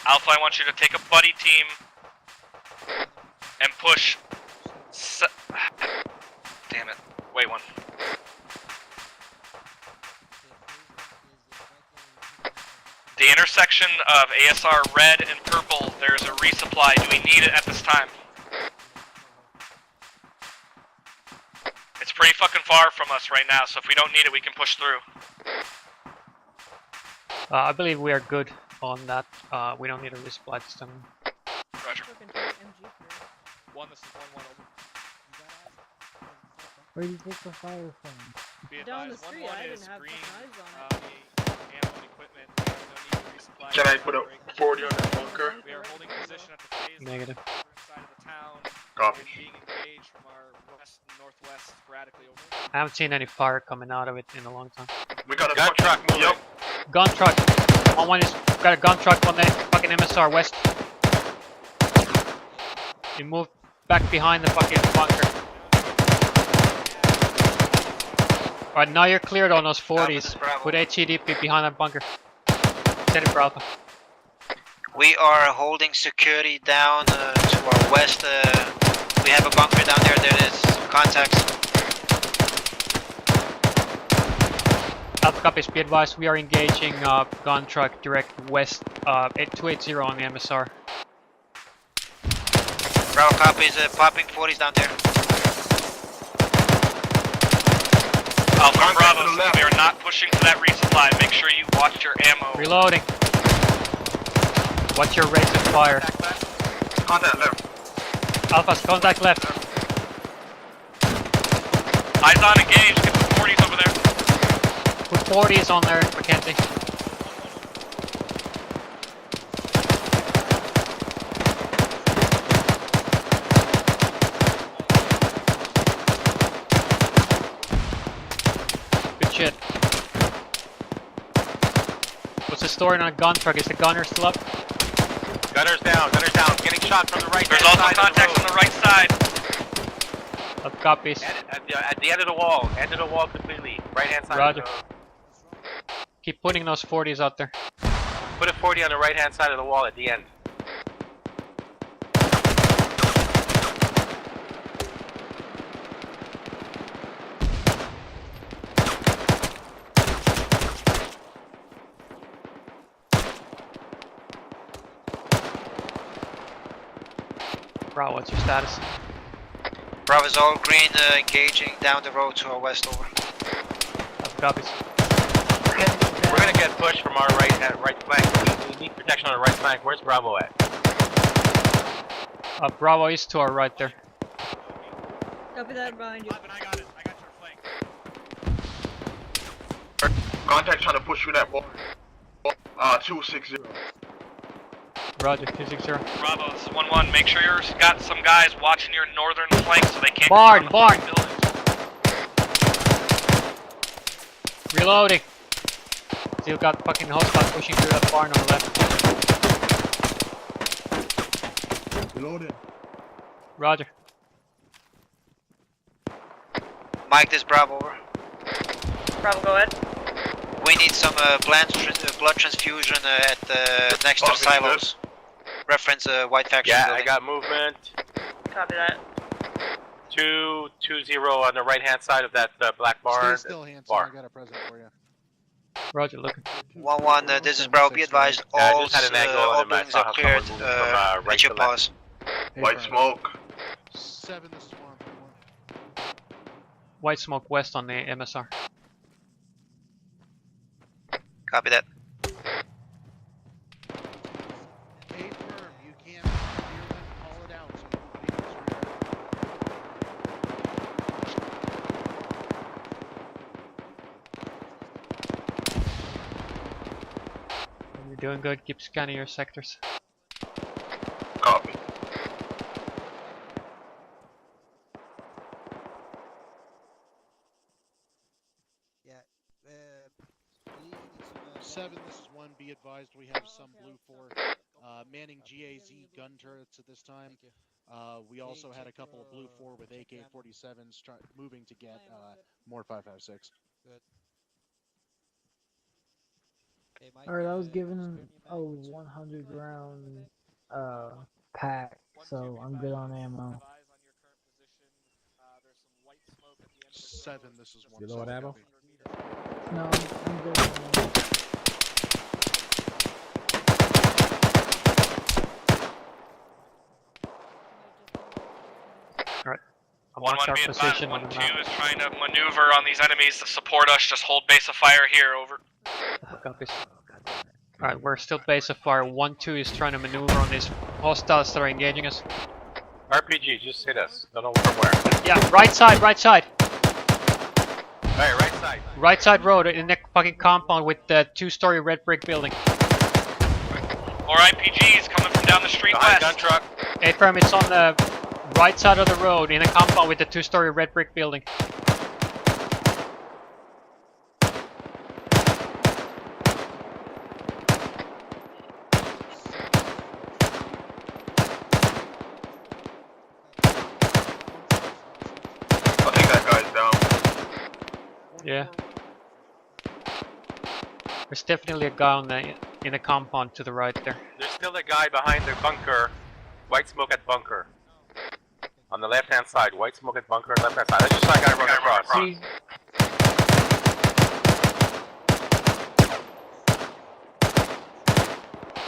Alpha, I want you to take a buddy team and push. Damn it. Wait one. The intersection of ASR red and purple, there's a resupply. Do we need it at this time? It's pretty fucking far from us right now, so if we don't need it, we can push through. I believe we are good on that. We don't need a resupply this time. Roger. One, this is 1-1 over. Where do you take the fire from? Be Down the advised, street, 1-1 I is didn't have green, fucking eyes on it. ammo and equipment. We have no need to resupply. Can I put a 40 on that bunker? We are holding position at the phase Negative. side of the town. Copy. Being engaged from our west and northwest sporadically over. I haven't seen any fire coming out of it in a long time. We got a gun truck moving. Yep. Gun truck. One is got a gun truck on the fucking MSR west. You move back behind the fucking bunker. Alright, now you're cleared on those 40s. Put HEDP behind that bunker. Set it for Alpha. We are holding security down to our west. We have a bunker down there. There is contacts. Alpha copies, be advised, we are engaging gun truck direct west 280 on the MSR. Bravo copies, popping 40s down there. Alpha Bravo, so we are not pushing to that resupply. Make sure you watch your ammo. Reloading. What's your rate of fire? Contact left. Alpha's contact left. Eyes on engaged. Get the 40s over there. Put 40s on there, Mackenzie. Good shit. What's the story on a gun truck? Is the gunner still up? Gunner's down, getting shot from the right. There's also contacts on the right side. Up copies. At the end of the wall completely. Right hand side. Roger. Of the Keep putting those 40s out there. Put a 40 on the right hand side of the wall at the end. Bravo, what's your status? Bravo's all green, engaging down the road to our west, over. Copies. We're gonna get pushed from our right flank. We need protection on our right flank. Where's Bravo at? Bravo is to our right there. Copy that behind you. I got it. I got your flank. Contact trying to push through that wall. 260. Roger, 260. Bravo, this is 1-1. Make sure you've got some guys watching your northern flank so they can't Barn, get on the barn. buildings. Reloading. Still got fucking hostiles pushing through that barn on the left. Reloading. Roger. Mike, this Bravo, over. Bravo, go ahead. We need some blood transfusion at next to the silos. Reference White Faction Yeah, building. I got movement. Copy that. 220 on the right hand side of that black barn. Stay still, Hanson. Bar. I got a present for you. Roger, looking. 1-1, this is Bravo. Be advised, Yeah, I all just had an angle all on him. I buildings saw are how cleared. someone moved from right At your to left. pause. White smoke. 7, this is 1. White smoke west on the MSR. Copy that. 8 firm. You can't hear them, call it out. So You're doing good. Keep scanning your sectors. Copy. Yeah. Believe you need some, 7, this is 1. Be advised, we have some blue 4 manning GAZ gun turrets at this time. We also had a couple of blue 4 with AK-47s moving to get more 5.56. Good. Hey, Mike, Alright, I was given a 100 round pack, so I'm good on ammo. 7, this is 1. You low on ammo? No, I'm good on ammo. Alright. 1-1, be advised. 1-2 is trying to maneuver on these enemies to support us. Just hold base of fire here, over. Copies. Alright, we're still base of fire. 1-2 is trying to maneuver on these hostiles that are engaging us. RPG, just hit us. Don't know from where. Yeah, right side, right side. Alright, right side. Right side road in the fucking compound with the 2-story red brick building. More IPGs coming from down the street Behind west. gun truck. A firm, it's on the right side of the road in a compound with the 2-story red brick building. I think that guy's down. Yeah. There's definitely a guy on the in the compound to the right there. There's still a guy behind the bunker. White smoke at bunker. On the left hand side. White smoke at bunker, left hand side. Let's just like I run across. See?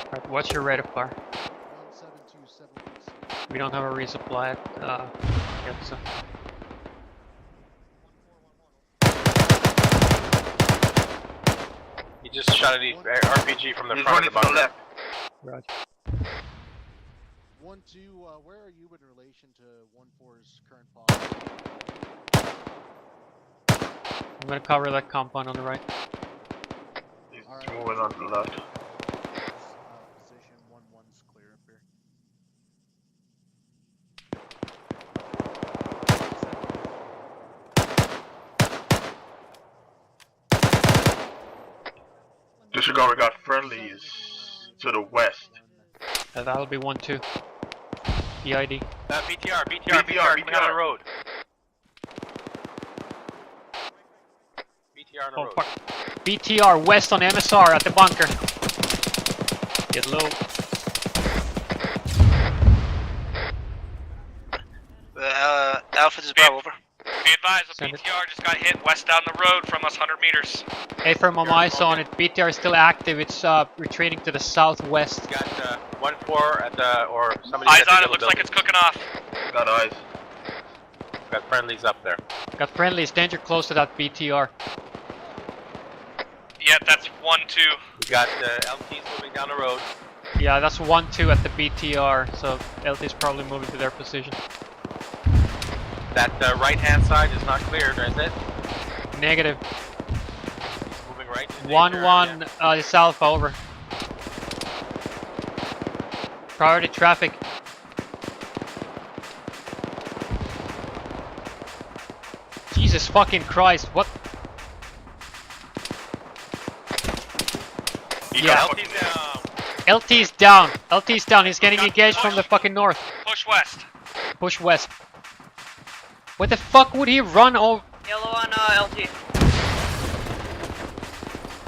Alright, what's your rate of fire? 17276. We don't have a resupply yet, so. He just shot an RPG from the front of the bunker. Roger. 1-2, where are you in relation to 1-4's current posture? I'm gonna cover that compound on the right. He's moving on the left. Position 1-1's clear up here. Disregard, we got friendlies to the west. That'll be 1-2. EID. BTR coming on the road. BTR on the road. Fuck. BTR west on MSR at the bunker. Get low. Alpha, this is Bravo, over. Be advised, the BTR just got hit west down the road from us 100 meters. A-firm on eyes on it. BTR is still active. It's retreating to the southwest. Got 1-4 at the, or somebody. Eyes on it, looks like it's cooking off. Got eyes. Got friendlies up there. Got friendlies. Danger close to that BTR. Yeah, that's 1-2. We got LTs moving down the road. Yeah, that's 1-2 at the BTR, so LT is probably moving to their position. That right-hand side is not cleared, is it? Negative. Moving right. 1-1 is Alpha, over. Priority traffic. Jesus fucking Christ, what? Yeah. LT's down. LT's down. He's getting engaged from the fucking north. Push west. Push west. Where the fuck would he run over? Yellow on LT.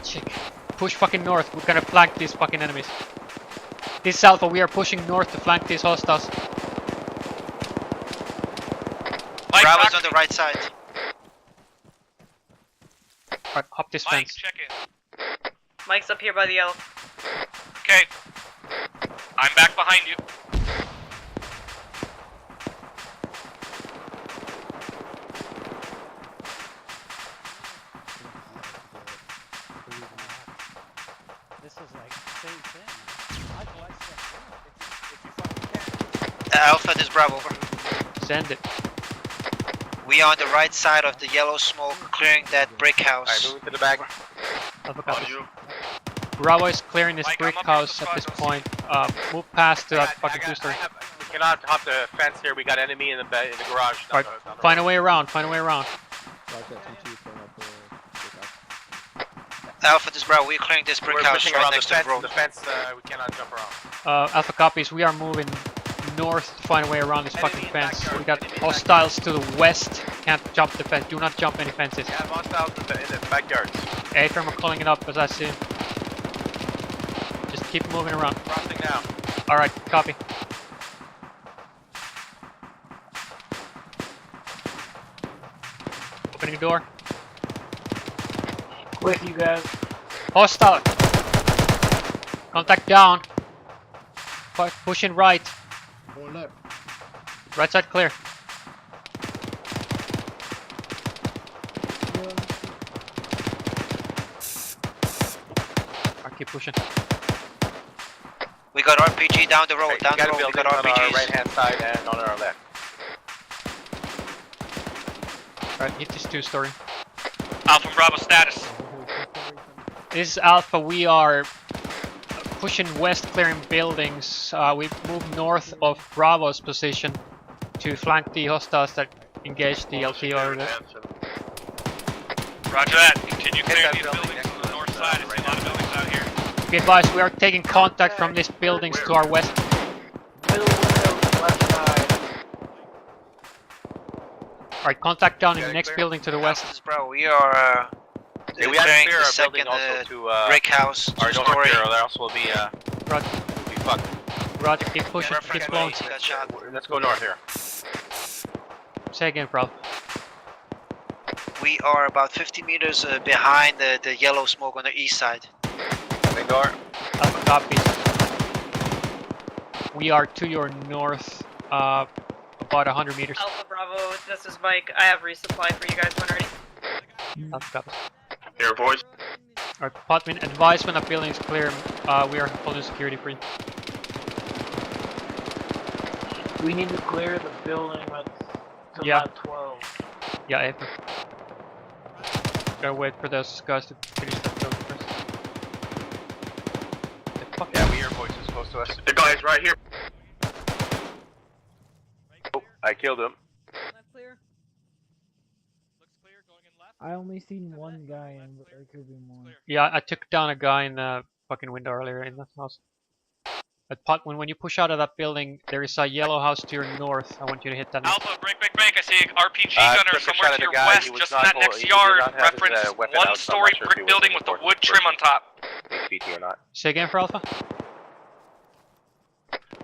Chick. Push fucking north. We're gonna flank these fucking enemies. This is Alpha. We are pushing north to flank these hostiles. Bravo's on the right side. Alright, hop this Mike, fence. check it. Mike's up here by the yellow. Okay. I'm back behind you. This is like the same thing. Why do I step If you fucking can. Alpha, this Bravo, over. Send it. We are on the right side of the yellow smoke, clearing that brick house. Alright, moving to the back. Alpha copy. Bravo is clearing this brick house at this point. Move past to that fucking two-story. We cannot hop the fence here. We got enemy in the garage. Alright, find a way around. Find a way around. Alpha, this Bravo, we're clearing this brick We're house pushing right around next the to the road. fence, we cannot jump around. Alpha copies. We are moving north to find a way around this fucking fence. We got hostiles to the west. Can't jump the fence. Do not jump any fences. Yeah, hostiles in the backyards. A-firm are calling it up as I see him. Just keep moving around. Crossing now. Alright, copy. Opening the door. Quick, you guys. Hostile. Contact down. Pushing right. Going left. Right side clear. I keep pushing. We got RPG down the road, Okay, down the road, we got on our RPGs. right hand side and on our left. Alright, hit this two-story. Alpha Bravo status. This is Alpha. We are pushing west, clearing buildings. We move north of Bravo's position to flank the hostiles that engage the LTR. Roger that. Continue clearing these buildings to the north side. I see a lot of buildings out here. Be advised, we are taking contact from these buildings to our west. Middle window, left side. Alright, contact down in the next building to the west. This Bravo, we are Yeah, we have to clearing clear the our building second also to brick house, our north two-story. here, or else we'll be fucked. Roger, keep pushing, keep going. Got shot. Let's go north here. Say again, bro. We are about 50 meters behind the yellow smoke on the east side. Main door. Alpha copy. We are to your north, about 100 meters. Alpha Bravo, this is Mike. I have resupply for you guys when ready. Alpha copy. Here, boys. Alright, Potman, advise when a building is clear. We are holding security free. We need to clear the building that's to Yeah. left 12. Yeah, April. Gotta wait for those guys to finish that building first. Yeah, we hear voices close to us. The guy's right here. Oh, I killed him. I only seen one guy in, but there could be more. Yeah, I took down a guy in the fucking window earlier in the house. But Potman, when you push out of that building, there is a yellow house to your north. I want you to hit that. Alpha, break. I see an RPG gunner took a somewhere shot to at your the guy. west, He was just in not that full- next he did yard. not have his, Reference weapon out, so I'm one-story not sure if brick he was building in with the the wood trim on top. HVT or not. Say again for Alpha?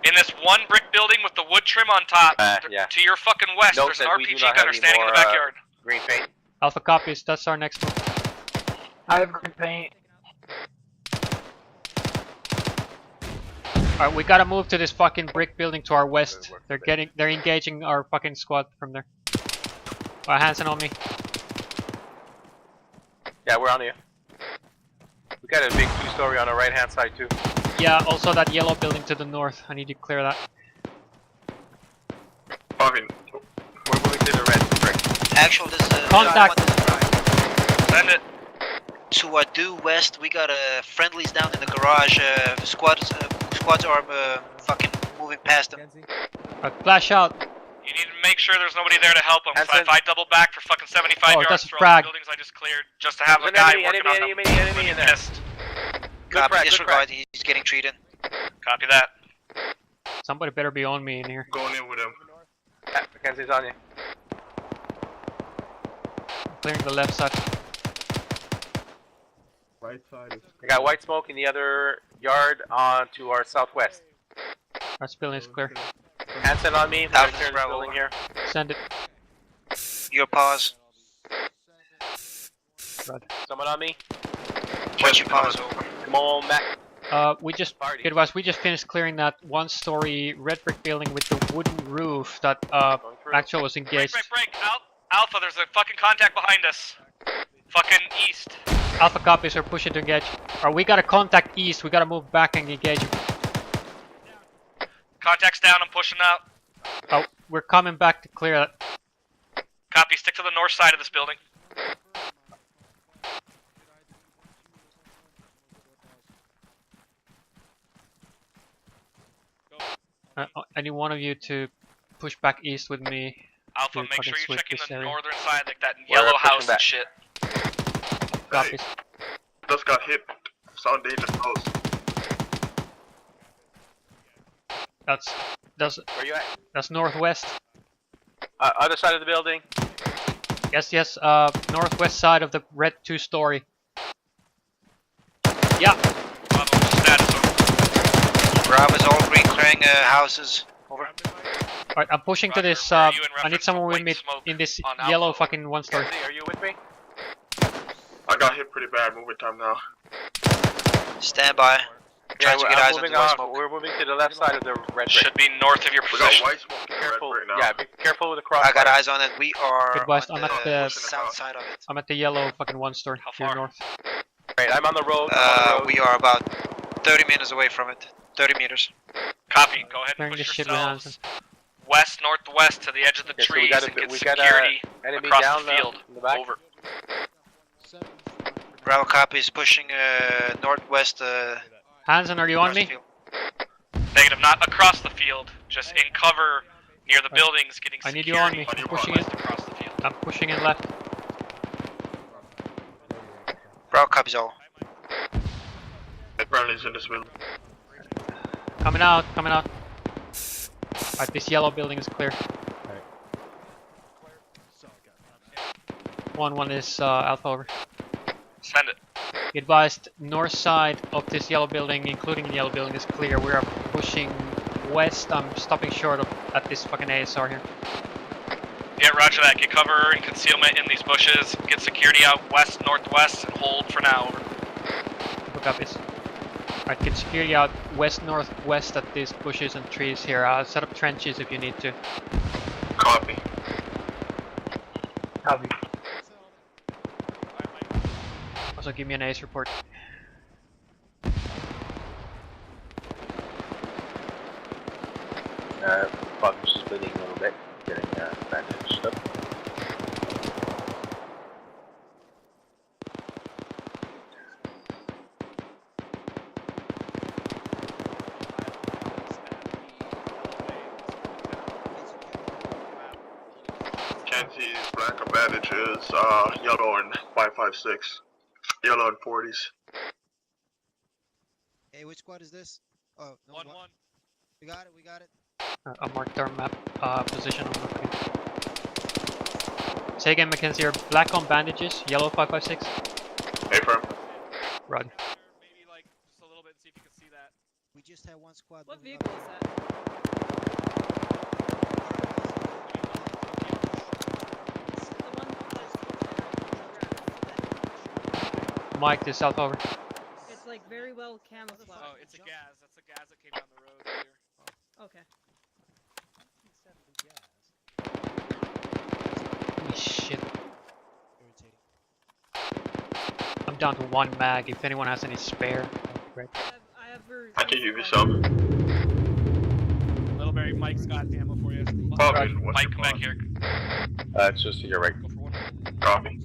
In this one brick building with the wood trim on top, Yeah. to your fucking west, Note there's an that we do RPG not have gunner any standing in the more, backyard. Green paint. Alpha copies. That's our next move. I have green paint. Alright, we gotta move to this fucking brick building to our west. They're engaging our fucking squad from there. Hanson on me. Yeah, we're on you. We got a big 2-story on our right hand side too. Yeah, also that yellow building to the north. I need to clear that. We're moving to the red brick. Actual, this is Contact. Send it. To due west, we got friendlies down in the garage. Squads are fucking moving past them. Flash out. You need to make sure there's nobody there to help them. So if I double back for fucking 75 yards that's through all frag. the buildings I just cleared, just to have a guy working on them. Enemy in there. Copy, disregard, he's getting treated. Copy that. Somebody better be on me in here. Going in with him. Mackenzie's on you. Clearing the left side. Right side is. I got white smoke in the other yard on to our southwest. Our building is clear. Hanson on me. We're clearing the building here. Send it. Your pause. Someone on me. What's your pause over? Come on, Mac. We just finished clearing that 1-story red brick building with the wooden roof that actual was engaged. Break. Alpha, there's a fucking contact behind us. Fucking east. Alpha copies are pushing to engage. We gotta contact east. We gotta move back and engage. Contact's down. I'm pushing out. Oh, we're coming back to clear that. Copy. Stick to the north side of this building. Any one of you to push back east with me. Alpha, to make sure fucking you're switch checking this the area. northern side, like that yellow house and back. shit. Copies. Just got hit. Sound danger close. That's Where you at? that's northwest. Other side of the building. Yes. Northwest side of the red 2-story. Yeah. Bravo's all green, clearing houses. Over. Alright, I'm pushing to this. I need someone with me in this yellow fucking 1-story. Are you with me? I got hit pretty bad. Moving time now. Stand by. Trying to get eyes on the white smoke. We're moving to the left side of the red brick. Should be north of your We got position. white smoke in the red Careful. brick now. Yeah, be careful with the crossfire. I got eyes on it. We are Good west. on I'm at the south side of it. I'm at the yellow fucking 1-story. How to your far? north. Right, I'm on the road. We are about 30 meters away from it. 30 meters. Copy. Go ahead and Clearing this push shit with yourselves Hanson. west, northwest to the edge of the Okay, so trees and get security enemy across down the field. in the back. Over. Bravo copies pushing northwest. Hanson, are you on across the me? field. Negative, not across the field. Just in cover near the buildings, getting I security. need you on me. I'm pushing in. Across the field. I'm pushing in left. Bravo copies all. Friendly's in this building. Coming out. Alright, this yellow building is clear. 1-1 is Alpha over. Send it. Be advised, north side of this yellow building, including the yellow building, is clear. We are pushing west. I'm stopping short of at this fucking ASR here. Yeah, roger that. Get cover and concealment in these bushes. Get security out west, northwest, and hold for now. Over. Look up this. Alright, get security out west, northwest at these bushes and trees here. Set up trenches if you need to. Copy. Copy. Also, give me an ace report. Bottom's just bleeding a little bit. Getting bandaged up. Mackenzie's black and bandages, yellow and 556. Yellow and 40s. Hey, which squad is this? Oh, no. 1-1. We got it. I marked our map position on the thing. Say again, Mackenzie, you're black on bandages, yellow 556. Hey, firm. Run. Maybe like just a little bit, see if you can see that. We just have one squad. What moving vehicle up. is that? It's the one that Mike, this Alpha over. It's like very well camouflaged. Oh, it's a gas. That's a gas that came down the road here. Okay. Holy shit. I'm down to 1 mag. If anyone has any spare, that'd be great. I can give you some. Littleberry, Mike's got ammo for you. Copy. Mike, come back here. It's just to your right. Copy.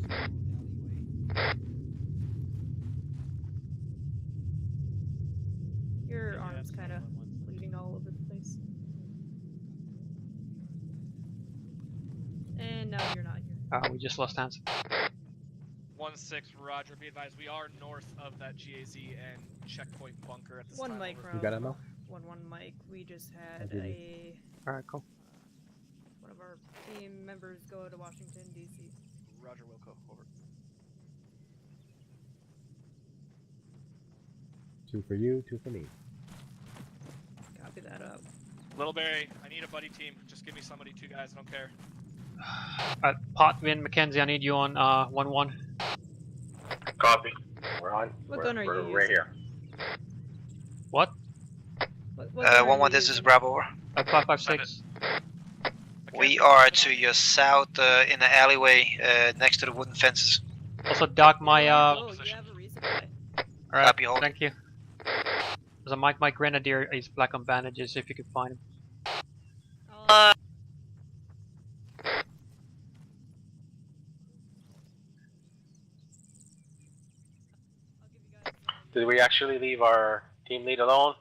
Your arm's kind of bleeding all over the place. And now you're not here. We just lost hands. 1-6, Roger. Be advised, we are north of that GAZ and checkpoint bunker at this time. 1 micro. over. You got ammo? 1-1 Mike. We just had give you. a Alright, cool. one of our team members go to Washington D.C. Roger, Wilco. Over. 2 for you, 2 for me. Copy that up. Littleberry, I need a buddy team. Just give me somebody, 2 guys. I don't care. Potvin, Mackenzie, I need you on 1-1. Copy. We're on. What gun are we're you right using? here. What? What gun are 1-1, you this is using? Bravo. Over. 556. We are to your south in the alleyway next to the wooden fences. Also, Doc, my Oh, you have a resupply. Alright, Copy, hold. thank you. There's a Mike Grenadier, he's black on bandages if you could find him. Did we actually leave our team lead alone?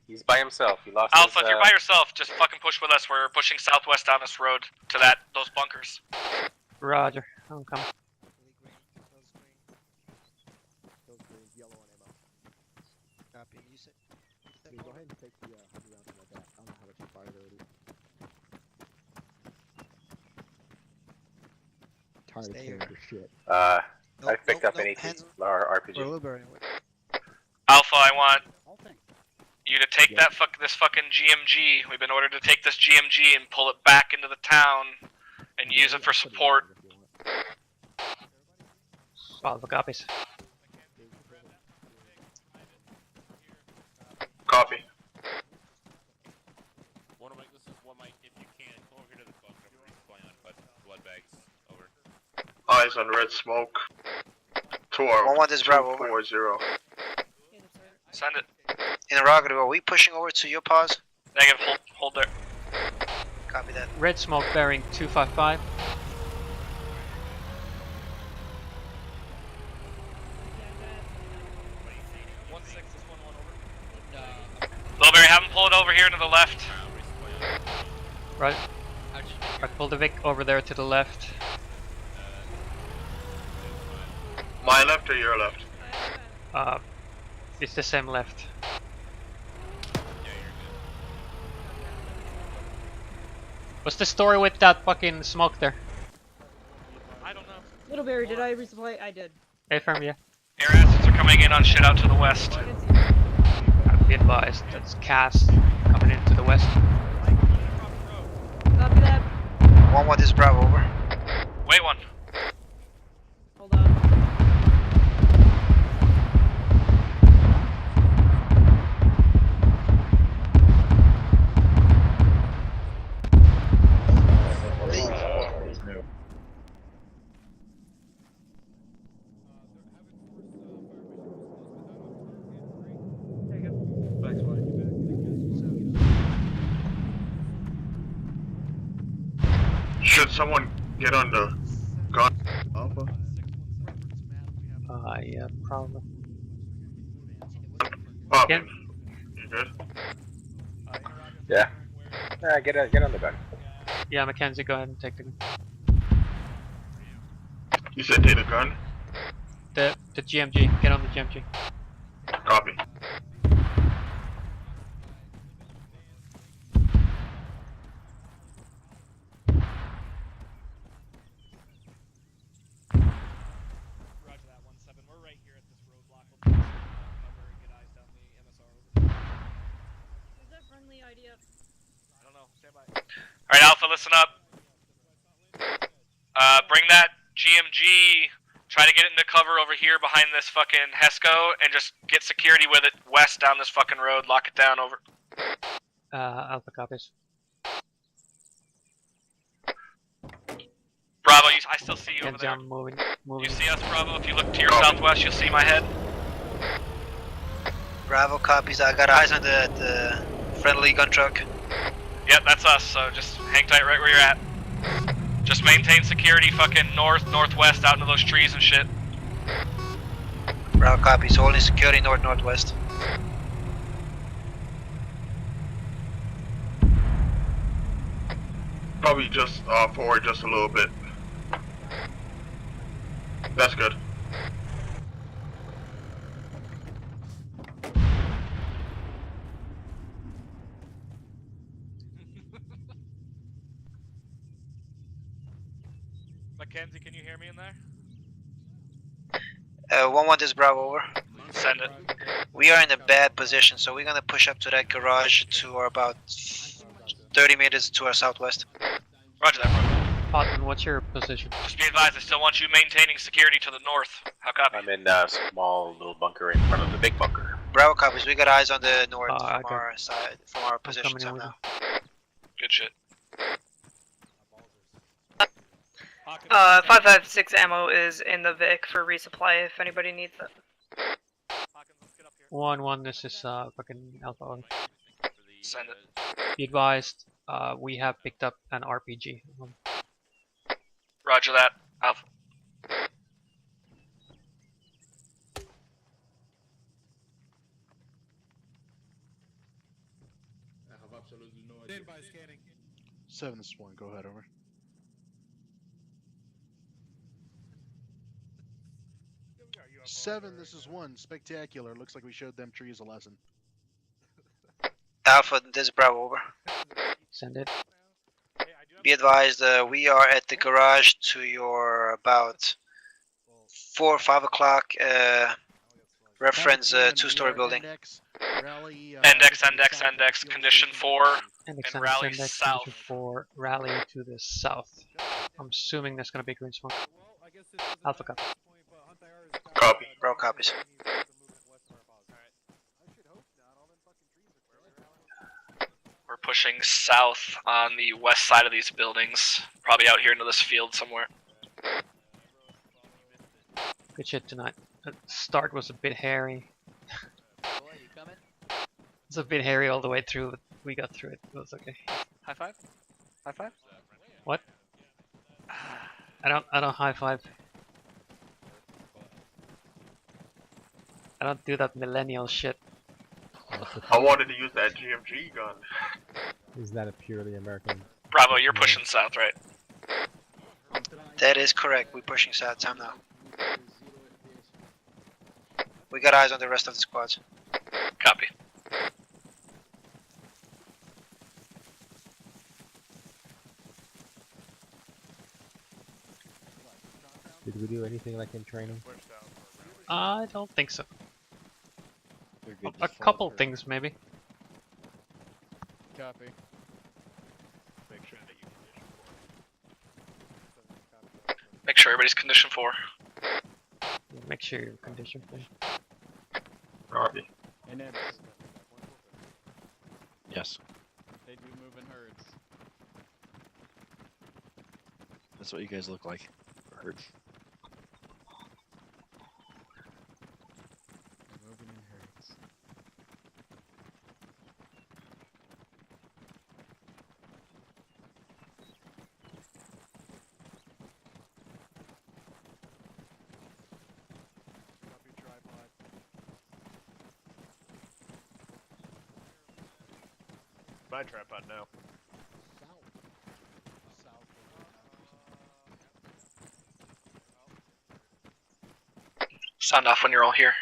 He's by himself. He lost Alpha, his, if you're by yourself, just fucking push with us. We're pushing southwest down this road to those bunkers. Roger, I'm coming. Copy. You said. Go ahead and take the 100 rounds from my back. I don't know how much you fired already. Tired of carrying your shit. I picked up an 18 RPG. Alpha, I want you to take this fucking GMG. We've been ordered to take this GMG and pull it back into the town and use it for support. Alpha copies. Copy. This is 1 Mike. If you can, come over here to the bunker. I'm resupplying on blood bags. Over. Eyes on red smoke. 1-1, this is Bravo. 240. Send it. Interrogative, are we pushing over to your pause? Negative, hold there. Copy that. Red smoke bearing 255. Littleberry, have him pull it over here to the left. Right. I pulled the Vic over there to the left. My left or your left? It's the same left. What's the story with that fucking smoke there? I don't know. Littleberry, did I resupply? I did. Affirm, yeah. Air assets are coming in on shit out to the west. I'd be advised. That's Cass coming in to the west. Copy that. 1-1, this is Bravo. Over. Wait one. Hold on. There you go. Should someone get on the gun? Alpha? Yeah, probably. Poppy. You good? Yeah. Get on the gun. Yeah, Mackenzie, go ahead and take the gun. You said take the gun? The GMG. Get on the GMG. Copy. Roger that, 1-7. We're right here at this roadblock. We'll cover and get eyes down the MSR over. Is that friendly idea? I don't know. Stand by. Alright, Alpha, listen up. Bring that GMG Try to get it into cover over here behind this fucking Hesco and just get security with it west down this fucking road. Lock it down. Over. Alpha copies. Bravo, I still see you over there. I'm moving. You see us, Bravo? If you look to your southwest, you'll see my head. Bravo copies. I got eyes on the friendly gun truck. Yep, that's us. So just hang tight right where you're at. Just maintain security fucking north, northwest, out into those trees and shit. Bravo copies. Holding security north, northwest. Probably just forward just a little bit. That's good. Mackenzie, can you hear me in there? 1-1 is Bravo, over. Send it. We are in a bad position, so we're gonna push up to that garage to our about 30 meters to our southwest. Roger that, bro. Potman, what's your position? Just be advised, I still want you maintaining security to the north. How copy? I'm in a small little bunker in front of the big bunker. Bravo copies. We got eyes on the north from our side, from our position coming in now. Good shit. 556 ammo is in the Vic for resupply if anybody needs it. 1-1, this is fucking Alpha. Send it. Be advised, we have picked up an RPG. Roger that. Alpha. I have absolutely no idea. Stand by scanning. 7, this is 1. Go ahead, over. Seven, this is 1. Spectacular. Looks like we showed them trees a lesson. Alpha, this is Bravo, over. Send it. Be advised, we are at the garage to your about 4 or 5 o'clock. Reference 2-story building. Index, condition 4, and rally south. Condition 4, rally to the south. I'm assuming there's gonna be green smoke. Alpha copy. Copy. Bro copies. We're pushing south on the west side of these buildings. Probably out here into this field somewhere. Good shit tonight. The start was a bit hairy. It's a bit hairy all the way through, but we got through it. It was okay. High five? High five? What? I don't high five. I don't do that millennial shit. I wanted to use that GMG gun. Is that a purely American? Bravo, you're pushing south, right? That is correct. We're pushing south time now. We got eyes on the rest of the squads. Copy. Did we do anything like in training? I don't think so. A couple things, maybe. Copy. Make sure everybody's condition 4. Make sure you're condition 4. Copy. And then Yes. they do move in herds. That's what you guys look like. Herds. Moving in herds. Copy tripod. My tripod now. Sound off when you're all here.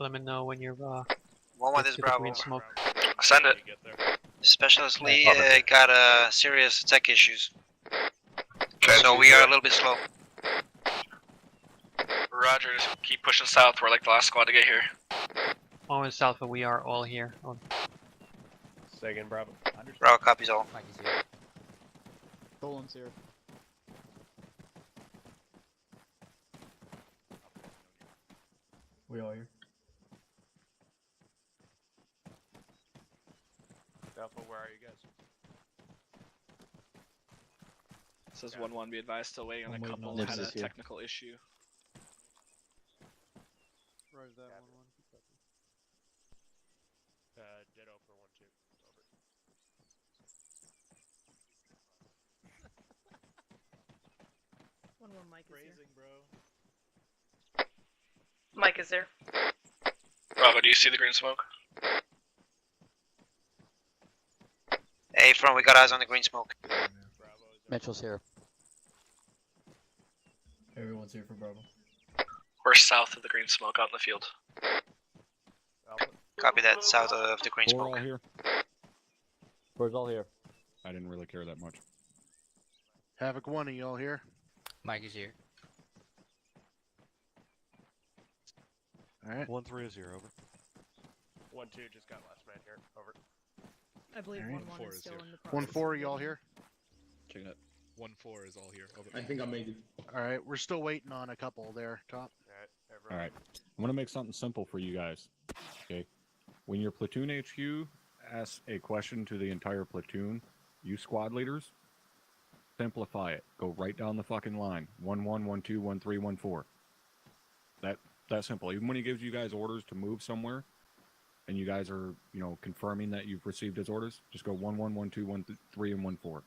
Let me know when you're 1-1 is Bravo. green smoke. Send it. Specialist Lee got serious tech issues. So we are a little bit slow. Roger, just keep pushing south. We're like the last squad to get here. Always Alpha, we are all here. Oh. Say again, Bravo. Bravo copies all. Dolan's here. We all here. Alpha, where are you guys? Says 1-1, be advised, still waiting on a I'm waiting couple, on had a Nibs is here. technical issue. Where's that 1-1? Ditto for 1-2. Over. Mike is here. Bro. Mike is there. Bravo, do you see the green smoke? Hey, front, we got eyes on the green smoke. Mitchell's here. Everyone's here for Bravo. We're south of the green smoke out in the field. Copy that, south of the green Four smoke. all here. Four's all here. I didn't really care that much. Havoc 1, are you all here? Mike is here. Alright. 1-3 is here, over. 1-2 just got last man here. Over. I believe Alright. 1-1 is still in the process. 1-4, are you all here? Check it out. 1-4 is all here. Over. I think I made it. Alright, we're still waiting on a couple there, top. All right, I'm gonna make something simple for you guys. Okay, when your platoon HQ asks a question to the entire platoon, you squad leaders, simplify it. Go right down the fucking line. 1-1, 1-2, 1-3, 1-4. That simple. Even when he gives you guys orders to move somewhere, and you guys are, you know, confirming that you've received his orders, just go 1-1, 1-2, 1-3, and 1-4.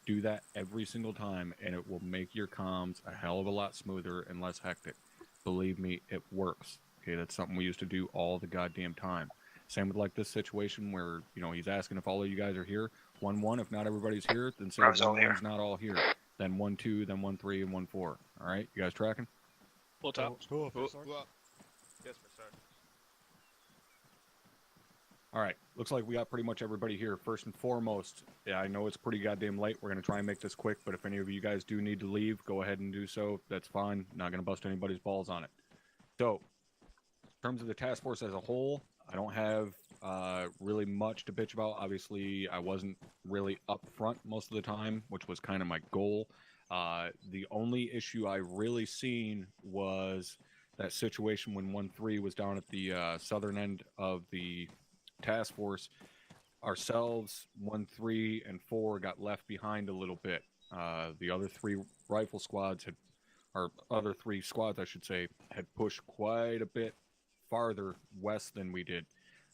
Do that every single time, and it will make your comms a hell of a lot smoother and less hectic. Believe me, it works. Okay, that's something we used to do all the goddamn time. Same with like this situation where, you know, he's asking if all of you guys are here. 1-1, if not everybody's here, then say 1-1's not all here. Then 1-2, then 1-3, and 1-4. All right, you guys tracking? Full top. Yes, for sir. All right, looks like we got pretty much everybody here. First and foremost, yeah, I know it's pretty goddamn late. We're going to try and make this quick, but if any of you guys do need to leave, go ahead and do so. That's fine. Not going to bust anybody's balls on it. So, in terms of the task force as a whole, I don't have really much to bitch about. Obviously, I wasn't really up front most of the time, which was kind of my goal. The only issue I really seen was that situation when 1-3 was down at the southern end of the task force. Ourselves, 1-3 and 4 got left behind a little bit. The other three rifle squads had, or other three squads I should say, had pushed quite a bit farther west than we did.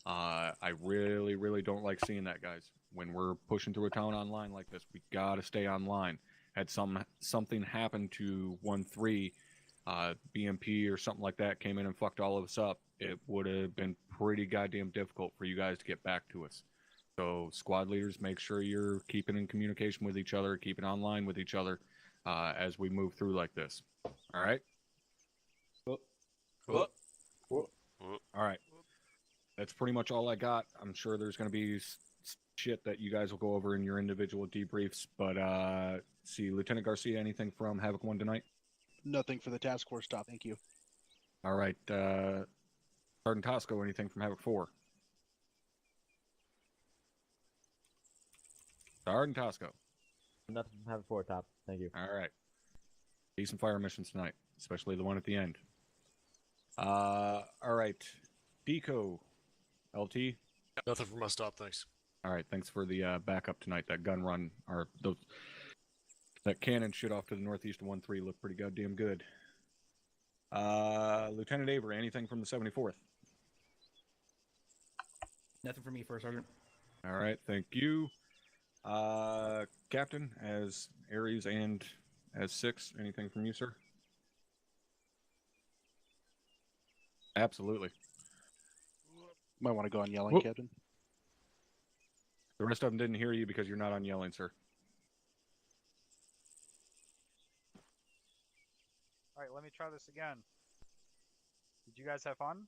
I really don't like seeing that, guys. When we're pushing through a town online like this, we gotta stay online. Had something happen to 1-3, BMP or something like that came in and fucked all of us up, it would have been pretty goddamn difficult for you guys to get back to us. So squad leaders, make sure you're keeping in communication with each other, keeping online with each other as we move through like this. All right? All right. That's pretty much all I got. I'm sure there's going to be shit that you guys will go over in your individual debriefs, but see, Lieutenant Garcia, anything from Havoc 1 tonight? Nothing for the task force top, thank you. All right. Sergeant Tosco, anything from Havoc 4? Sergeant Tosco. Nothing from Havoc 4 top, thank you. All right. Decent fire missions tonight, especially the one at the end. All right. Deco, LT. Nothing from us, top. Thanks. All right. Thanks for the backup tonight. That gun run, or that cannon shit off to the northeast of 1-3 looked pretty goddamn good. Lieutenant Avery, anything from the 74th? Nothing from me, First Sergeant. All right. Thank you. Captain, as Aries and as 6, anything from you, sir? Absolutely. Might want to go on yelling, Captain. The rest of them didn't hear you because you're not on yelling, sir. All right, let me try this again. Did you guys have fun?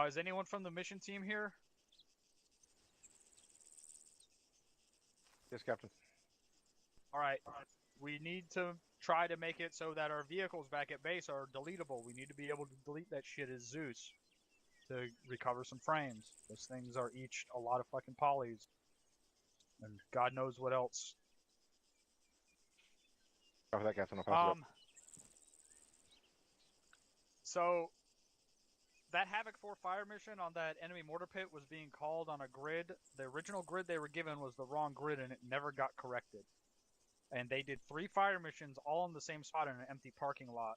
Is anyone from the mission team here? Yes, Captain. All right. We need to try to make it so that our vehicles back at base are deletable. We need to be able to delete that shit as Zeus to recover some frames. Those things are each a lot of fucking polys. And God knows what else Copy that, Captain. I'll pass it up. So that Havoc 4 fire mission on that enemy mortar pit was being called on a grid. The original grid they were given was the wrong grid, and it never got corrected. And they did 3 fire missions all in the same spot in an empty parking lot.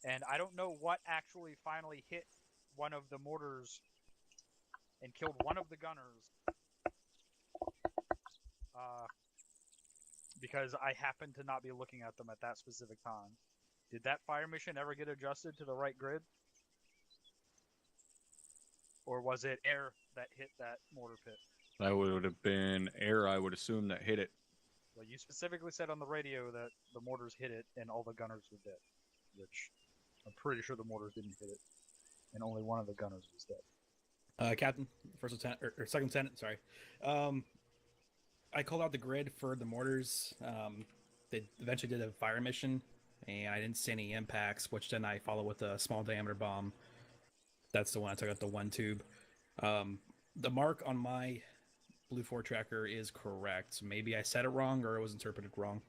And I don't know what actually finally hit one of the mortars and killed one of the gunners. Because I happened to not be looking at them at that specific time. Did that fire mission ever get adjusted to the right grid? Or was it air that hit that mortar pit? That would have been air, I would assume, that hit it. Well, you specifically said on the radio that the mortars hit it and all the gunners were dead. Which, I'm pretty sure the mortars didn't hit it. And only one of the gunners was dead. Captain, first lieutenant, or second lieutenant, sorry. I called out the grid for the mortars. They eventually did a fire mission, and I didn't see any impacts, which then I followed with a small diameter bomb. That's the one I took out the 1 tube. The mark on my Blue 4 tracker is correct. So maybe I said it wrong or it was interpreted wrong.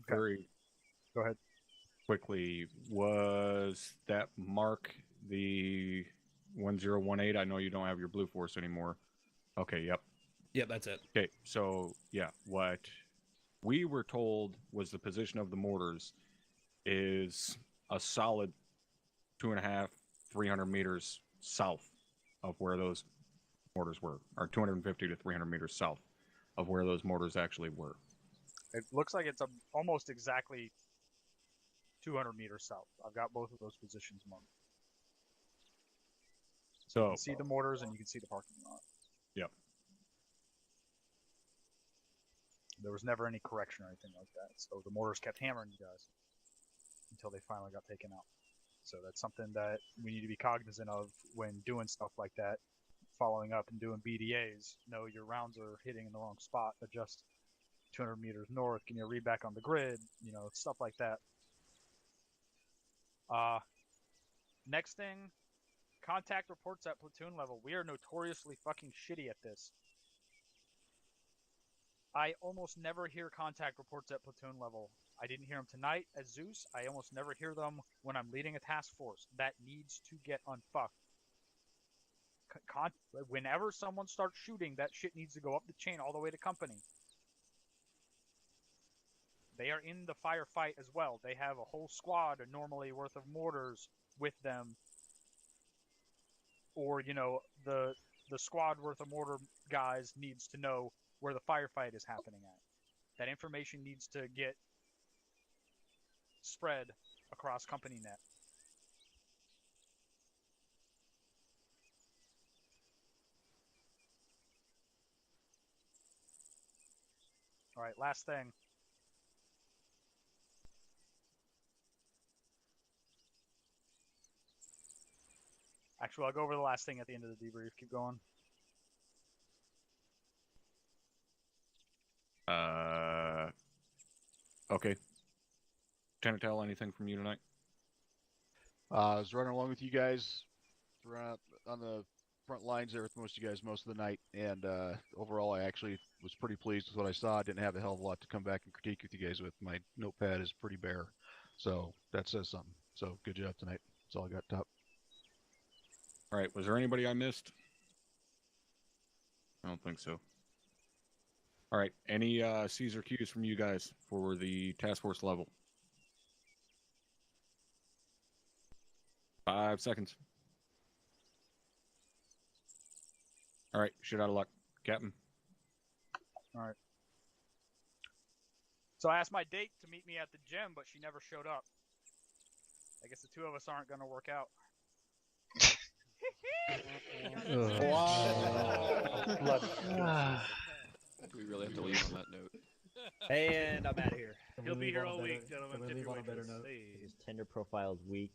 Very Go ahead. Quickly, was that mark the 1018? I know you don't have your Blue Force anymore. Okay, yep. Yep, that's it. Okay, so yeah, what we were told was the position of the mortars is a solid 2.5, 300 meters south of where those mortars were, or 250 to 300 meters south of where those mortars actually were. It looks like it's almost exactly 200 meters south. I've got both of those positions marked. So you can see the mortars and you can see the parking lot. Yep. There was never any correction or anything like that. So the mortars kept hammering you guys until they finally got taken out. So that's something that we need to be cognizant of when doing stuff like that. Following up and doing BDAs. Know your rounds are hitting in the wrong spot. Adjust 200 meters north. Give me a read back on the grid. You know, stuff like that. Next thing, contact reports at platoon level. We are notoriously fucking shitty at this. I almost never hear contact reports at platoon level. I didn't hear them tonight as Zeus. I almost never hear them when I'm leading a task force. That needs to get unfucked. Whenever someone starts shooting, that shit needs to go up the chain all the way to company. They are in the firefight as well. They have a whole squad normally worth of mortars with them. Or, you know, the squad worth of mortar guys needs to know where the firefight is happening at. That information needs to get spread across company net. Alright, last thing. Actually, I'll go over the last thing at the end of the debrief. Keep going. Okay. Lieutenant Tell, anything from you tonight? I was running along with you guys, running on the front lines there with most of you guys most of the night, and overall I actually was pretty pleased with what I saw. I didn't have a hell of a lot to come back and critique with you guys with. My notepad is pretty bare, so that says something. So good job tonight. That's all I got, Top. All right, was there anybody I missed? I don't think so. All right, any C's or Q's from you guys for the task force level? 5 seconds. All right, shit out of luck. Captain. Alright. So I asked my date to meet me at the gym, but she never showed up. I guess the two of us aren't going to work out. Do we really have to leave on that note? And I'm out of here. He'll be here all week, gentlemen. Can we leave on a better note? His Tinder profile is weak.